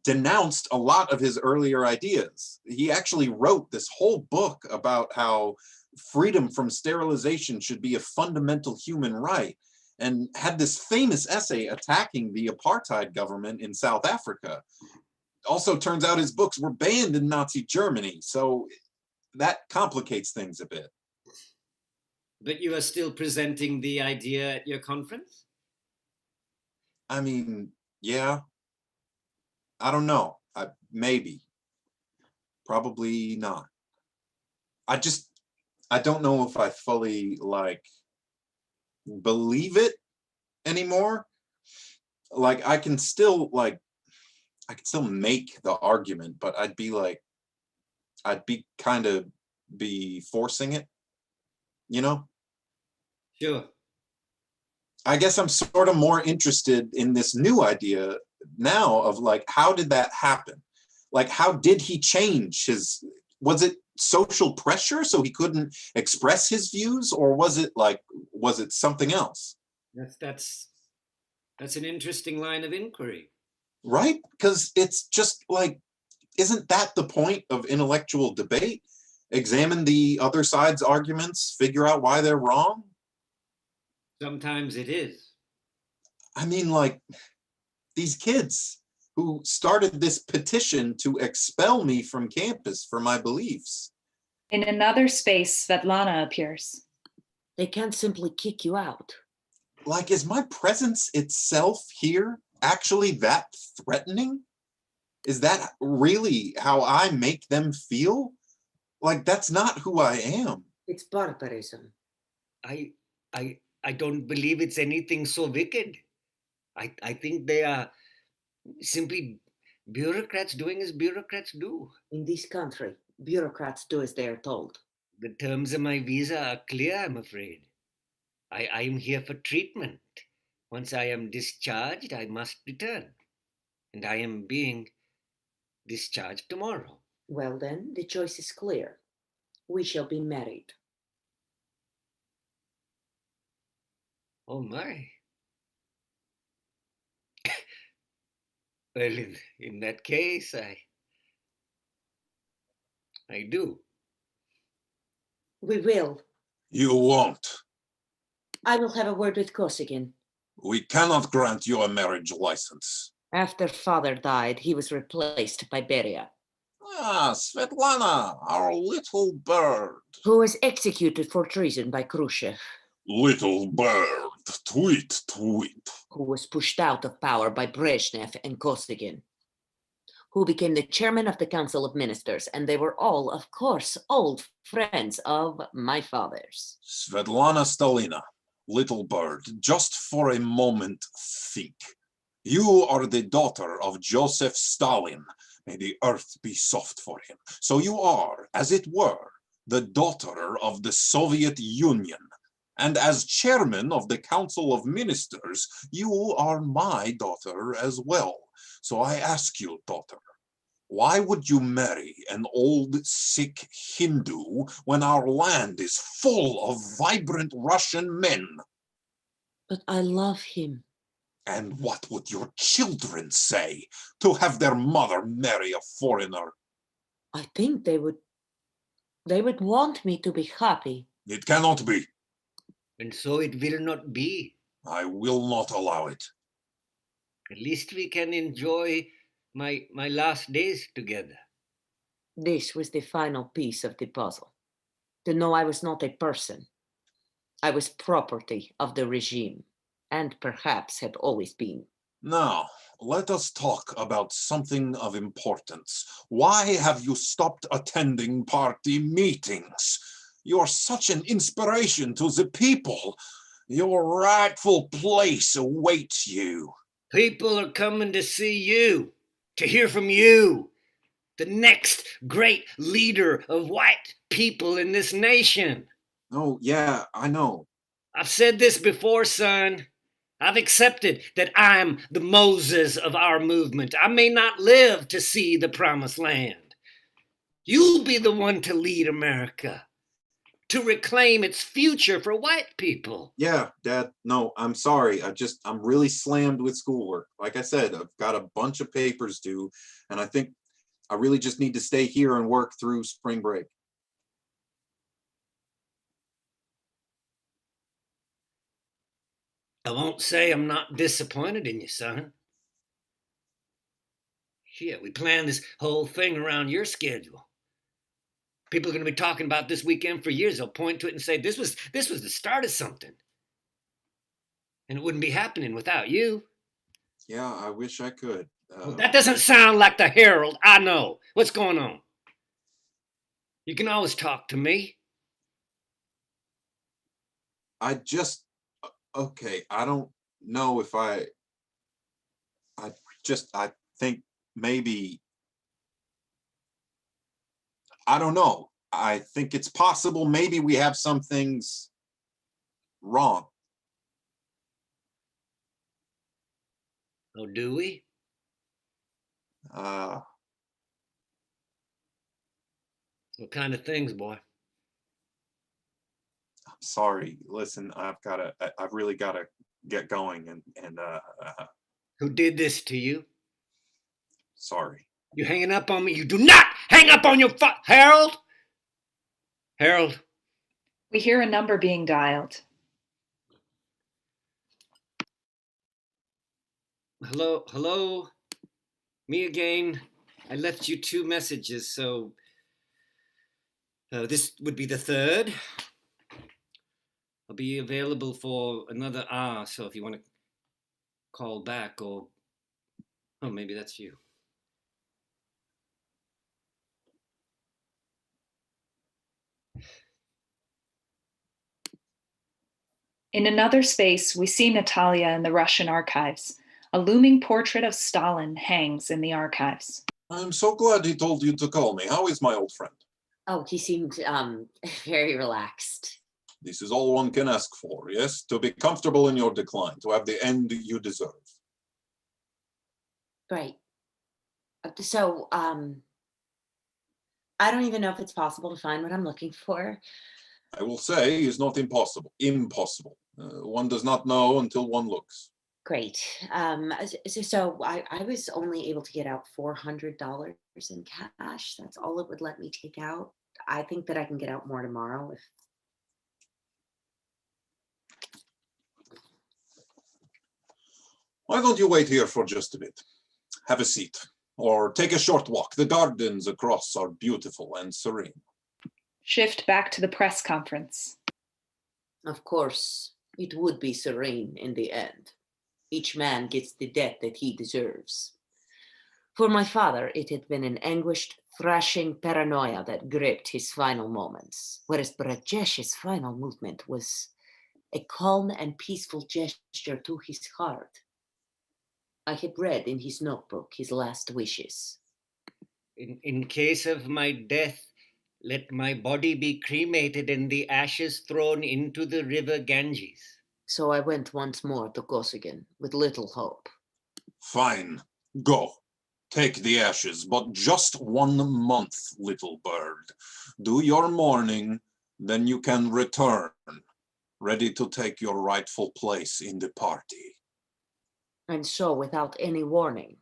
denounced a lot of his earlier ideas. He actually wrote this whole book about how freedom from sterilization should be a fundamental human right, and had this famous essay attacking the apartheid government in South Africa. Also turns out his books were banned in Nazi Germany, so that complicates things a bit. But you are still presenting the idea at your conference? I mean, yeah. I don't know. Maybe. Probably not. I don't know if I fully believe it anymore. Like I can still make the argument, but I'd be kind of be forcing it, you know? Sure. I guess I'm sort of more interested in this new idea now of how did that happen? Like, how did he change was it social pressure so he couldn't express his views, or was it something else? That's an interesting line of inquiry. Right? Because it's just isn't that the point of intellectual debate? Examine the other side's arguments, figure out why they're wrong? Sometimes it is. I mean, these kids who started this petition to expel me from campus for my beliefs. In another space, Svetlana appears. They can't simply kick you out. Is my presence itself here actually that threatening? Is that really how I make them feel? That's not who I am. It's barbarism. I don't believe it's anything so wicked. I think they are simply bureaucrats doing as bureaucrats do. In this country, bureaucrats do as they are told. The terms of my visa are clear, I'm afraid. I am here for treatment. Once I am discharged, I must return. And I am being discharged tomorrow. Well then, the choice is clear. We shall be married. Oh my. Well, in that case, I do. We will. You won't. I will have a word with Kosygin. We cannot grant you a marriage license. After father died, he was replaced by Beria. Ah, Svetlana, our little bird. Who was executed for treason by Khrushchev. Little bird, tweet, tweet. Who was pushed out of power by Brezhnev and Kosygin. Who became the chairman of the Council of Ministers, and they were all, of course, old friends of my father's. Svetlana Stalina, little bird, just for a moment think. You are the daughter of Joseph Stalin. May the earth be soft for him. So you are, as it were, the daughter of the Soviet Union. And as chairman of the Council of Ministers, you are my daughter as well. So I ask you, daughter, why would you marry an old, sick Hindu when our land is full of vibrant Russian men? But I love him. And what would your children say to have their mother marry a foreigner? I think they would want me to be happy. It cannot be. And so it will not be. I will not allow it. At least we can enjoy my last days together. This was the final piece of the puzzle. To know I was not a person. I was property of the regime, and perhaps had always been. Now, let us talk about something of importance. Why have you stopped attending party meetings? You're such an inspiration to the people. Your rightful place awaits you. People are coming to see you, to hear from you, the next great leader of white people in this nation. Oh, yeah, I know. I've said this before, son. I've accepted that I'm the Moses of our movement. I may not live to see the promised land. You'll be the one to lead America to reclaim its future for white people. Yeah, Dad, no, I'm sorry. I'm really slammed with schoolwork. Like I said, I've got a bunch of papers due, and I think I really just need to stay here and work through spring break. I won't say I'm not disappointed in you, son. Shit, we planned this whole thing around your schedule. People are going to be talking about this weekend for years. They'll point to it and say, this was the start of something. And it wouldn't be happening without you. Yeah, I wish I could. Well, that doesn't sound like the Herald. I know. What's going on? You can always talk to me. Okay, I don't know if I think maybe, I don't know. I think it's possible maybe we have some things wrong. Oh, do we? Uh, What kind of things, boy? I'm sorry. Listen, I've really gotta get going and Who did this to you? sorry. You hanging up on me? You do not hang up on your Harold! Harold. We hear a number being dialed. Hello? Me again. I left you 2 messages, so this would be the 3rd. I'll be available for another hour, so if you want to call back or... Oh, maybe that's you. In another space, we see Natalia in the Russian archives. A looming portrait of Stalin hangs in the archives. I'm so glad he told you to call me. How is my old friend? Oh, he seemed very relaxed. This is all one can ask for, yes? To be comfortable in your decline, to have the end you deserve. Right. So, I don't even know if it's possible to find what I'm looking for. I will say it's not impossible. Impossible. One does not know until one looks. Great. So I was only able to get out $400 in cash. That's all it would let me take out. I think that I can get out more tomorrow if... Why don't you wait here for just a bit? Have a seat, or take a short walk. The gardens across are beautiful and serene. Shift back to the press conference. Of course, it would be serene in the end. Each man gets the death that he deserves. For my father, it had been an anguished, thrashing paranoia that gripped his final moments, whereas Brajesh's final movement was a calm and peaceful gesture to his heart. I had read in his notebook his last wishes. In case of my death, let my body be cremated and the ashes thrown into the river Ganges. So I went once more to Kosygin with little hope. Fine, go. Take the ashes, but just 1 month, little bird. Do your mourning, then you can return, ready to take your rightful place in the party. And so, without any warning,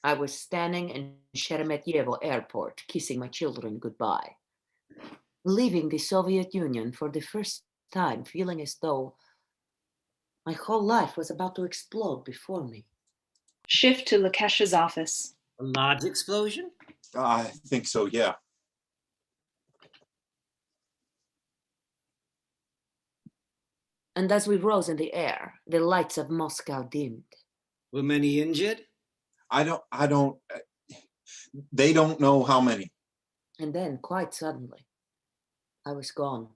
I was standing in Sheremetyevo airport, kissing my children goodbye, leaving the Soviet Union for the first time, feeling as though my whole life was about to explode before me. Shift to Lakesh's office. A large explosion? I think so, yeah. And as we rose in the air, the lights of Moscow dimmed. Were many injured? They don't know how many. And then, quite suddenly, I was gone.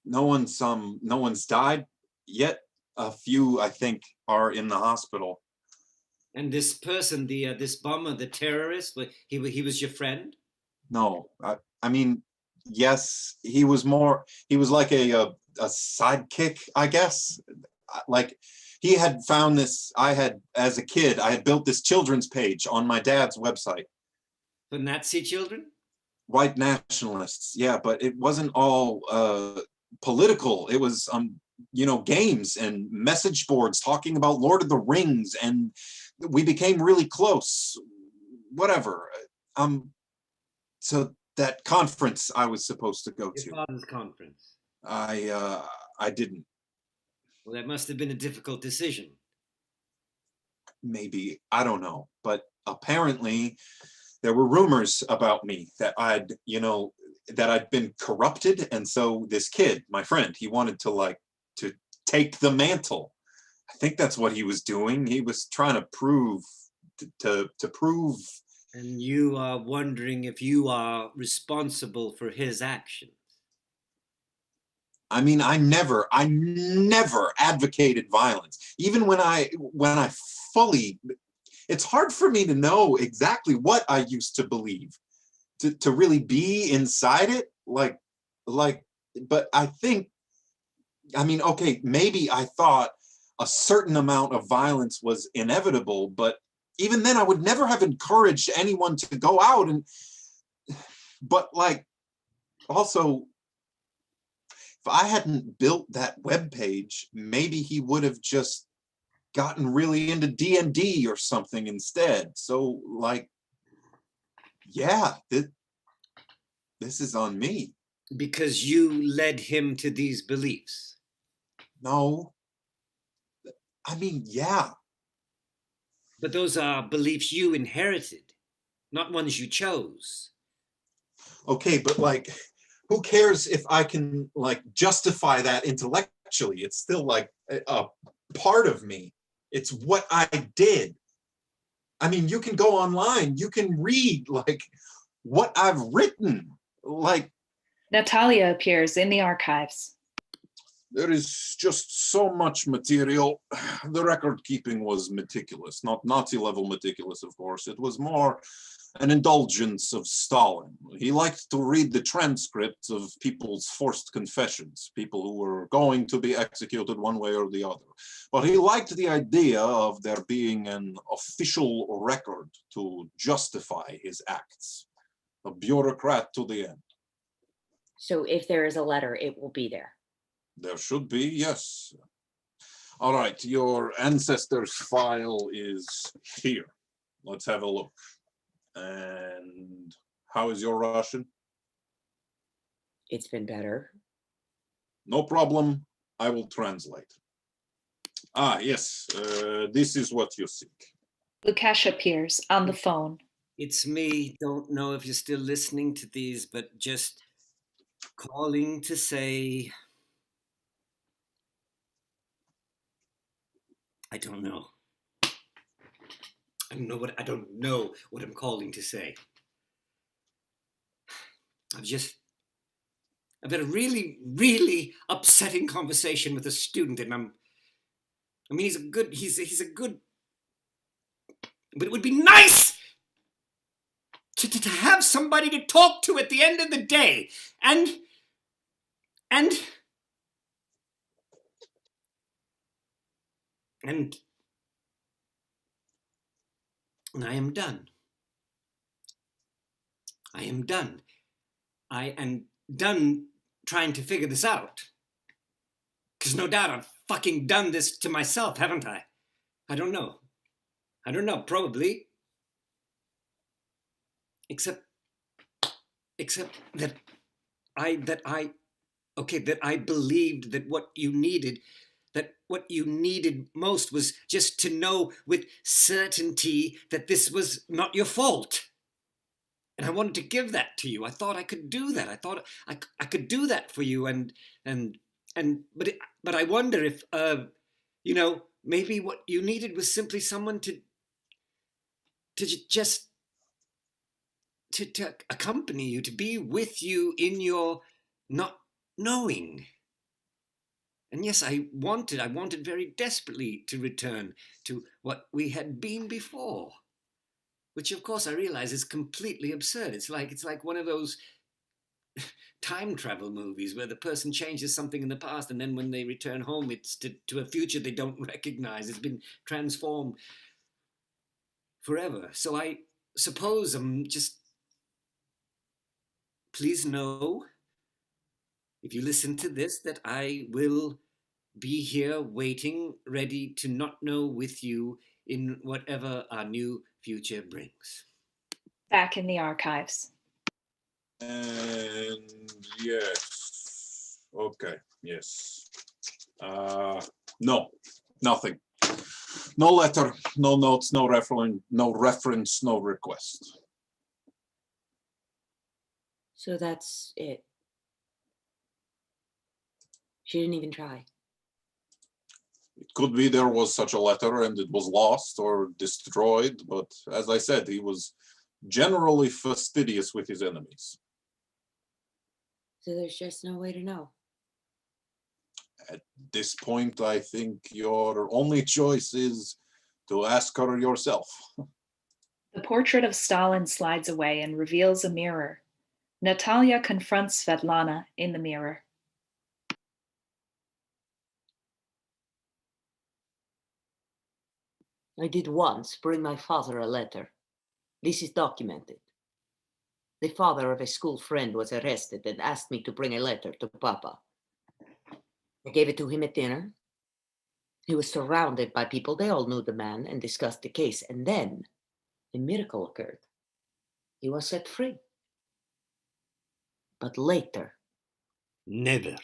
No one's died yet. A few, I think, are in the hospital. And this person, this bomber, the terrorist, he was your friend? No, I mean, yes, he was like a sidekick, I guess. Like, he had found this, as a kid, I had built this children's page on my dad's website. For Nazi children? white nationalists. Yeah, but it wasn't all political. It was games and message boards talking about Lord of the Rings, and we became really close. Whatever. So that conference I was supposed to go Your to, father's conference. I didn't. Well, that must have been a difficult decision. Maybe, I don't know, but apparently there were rumors about me that I'd been corrupted, and so this kid, my friend, he wanted to take the mantle. I think that's what he was doing. He was trying to prove to prove. And you are wondering if you are responsible for his actions. I mean, I never advocated violence. Even when I fully, it's hard for me to know exactly what I used to believe, to really be inside it. But I think, I mean, okay, maybe I thought a certain amount of violence was inevitable, but even then I would never have encouraged anyone to go out but also, if I hadn't built that web page, maybe he would have just gotten really into D&D or something instead. So yeah, this is on me. Because you led him to these beliefs. No. I mean, yeah. But those are beliefs you inherited, not ones you chose. Okay, but who cares if I can justify that intellectually? It's still a part of me. It's what I did. I mean, you can go online, you can read what I've written. Natalia appears in the archives. There is just so much material. The record keeping was meticulous, not Nazi level meticulous, of course. It was more an indulgence of Stalin. He liked to read the transcripts of people's forced confessions, people who were going to be executed one way or the other. But he liked the idea of there being an official record to justify his acts. A bureaucrat to the end. So if there is a letter, it will be there. There should be, yes. All right, your ancestors' file is here. Let's have a look. And how is your Russian? It's been better. No problem. I will translate. Ah, yes. This is what you seek. Lukash appears on the phone. It's me. Don't know if you're still listening to these, but just calling to say I don't know. I don't know what I'm calling to say. I've had a really, really upsetting conversation with a student, and he's a good, but it would be nice to have somebody to talk to at the end of the day, and I am done. I am done. I am done trying to figure this out. Because no doubt I've fucking done this to myself, haven't I? I don't know, probably. Except that I believed that what you needed most was just to know with certainty that this was not your fault. And I wanted to give that to you. I thought I could do that. I thought I could do that for you. But I wonder if, maybe what you needed was simply someone to accompany you, to be with you in your not knowing. And yes, I wanted very desperately to return to what we had been before, which of course I realize is completely absurd. It's like one of those time travel movies where the person changes something in the past, and then when they return home, it's to a future they don't recognize. It's been transformed forever. So I suppose I'm just please know, if you listen to this, that I will be here waiting, ready to not know with you in whatever our new future brings. Back in the archives. And yes. Okay, yes. No, nothing. No letter, no notes, no reference, no request. So that's it. She didn't even try. It could be there was such a letter and it was lost or destroyed, but as I said, he was generally fastidious with his enemies. So there's just no way to know. At this point, I think your only choice is to ask her yourself. The portrait of Stalin slides away and reveals a mirror. Natalia confronts Svetlana in the mirror. I did once bring my father a letter. This is documented. The father of a school friend was arrested and asked me to bring a letter to Papa. I gave it to him at dinner. He was surrounded by people. They all knew the man and discussed the case. And then a miracle occurred. He was set free. But later, Never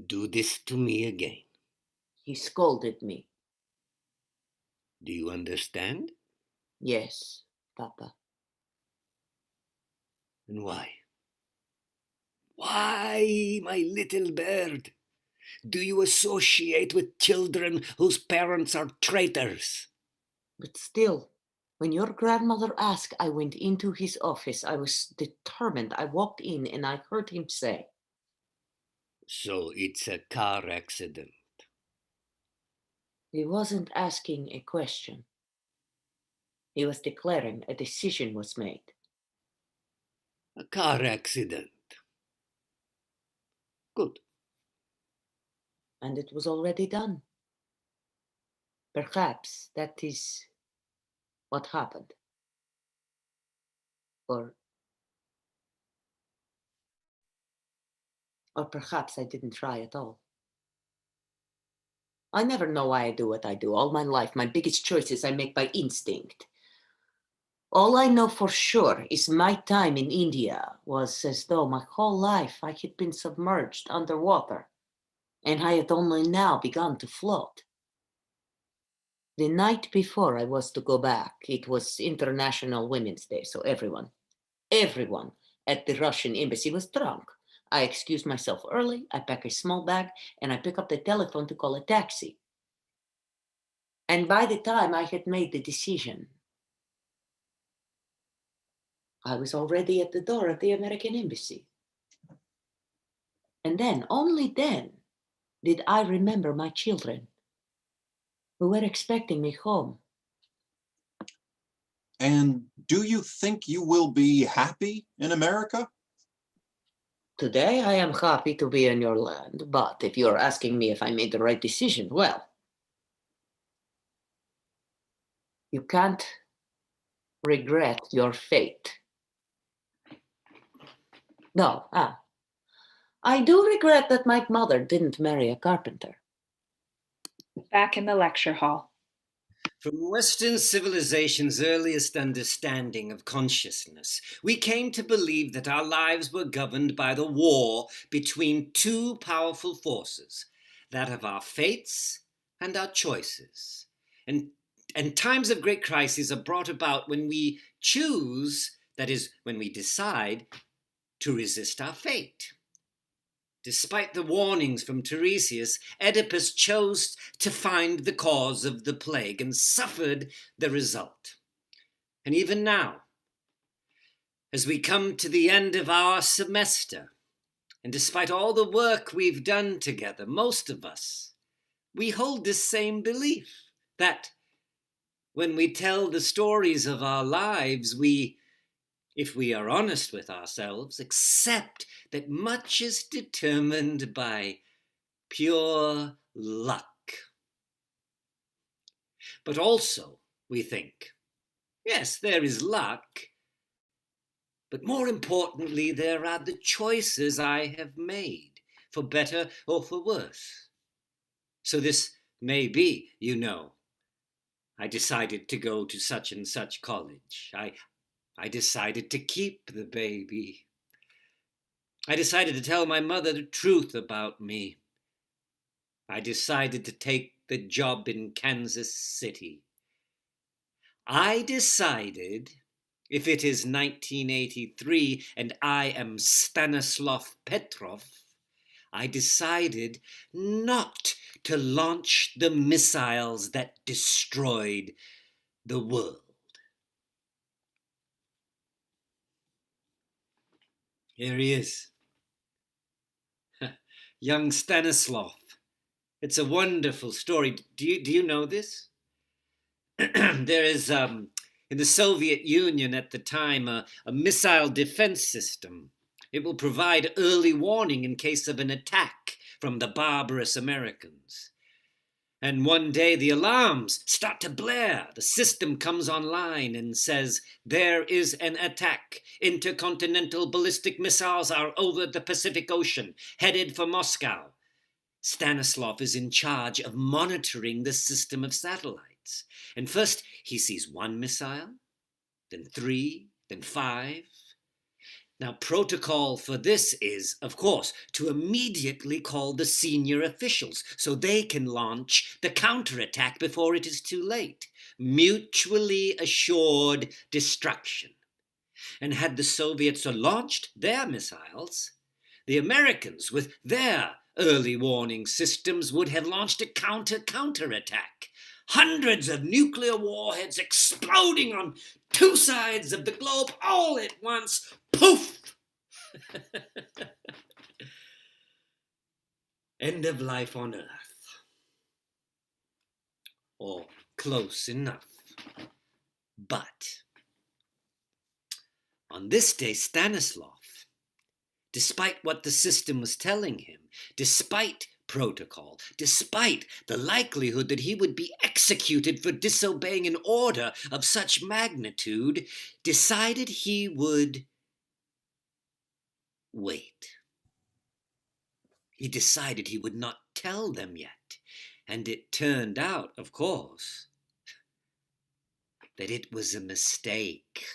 do this to me again. he scolded me. Do you understand? Yes, Papa. And why? Why, my little bird, do you associate with children whose parents are traitors? But still, when your grandmother asked, I went into his office. I was determined. I walked in and I heard him say, So it's a car accident. he wasn't asking a question. He was declaring a decision was made. A car accident. Good. And it was already done. Perhaps that is what happened. Or perhaps I didn't try at all. I never know why I do what I do. All my life, my biggest choices I make by instinct. All I know for sure is my time in India was as though my whole life I had been submerged underwater, and I had only now begun to float. The night before I was to go back, it was International Women's Day, so everyone at the Russian embassy was drunk. I excuse myself early, I pack a small bag, and I pick up the telephone to call a taxi. And by the time I had made the decision, I was already at the door of the American embassy. And then, only then, did I remember my children who were expecting me home. And do you think you will be happy in America? Today, I am happy to be in your land, but if you're asking me if I made the right decision, well, you can't regret your fate. No, I do regret that my mother didn't marry a carpenter. Back in the lecture hall. From Western civilization's earliest understanding of consciousness, we came to believe that our lives were governed by the war between two powerful forces, that of our fates and our choices. And times of great crisis are brought about when we choose, that is, when we decide to resist our fate. Despite the warnings from Tiresias, Oedipus chose to find the cause of the plague and suffered the result. And even now, as we come to the end of our semester, and despite all the work we've done together, most of us, we hold this same belief that when we tell the stories of our lives, we, if we are honest with ourselves, accept that much is determined by pure luck. But also, we think, Yes, there is luck, but more importantly, there are the choices I have made, for better or for worse. So this may be, you know. I decided to go to such and such college. I decided to keep the baby. I decided to tell my mother the truth about me. I decided to take the job in Kansas City. I decided, if it is 1983 and I am Stanislav Petrov, I decided not to launch the missiles that destroyed the world. Here he is. Young Stanislav. It's a wonderful story. Do you know this? There is, in the Soviet Union at the time, a missile defense system. It will provide early warning in case of an attack from the barbarous Americans. And one day the alarms start to blare. The system comes online and says, there is an attack. Intercontinental ballistic missiles are over the Pacific Ocean, headed for Moscow. Stanislav is in charge of monitoring the system of satellites. And first he sees one missile, then 3, then 5. Now, protocol for this is, of course, to immediately call the senior officials so they can launch the counterattack before it is too late. Mutually assured destruction. And had the Soviets launched their missiles, the Americans, with their early warning systems, would have launched a counterattack. Hundreds of nuclear warheads exploding on two sides of the globe all at once. Poof! End of life on Earth. Or close enough. But on this day, Stanislav, despite what the system was telling him, despite protocol, despite the likelihood that he would be executed for disobeying an order of such magnitude, decided he would wait. He decided he would not tell them yet. And it turned out, of course, that it was a mistake.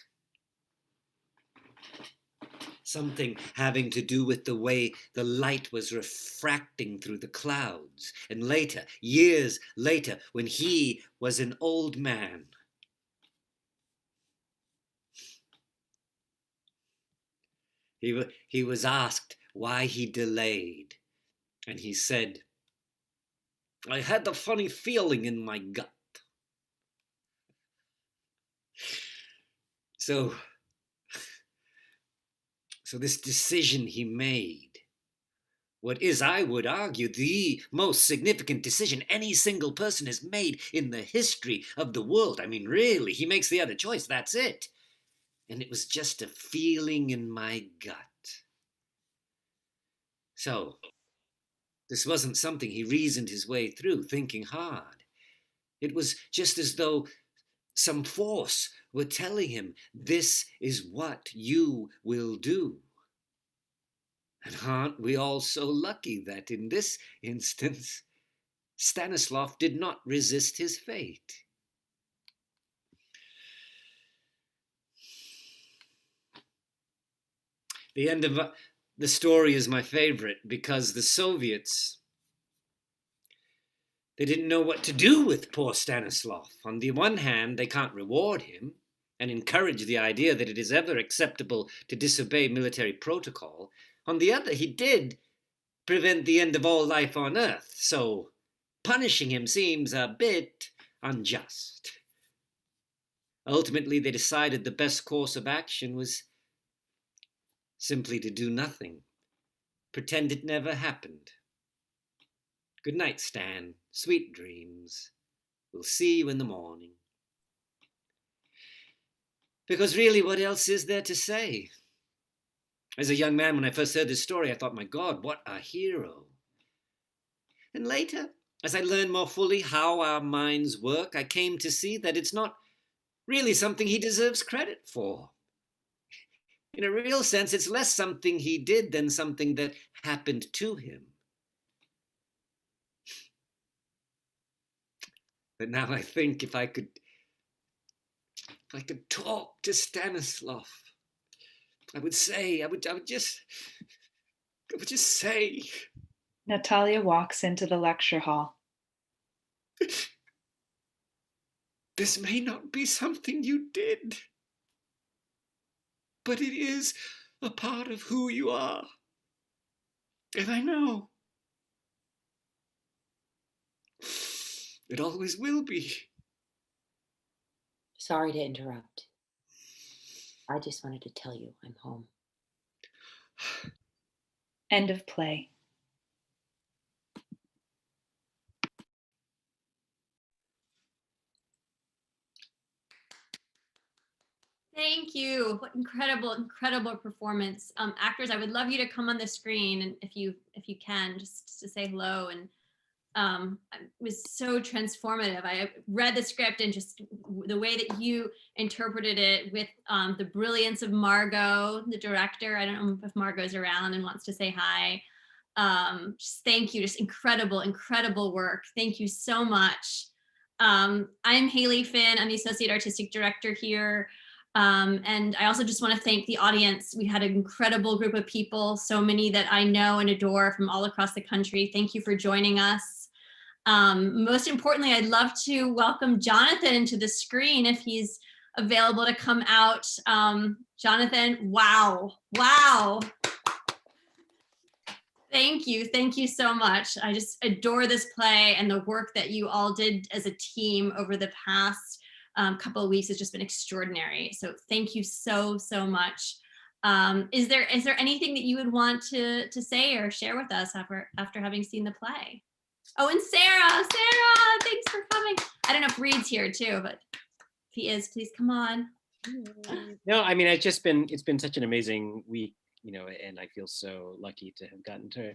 Something having to do with the way the light was refracting through the clouds. And later, years later, when he was an old man, he was asked why he delayed. And he said, I had a funny feeling in my gut. So this decision he made, what is, I would argue, the most significant decision any single person has made in the history of the world. I mean, really, he makes the other choice, that's it. And it was just a feeling in my gut. So, this wasn't something he reasoned his way through, thinking hard. It was just as though some force were telling him, this is what you will do. And aren't we all so lucky that in this instance, Stanislav did not resist his fate? The end of the story is my favorite because the Soviets, they didn't know what to do with poor Stanislav. On the one hand, they can't reward him and encourage the idea that it is ever acceptable to disobey military protocol. On the other, he did prevent the end of all life on Earth, so punishing him seems a bit unjust. Ultimately, they decided the best course of action was simply to do nothing, pretend it never happened. Good night, Stan. Sweet dreams. We'll see you in the morning. Because really, what else is there to say? As a young man, when I first heard this story, I thought, my God, what a hero. And later, as I learned more fully how our minds work, I came to see that it's not really something he deserves credit for. In a real sense, it's less something he did than something that happened to him. But now I think if I could talk to Stanislav, I would just say. Natalia walks into the lecture hall. This may not be something you did, but it is a part of who you are. And I know it always will be. Sorry to interrupt. I just wanted to tell you I'm home. End of play. Thank you. What incredible, incredible performance. Actors, I would love you to come on the screen, and if you can, just to say hello. And it was so transformative. I read the script and just the way that you interpreted it with the brilliance of Margot, the director. I don't know if Margot's around and wants to say hi. Just thank you. Just incredible, incredible work. Thank you so much. I'm Haley Finn. I'm the Associate Artistic Director here. And I also just want to thank the audience. We had an incredible group of people, so many that I know and adore from all across the country. Thank you for joining us. Most importantly, I'd love to welcome Jonathan to the screen if he's available to come out. Jonathan, wow. Thank you so much. I just adore this play, and the work that you all did as a team over the past couple of weeks has just been extraordinary. So thank you so much. Is there anything that you would want to say or share with us after having seen the play? Oh, and Sarah, thanks for coming. I don't know if Reed's here too, but if he is, please come on. No, I mean, it's been such an amazing week, and I feel so lucky to have gotten to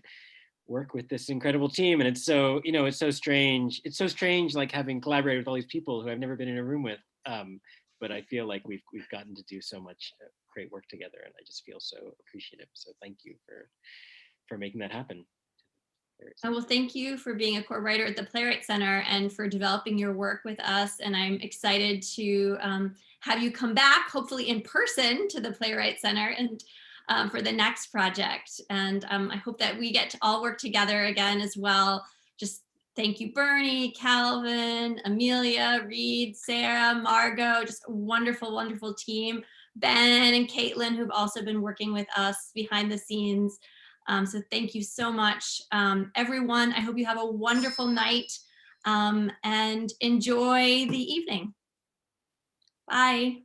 work with this incredible team. And it's so, it's so strange. It's so strange, like having collaborated with all these people who I've never been in a room with. But I feel like we've gotten to do so much great work together, and I just feel so appreciative. So thank you for making that happen. Well, thank you for being a core writer at the Playwright Center and for developing your work with us. And I'm excited to have you come back, hopefully in person, to the Playwright Center and for the next project. And I hope that we get to all work together again as well. Just thank you, Bernie, Calvin, Amelia, Reed, Sarah, Margot, just a wonderful, wonderful team. Ben and Caitlin, who've also been working with us behind the scenes. So thank you so much, everyone. I hope you have a wonderful night and enjoy the evening. Bye.